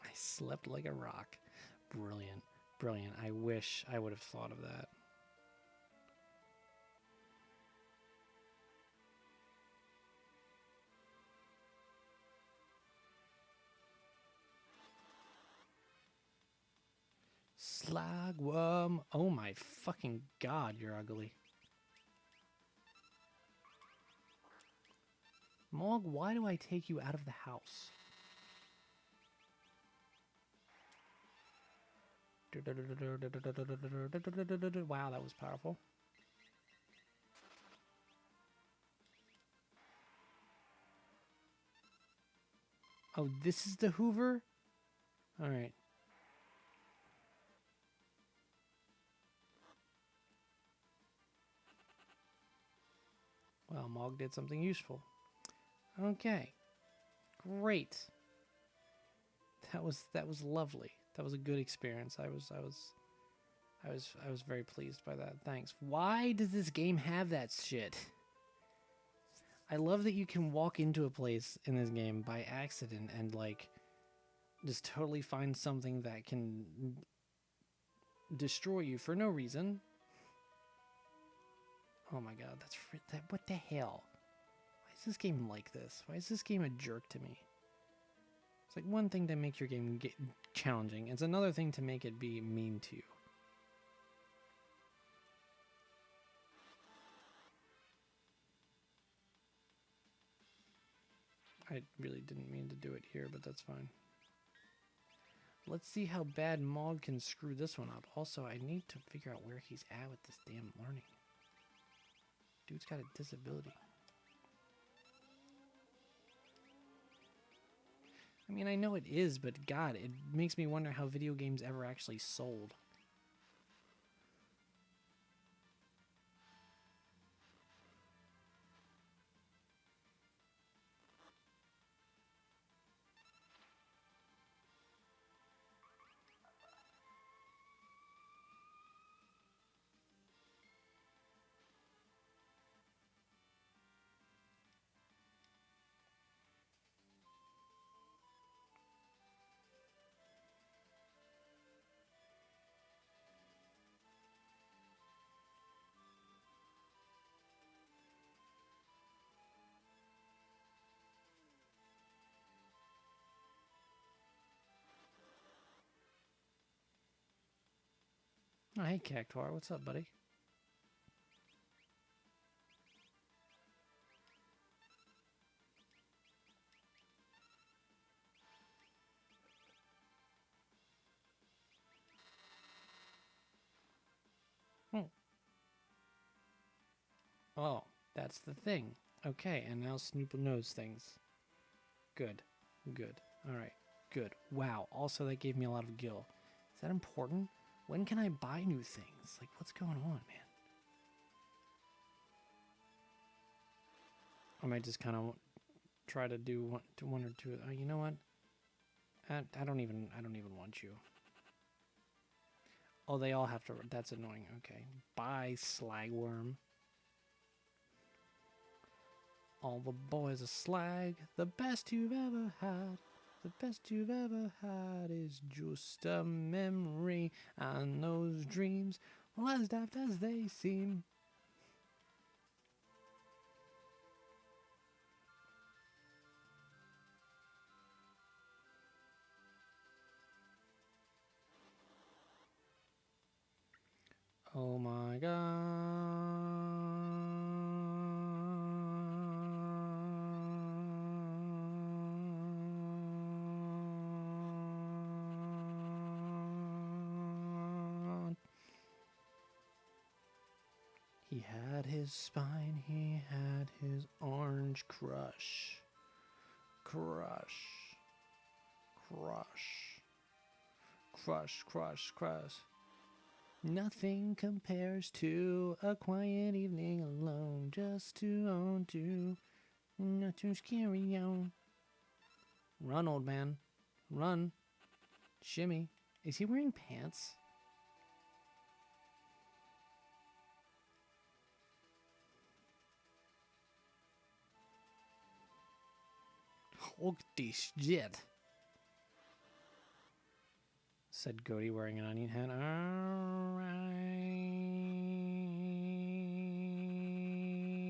I slept like a rock. Brilliant. Brilliant. I wish I would have thought of that. Slagworm. Oh my fucking god, you're ugly. Mog, why do I take you out of the house? Wow, that was powerful. Oh, this is the Hoover? Alright. Well, Mog did something useful. Okay. Great. That was lovely. That was a good experience. I was very pleased by that. Thanks. Why does this game have that shit? I love that you can walk into a place in this game by accident and like just totally find something that can destroy you for no reason. Oh my god, what the hell? Why is this game like this? Why is this game a jerk to me? It's like one thing to make your game challenging. It's another thing to make it be mean to you. I really didn't mean to do it here, but that's fine. Let's see how bad Mog can screw this one up. Also, I need to figure out where he's at with this damn learning. Dude's got a disability. I mean, I know it is, but God, it makes me wonder how video games ever actually sold. Oh, hey, Cactuar. What's up, buddy? Oh. Oh, that's the thing. Okay, and now Snoop knows things. Good. Good. Alright. Good. Wow. Also, that gave me a lot of gil. Is that important? When can I buy new things? Like, what's going on, man? I might just kind of try to do one or two. You know what? I don't even want you. Oh, they all have to. That's annoying. Okay. Bye, slagworm. All the boys are slag. The best you've ever had. The best you've ever had is just a memory. And those dreams, well, as daft as they seem. Oh my god. He had his spine, he had his orange crush. Crush. Crush. Crush, crush, crush. Nothing compares to a quiet evening alone, just to own to, not too scary on. Run, old man. Run. Shimmy. Is he wearing pants? Holy shit, said Goaty wearing an onion hat. Alright.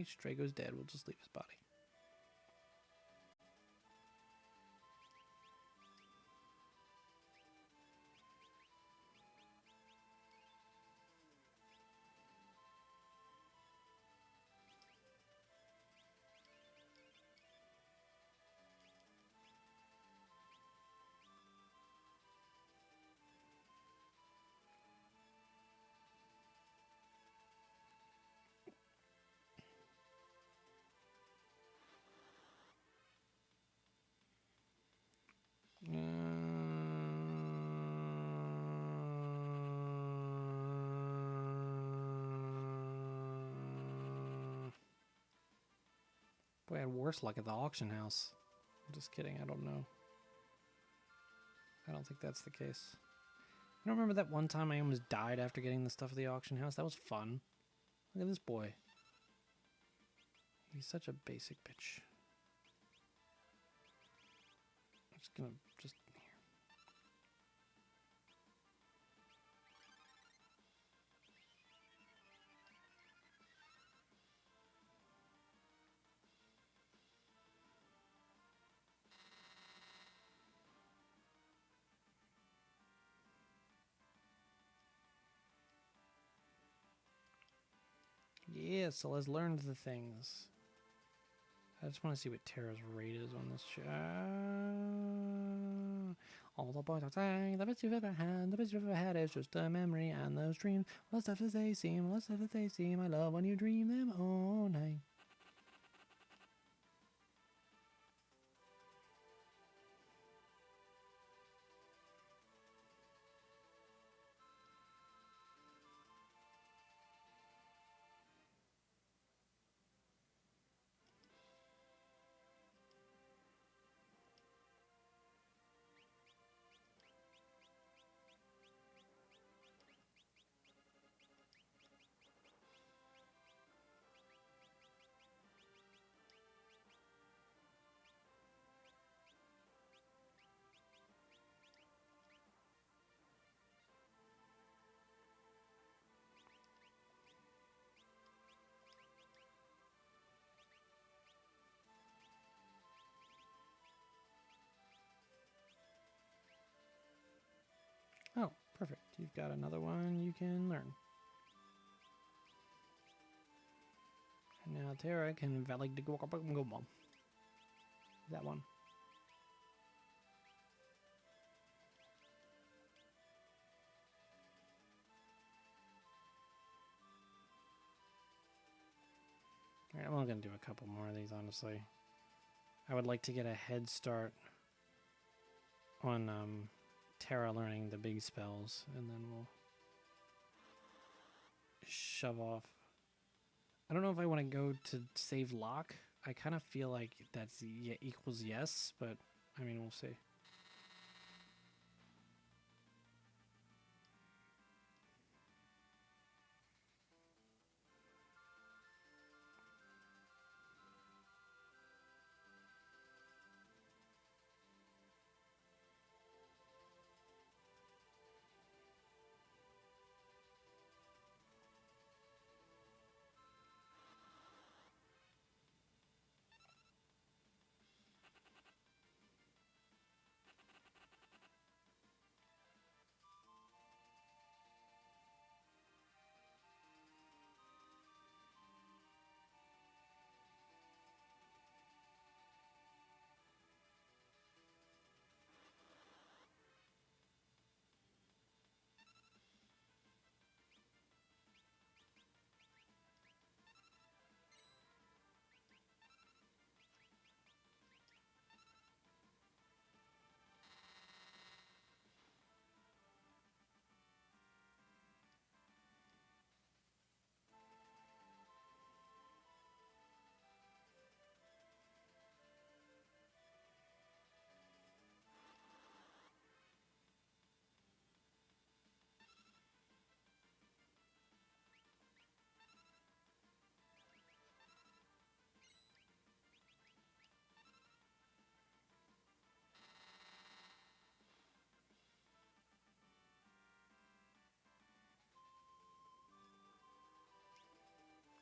Strago's dead. We'll just leave his body. Boy, I had worse luck at the auction house. I'm just kidding. I don't know. I don't think that's the case. You don't remember that one time I almost died after getting the stuff at the auction house? That was fun. Look at this boy. He's such a basic bitch. I'm just gonna just yeah, so let's learn the things. I just want to see what Terra's rate is on this show. All the boys are saying the best you've ever had, the best you've ever had is just a memory and those dreams. What stuff as they seem, what stuff as they seem. I love when you dream them all night. Perfect. You've got another one you can learn. And now Terra can valid to go bomb. That one. Alright, I'm only gonna do a couple more of these, honestly. I would like to get a head start on Terra learning the big spells, and then we'll shove off. I don't know if I want to go to save Locke. I kind of feel like that's equals yes, but I mean, we'll see.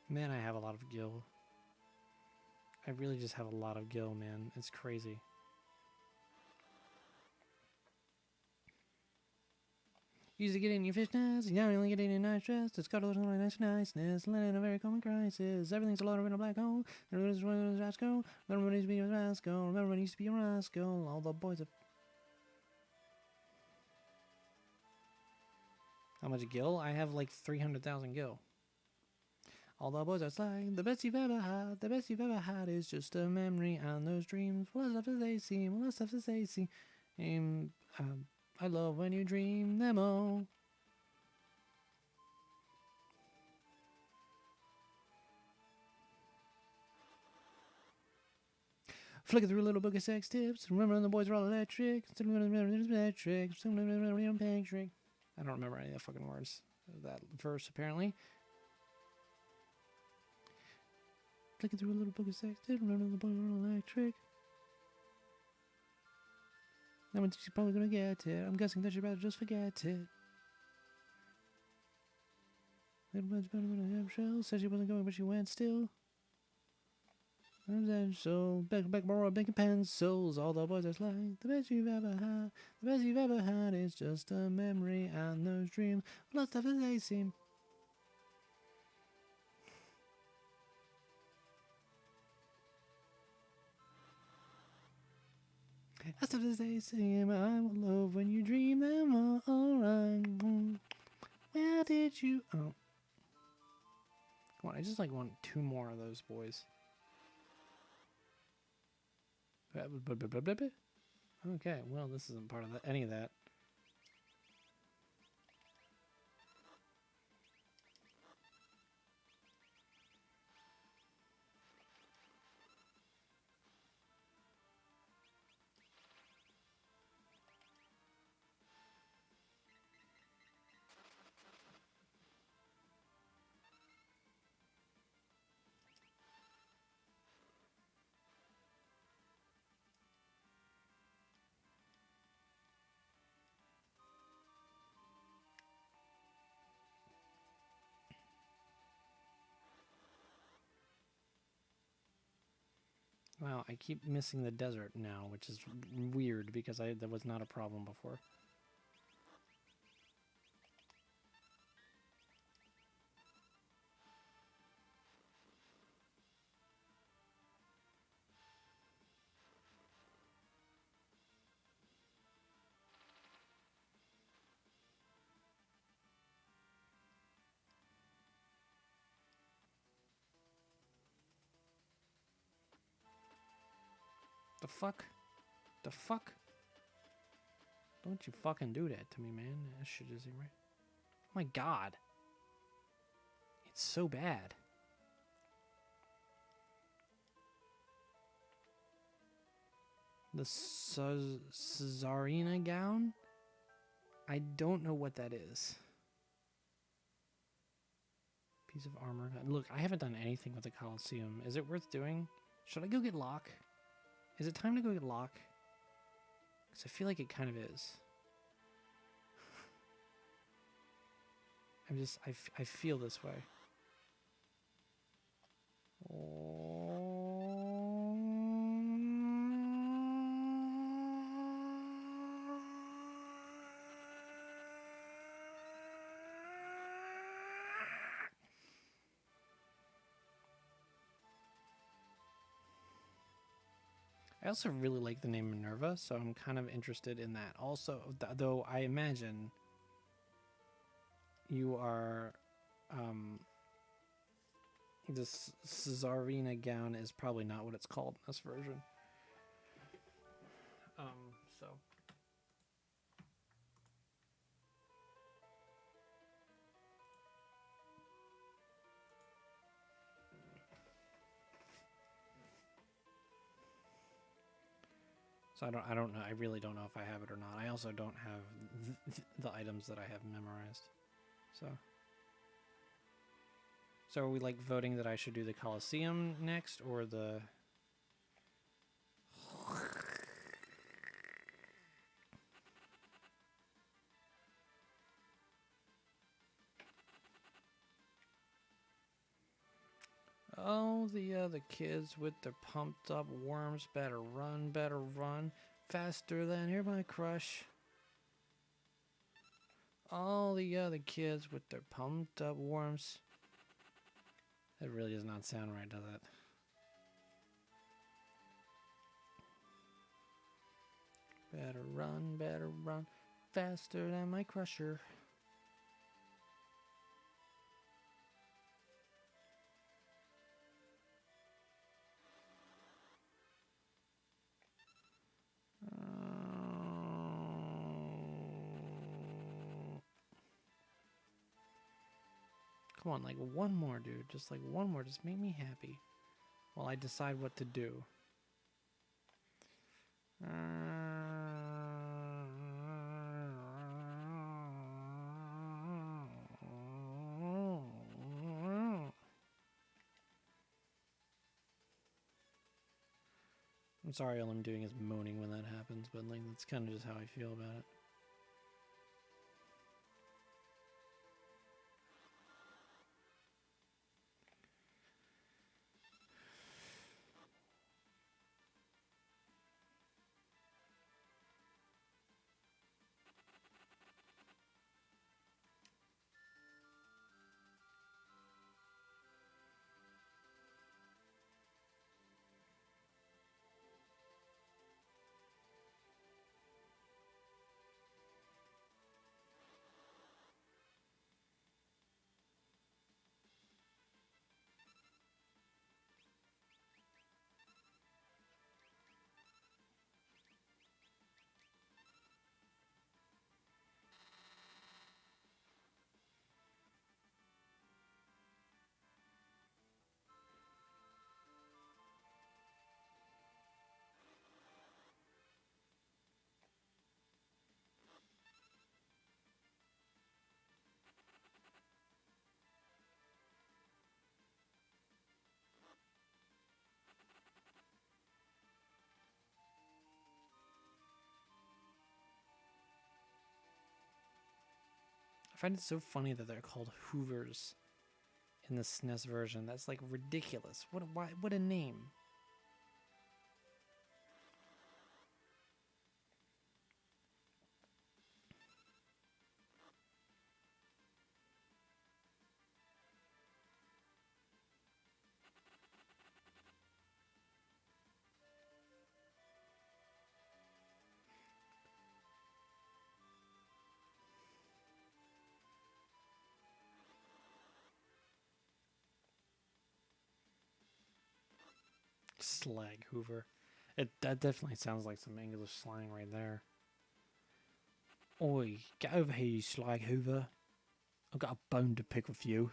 Man, I have a lot of gil. I really just have a lot of gil, man. It's crazy. Use to get in your fish nest, you only get in your nice dress. It's got a little niceness, land in a very common crisis. Everything's a lot of in a black hole. Everybody's running a rascal. Remember when he used to be a rascal. Remember when he used to be a rascal. All the boys have. How much gil? I have like 300,000 gil. All the boys are slang. The best you've ever had. The best you've ever had is just a memory and those dreams. What stuff as they seem. What stuff as they seem. I love when you dream them all. Flicking through a little book of sex tips. Remember when the boys were all electric. I don't remember any of the fucking words of that verse, apparently. Flicking through a little book of sex tips. Remember when the boys were all electric. No one thinks she's probably gonna get it. I'm guessing that she'd rather just forget it. Little man's better than a ham shell. Said she wasn't going, but she went still. So back more big pencils. All the boys are like the best you've ever had. The best you've ever had is just a memory and those dreams. What stuff as they seem. As stuff as they seem. I will love when you dream them all. Alright. Where did you? Oh. Come on, I just like want 2 more of those boys. Okay, well, this isn't part of any of that. Wow, I keep missing the desert now, which is weird because that was not a problem before. The fuck? The fuck? Don't you fucking do that to me, man. That shit isn't right. Oh my god. It's so bad. The Caesarina gown? I don't know what that is. Piece of armor. Look, I haven't done anything with the Colosseum. Is it worth doing? Should I go get Locke? Is it time to go get Locke? Because I feel like it kind of is. I feel this way. I also really like the name Minerva, so I'm kind of interested in that. Also, though I imagine you are, this Caesarina gown is probably not what it's called in this version. So. So I don't know. I really don't know if I have it or not. I also don't have the items that I have memorized. So are we like voting that I should do the Colosseum next or the... Oh, the other kids with their pumped up worms better run faster than hear my crush. All the other kids with their pumped up worms. That really does not sound right, does it? Better run faster than my crusher. Come on, like one more, dude. Just like one more. Just make me happy while I decide what to do. I'm sorry, all I'm doing is moaning when that happens, but like that's kind of just how I feel about it. I find it so funny that they're called Hoovers in the SNES version. That's like ridiculous. What a name. Slag Hoover. That definitely sounds like some English slang right there. Oi, get over here, you slag hoover. I've got a bone to pick with you.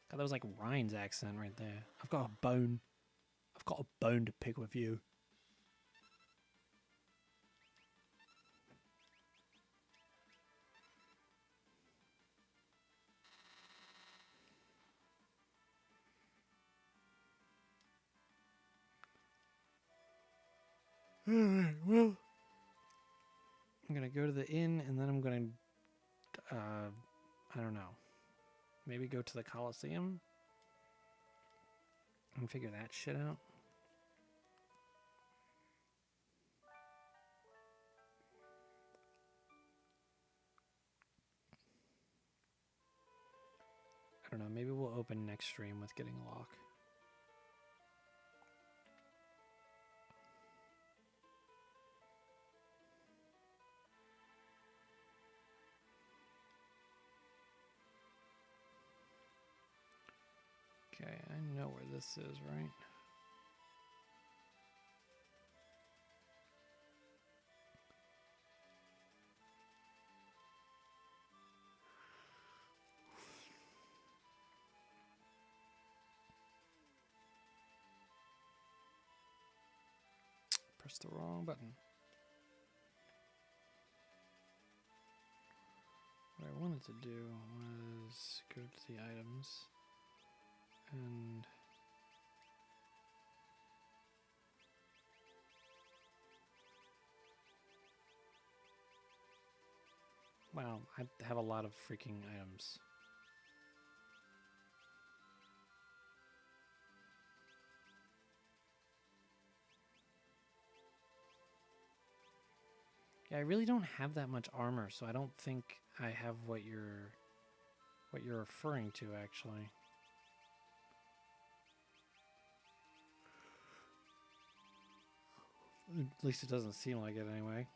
God, that was like Ryan's accent right there. I've got a bone. I've got a bone to pick with you. Alright, well, I'm gonna go to the inn and then I'm gonna, I don't know, maybe go to the Coliseum and figure that shit out. I don't know, maybe we'll open next stream with getting a lock. Okay, I know where this is, right? Press the wrong button. What I wanted to do was go to the items and wow, I have a lot of freaking items. Yeah, I really don't have that much armor, so I don't think I have what you're referring to actually. At least it doesn't seem like it anyway.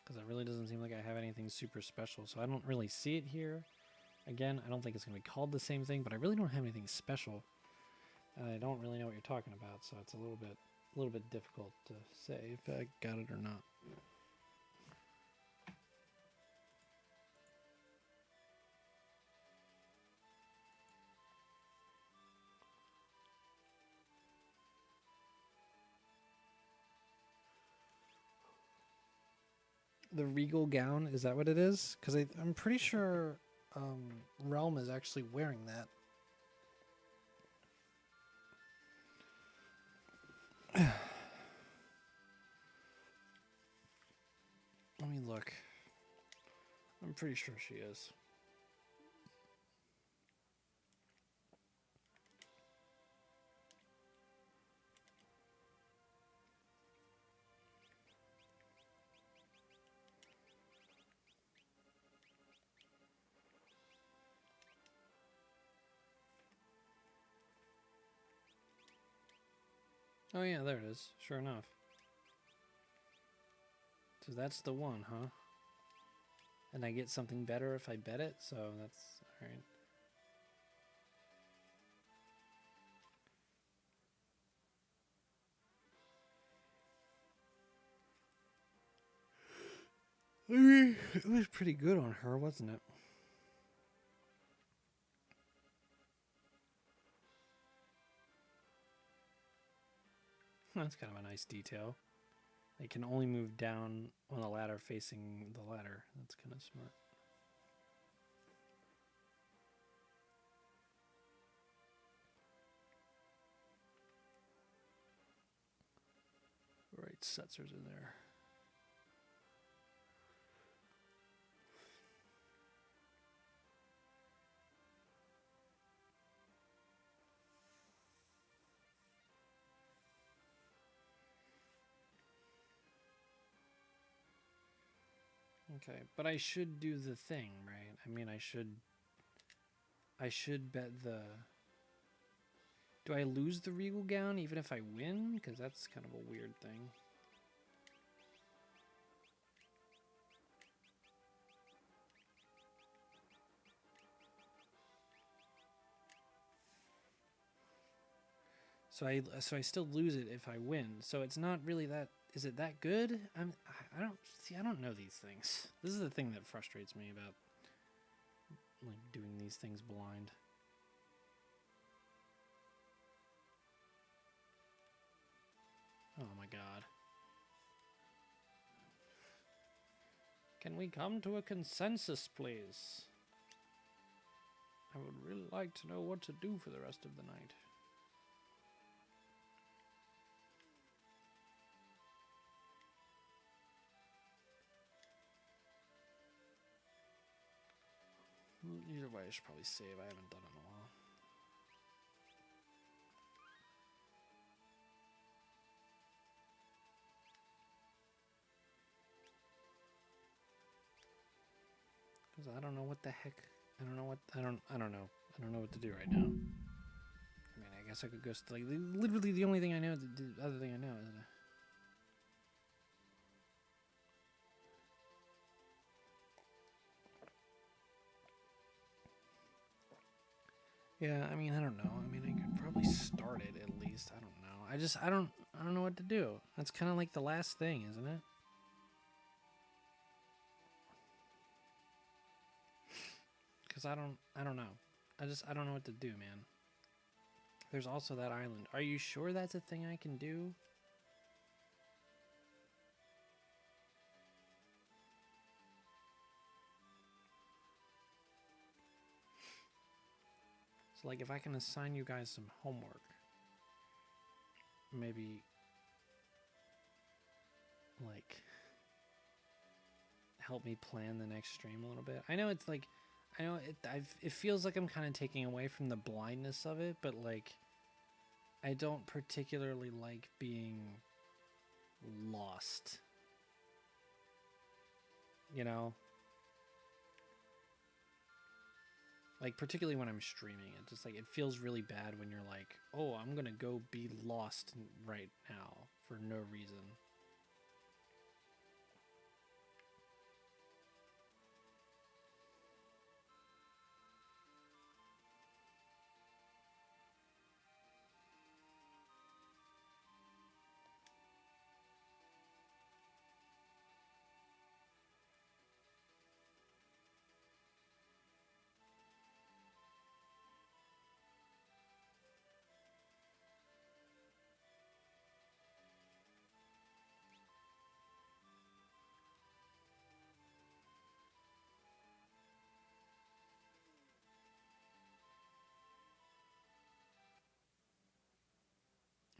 Because it really doesn't seem like I have anything super special, so I don't really see it here. Again, I don't think it's going to be called the same thing, but I really don't have anything special. And I don't really know what you're talking about, so it's a little bit difficult to say if I got it or not. The regal gown, is that what it is? Because I'm pretty sure Realm is actually wearing that. Let me look. I'm pretty sure she is. Oh yeah, there it is. Sure enough. So that's the one, huh? And I get something better if I bet it, so that's alright. I mean, it was pretty good on her, wasn't it? That's kind of a nice detail. They can only move down on the ladder facing the ladder. That's kind of smart. Right, Setzer's in there. Okay, but I should do the thing, right? I mean, I should bet the... Do I lose the regal gown even if I win? Because that's kind of a weird thing. So I still lose it if I win. So it's not really that. Is it that good? I don't see. I don't know these things. This is the thing that frustrates me about like doing these things blind. Oh my god. Can we come to a consensus, please? I would really like to know what to do for the rest of the night. Either way, I should probably save. I haven't done it in a while. Because I don't know what the heck. I don't know what. I don't know. I don't know what to do right now. I mean, I guess I could go. Like, literally, the only thing I know. The other thing I know is. Yeah, I mean, I don't know. I mean, I could probably start it at least. I don't know. I don't know what to do. That's kind of like the last thing, isn't it? Because I don't know. I don't know what to do, man. There's also that island. Are you sure that's a thing I can do? So, like, if I can assign you guys some homework, maybe, like, help me plan the next stream a little bit. I know it's like, I know it feels like I'm kind of taking away from the blindness of it, but like, I don't particularly like being lost. You know? Like, particularly when I'm streaming it, just like, it feels really bad when you're like, oh, I'm gonna go be lost right now for no reason.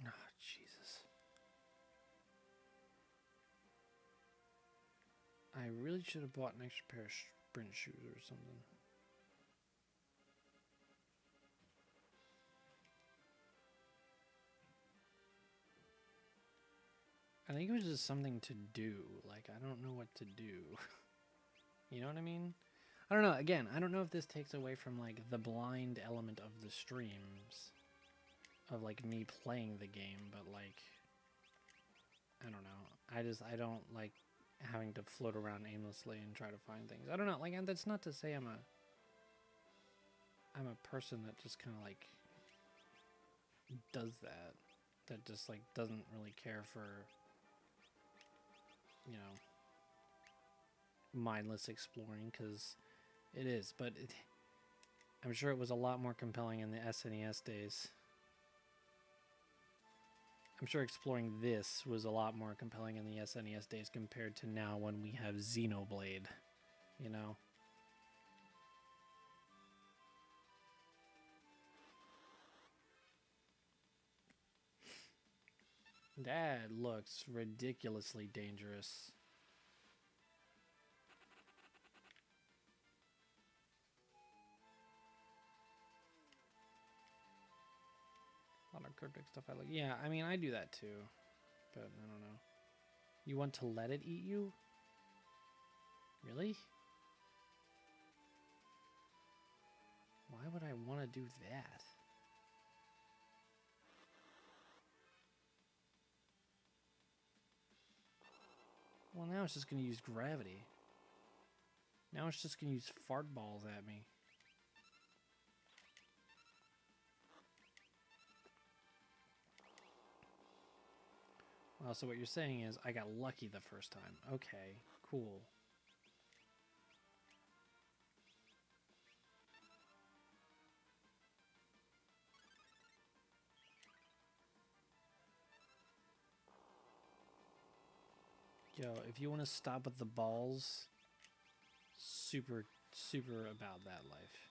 Oh, Jesus. I really should have bought an extra pair of sprint shoes or something. I think it was just something to do. Like, I don't know what to do. You know what I mean? I don't know. Again, I don't know if this takes away from, like, the blind element of the streams. Of, like, me playing the game, but, like, I don't know. I don't like having to float around aimlessly and try to find things. I don't know. Like, and that's not to say I'm a person that just kind of, like, does that. That just, like, doesn't really care for, you know, mindless exploring, because it is, but I'm sure it was a lot more compelling in the SNES days. I'm sure exploring this was a lot more compelling in the SNES days compared to now when we have Xenoblade, you know? That looks ridiculously dangerous. A lot of cryptic stuff I like. Yeah, I mean, I do that too. But I don't know. You want to let it eat you? Really? Why would I want to do that? Well, now it's just going to use gravity. Now it's just going to use fart balls at me. Oh, so what you're saying is I got lucky the first time. Okay, cool. Yo, if you want to stop with the balls, super, super about that life.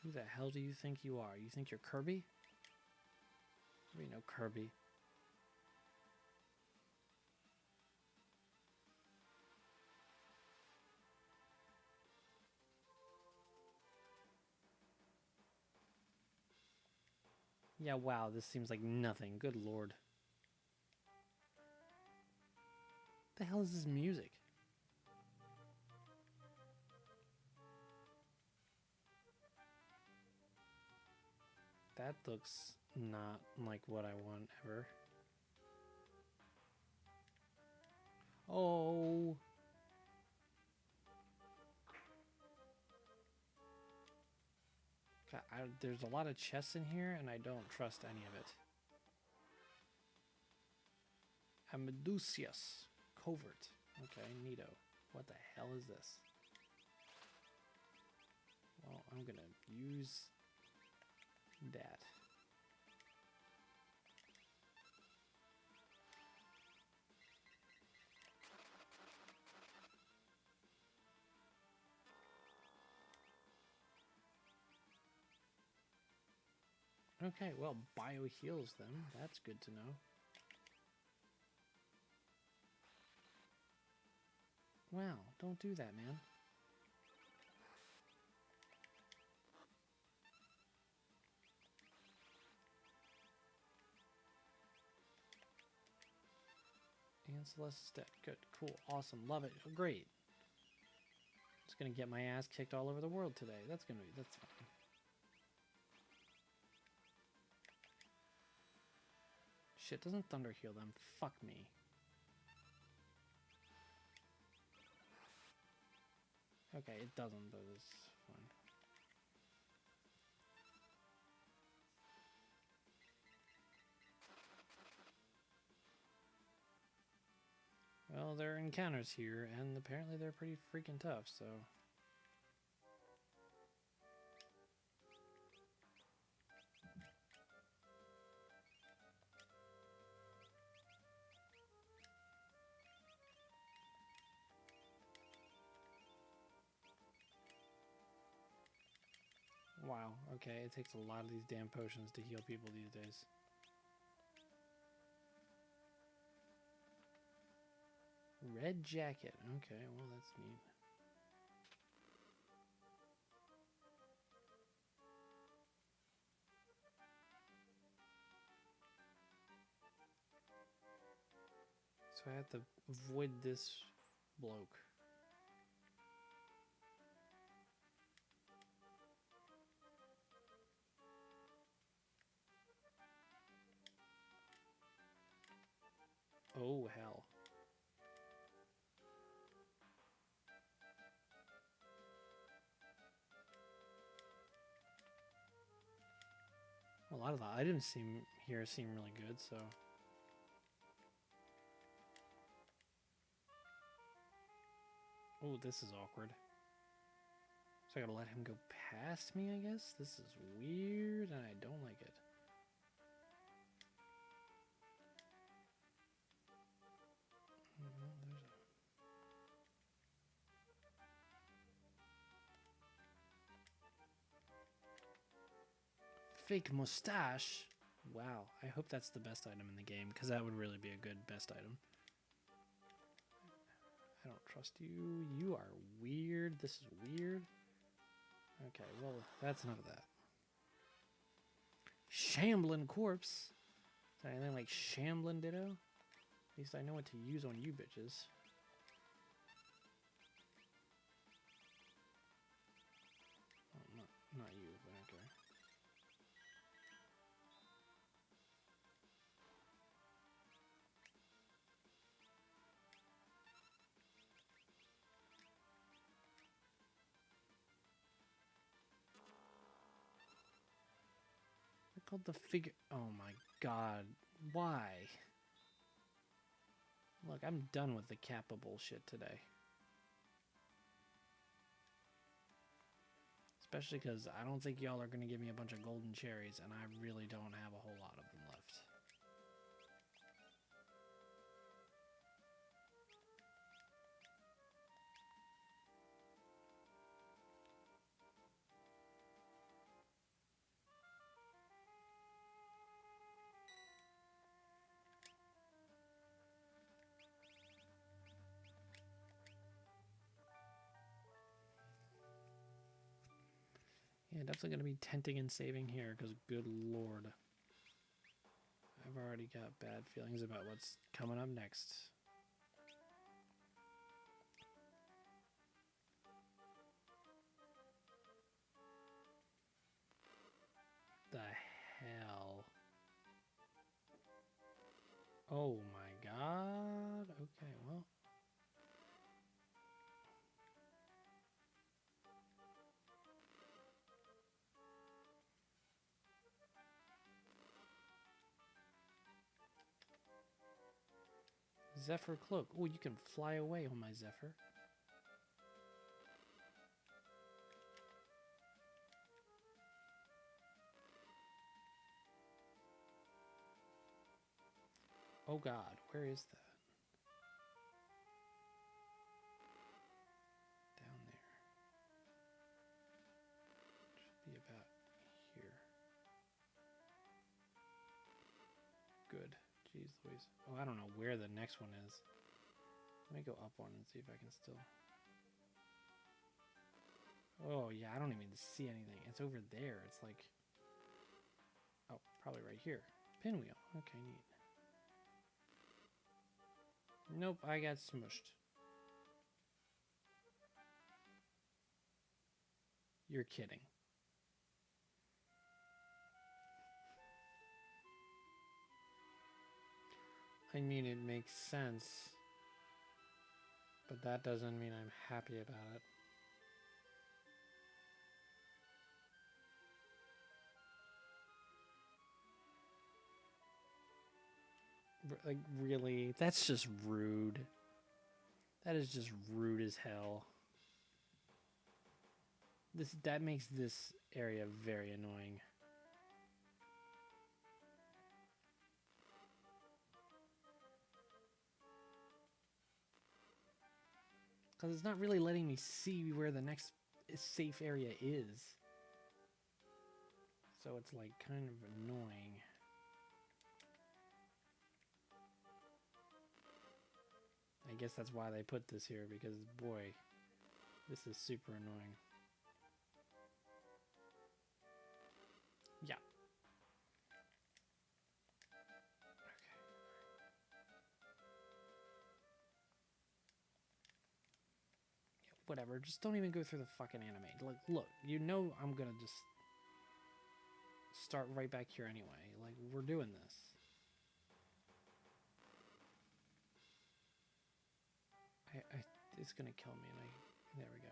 Who the hell do you think you are? You think you're Kirby? There ain't no Kirby. Yeah, wow, this seems like nothing. Good lord. What the hell is this music? That looks not like what I want ever. Oh. God, there's a lot of chests in here, and I don't trust any of it. Amedusius. Covert. Okay, neato. What the hell is this? Well, I'm gonna use that. Okay, well, bio heals them. That's good to know. Wow, don't do that, man. And Celeste's dead. Good, cool, awesome, love it. Oh, great. Just gonna get my ass kicked all over the world today. That's fine. Shit, doesn't Thunder heal them? Fuck me. Okay, it doesn't, but it's fine. Well, there are encounters here, and apparently they're pretty freaking tough, so... Wow, okay, it takes a lot of these damn potions to heal people these days. Red jacket, okay, well that's neat. So I have to avoid this bloke. Oh, hell. A lot of the items seem really good, so... Oh, this is awkward. So I gotta let him go past me, I guess? This is weird, and I don't like it. Fake mustache? Wow, I hope that's the best item in the game, because that would really be a good best item. I don't trust you. You are weird. This is weird. Okay, well, that's enough of that. Shambling corpse. Is that anything like shambling ditto? At least I know what to use on you bitches. Oh, not you, but okay. They're called the figure. Oh my god. Why? Look, I'm done with the Kappa bullshit today. Especially because I don't think y'all are going to give me a bunch of golden cherries, and I really don't have a whole lot of them left. Yeah, definitely going to be tenting and saving here, because good lord. I've already got bad feelings about what's coming up next. The hell? Oh my god. Okay, well. Zephyr cloak. Oh, you can fly away on my Zephyr. Oh god, where is that? Down there. Should be about here. Good. Jeez Louise. Oh, I don't know where the next one is. Let me go up one and see if I can still... Oh, yeah, I don't even see anything. It's over there. It's like... Oh, probably right here. Pinwheel. Okay, neat. Nope, I got smushed. You're kidding. I mean, it makes sense. But that doesn't mean I'm happy about it. Like, really? That's just rude. That is just rude as hell. That makes this area very annoying. Because it's not really letting me see where the next safe area is. So it's like kind of annoying. I guess that's why they put this here, because boy, this is super annoying. Yeah. Okay. Yeah, whatever, just don't even go through the fucking anime. Like, look, you know I'm gonna just start right back here anyway. Like, we're doing this. It's gonna kill me, and there we go.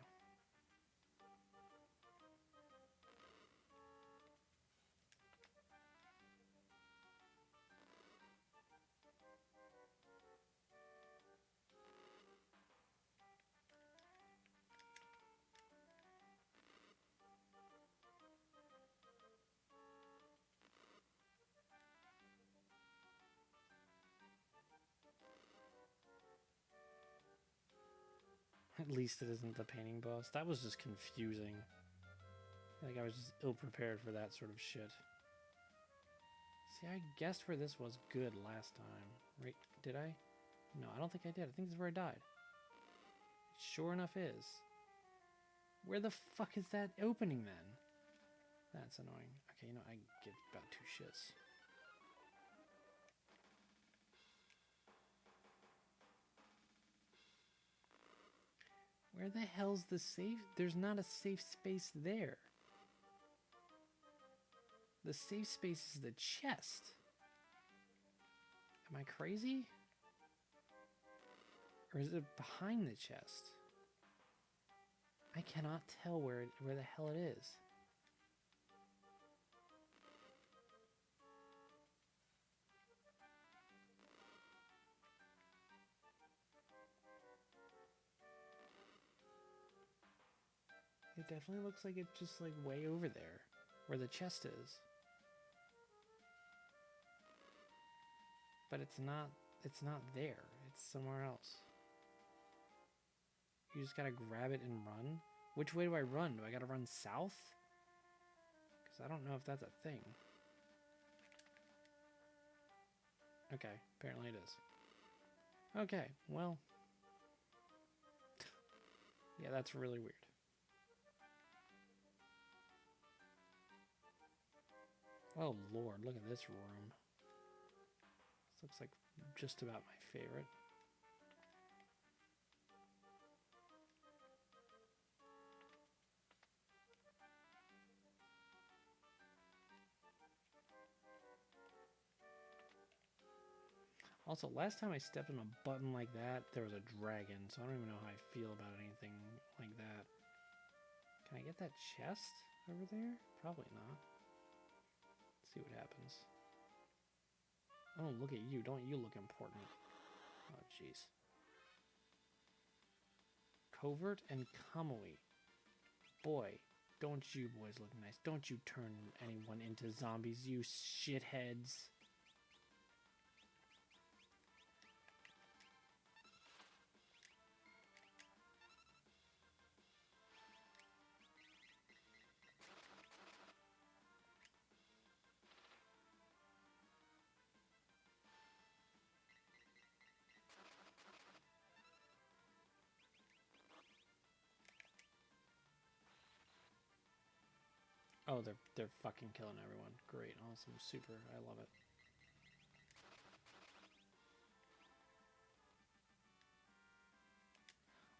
At least it isn't the painting boss. That was just confusing. Like, I was just ill-prepared for that sort of shit. See, I guessed where this was good last time. Right? Did I? No, I don't think I did. I think this is where I died. It sure enough is. Where the fuck is that opening then? That's annoying. Okay, you know, I give about two shits. Where the hell's the safe? There's not a safe space there. The safe space is the chest. Am I crazy? Or is it behind the chest? I cannot tell where the hell it is. It definitely looks like it's just like way over there, where the chest is. But it's not there. It's somewhere else. You just gotta grab it and run? Which way do I run? Do I gotta run south? Because I don't know if that's a thing. Okay, apparently it is. Okay, well. Yeah, that's really weird. Oh lord, look at this room. This looks like just about my favorite. Also, last time I stepped on a button like that, there was a dragon, so I don't even know how I feel about anything like that. Can I get that chest over there? Probably not. Let's see what happens. Oh, look at you. Don't you look important. Oh, jeez. Covert and Kamui. Boy, don't you boys look nice. Don't you turn anyone into zombies, you shitheads. Oh, they're fucking killing everyone. Great, awesome, super. I love it.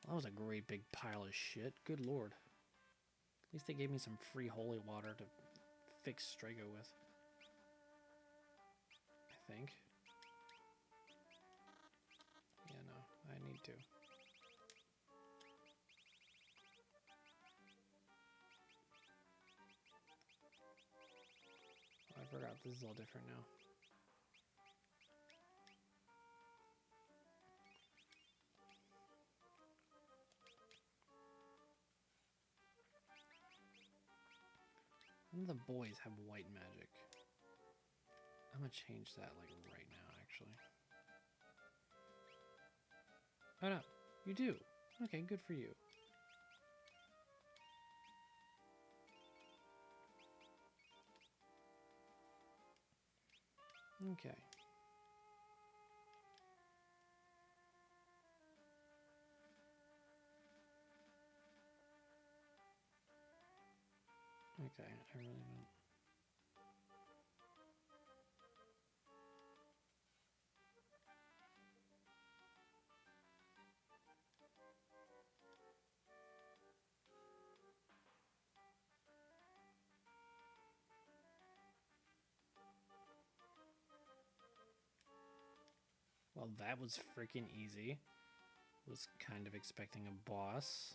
Well, that was a great big pile of shit. Good lord. At least they gave me some free holy water to fix Strago with. I think. Yeah, no, I need to. Oh, I forgot. This is all different now. None of the boys have white magic. I'm gonna change that like right now, actually. Oh no, you do. Okay, good for you. Okay. Okay, I really don't. Well, that was freaking easy. Was kind of expecting a boss.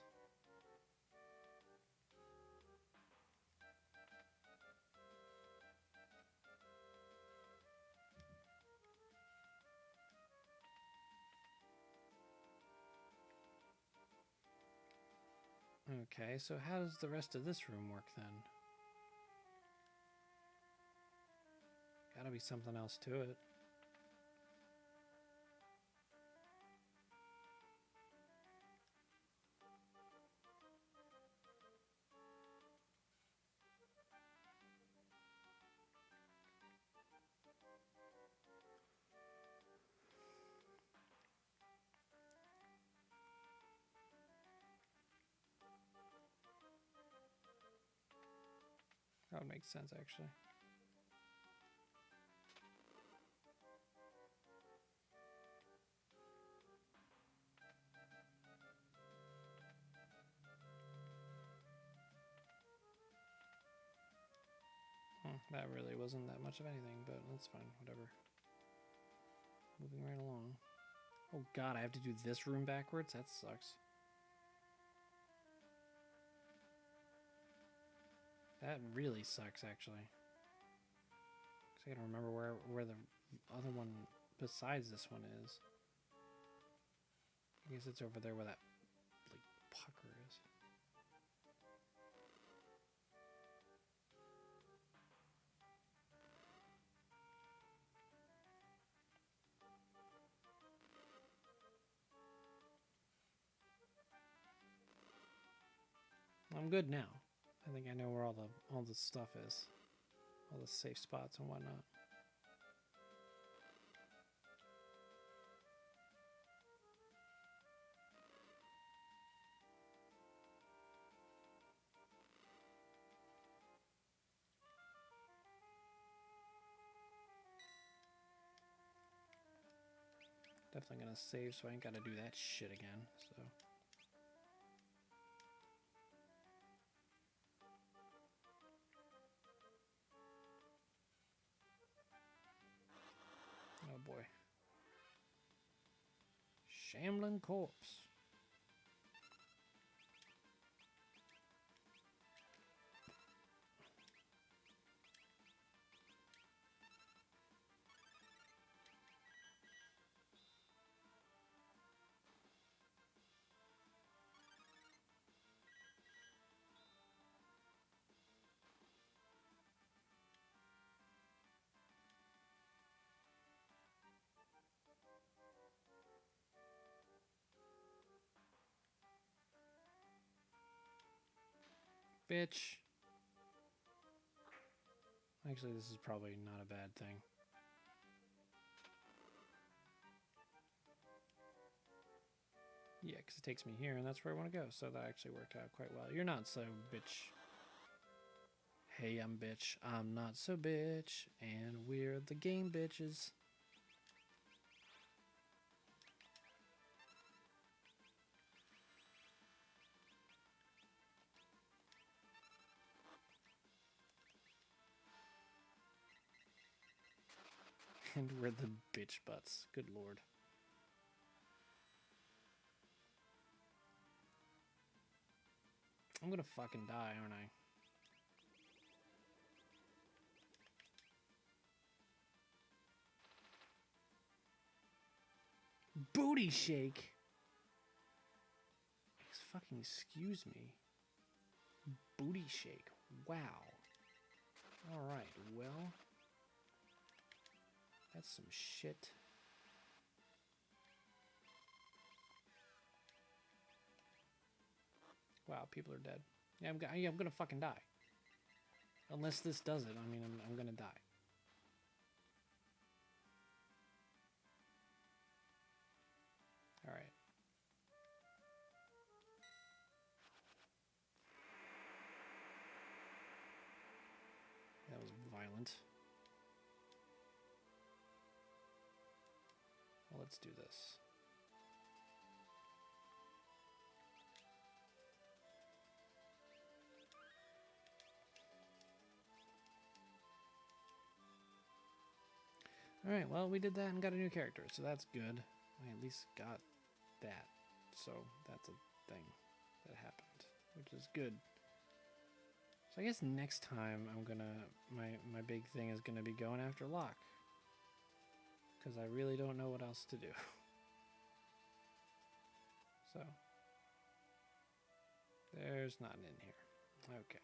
Okay, so how does the rest of this room work then? Gotta be something else to it. That would make sense, actually. That really wasn't that much of anything, but that's fine, whatever. Moving right along. Oh god, I have to do this room backwards? That sucks. That really sucks, actually. Because I gotta remember where the other one besides this one is. I guess it's over there where that, like, pucker is. I'm good now. I think I know where all the stuff is. All the safe spots and whatnot. Definitely gonna save so I ain't gotta do that shit again, so. Oh boy. Shambling corpse. Bitch. Actually, this is probably not a bad thing. Yeah, because it takes me here, and that's where I want to go. So that actually worked out quite well. You're not so bitch. Hey, I'm bitch. I'm not so bitch. And we're the game bitches. And we're the bitch butts. Good lord. I'm gonna fucking die, aren't I? Booty shake? Fucking excuse me. Booty shake. Wow. Alright, well. That's some shit. Wow, people are dead. Yeah, I'm gonna fucking die. Unless this does it, I mean, I'm gonna die. Alright. That was violent. Well, let's do this. Alright, well, we did that and got a new character, so that's good. I at least got that. So, that's a thing that happened, which is good. So I guess next time I'm gonna... My big thing is gonna be going after Locke. Because I really don't know what else to do. So... There's nothing in here. Okay.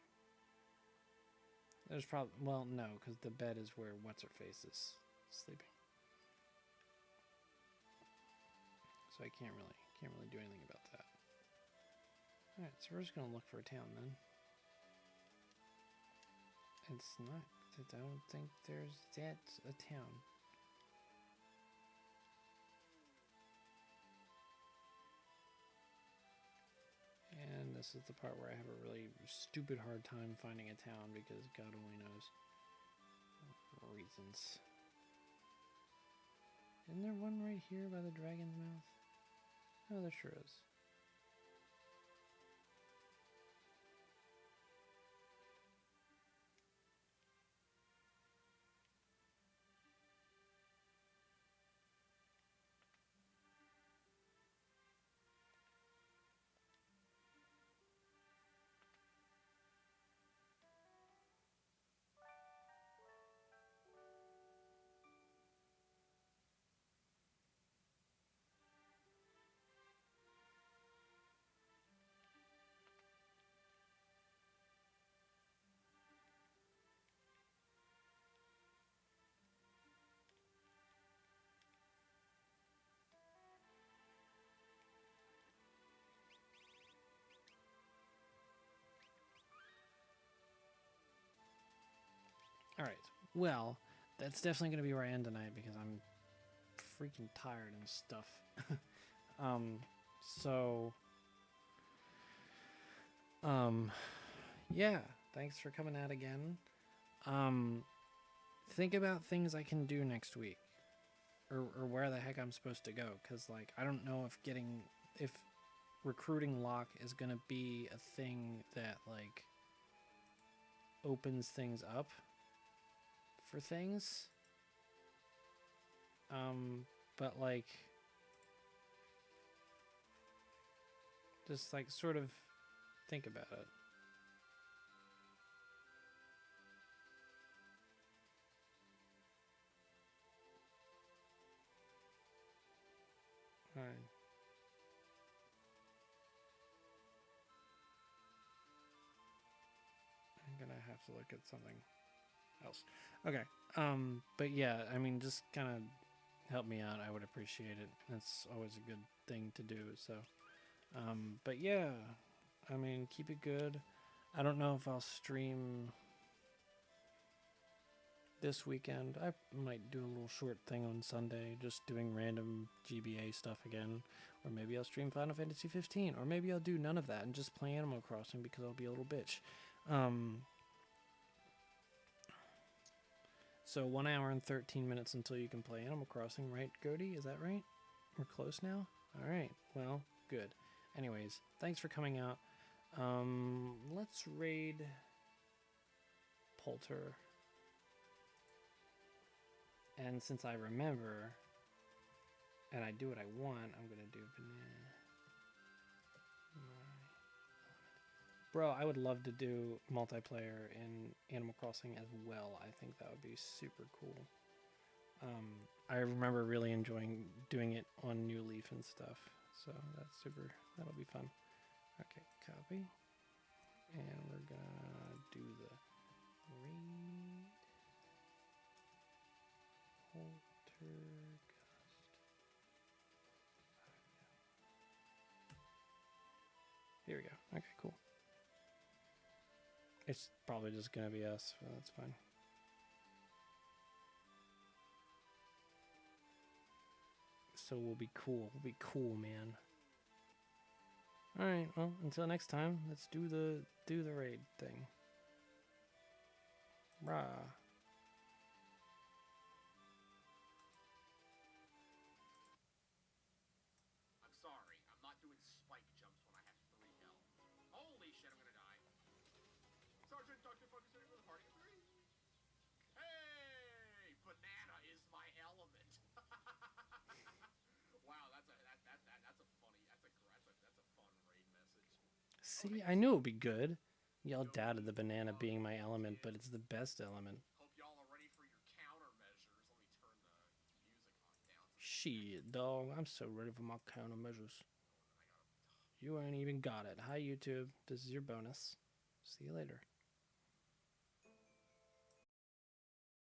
There's probably... Well, no, because the bed is where What's-Her-Face is sleeping. So I can't really do anything about that. Alright, so we're just gonna look for a town then. It's not... I don't think there's that a town. And this is the part where I have a really stupid hard time finding a town because God only knows reasons. Isn't there one right here by the dragon's mouth? Oh, there sure is. All right. Well, that's definitely going to be where I end tonight because I'm freaking tired and stuff. um, so, yeah. Thanks for coming out again. Think about things I can do next week, or where the heck I'm supposed to go. Cause like I don't know if recruiting Locke is gonna be a thing that like opens things up for things. But like just like sort of think about it. All right. I'm gonna have to look at something else. Okay. But yeah, I mean, just kind of help me out. I would appreciate it. That's always a good thing to do. So, but yeah, I mean, keep it good. I don't know if I'll stream this weekend. I might do a little short thing on Sunday, just doing random GBA stuff again. Or maybe I'll stream Final Fantasy 15. Or maybe I'll do none of that and just play Animal Crossing because I'll be a little bitch. So 1 hour and 13 minutes until you can play Animal Crossing, right, Cody? Is that right? We're close now? All right. Well, good. Anyways, thanks for coming out. Let's raid Poulter. And since I remember, and I do what I want, I'm going to do banana. Bro, I would love to do multiplayer in Animal Crossing as well. I think that would be super cool. I remember really enjoying doing it on New Leaf and stuff. So that'll be fun. Okay, copy. And we're gonna do the raid. Poltergust. Here we go. Okay, cool. It's probably just gonna be us, but that's fine. So we'll be cool. We'll be cool, man. Alright, well, until next time, let's do the raid thing. Rah. I'm sorry, I'm not doing spike jumps when I have 3 health. Holy shit, I'm gonna die. Sergeant, Dr. Focus with a party of 3. Hey! Banana is my element. Wow, that's a fun raid message. See, I knew it would be good. Y'all doubted the banana being my element, but it's the best element. Hope y'all are ready for your countermeasures. Let me turn the music down. Shit, dog. I'm so ready for my countermeasures. You ain't even got it. Hi, YouTube. This is your bonus. See you later.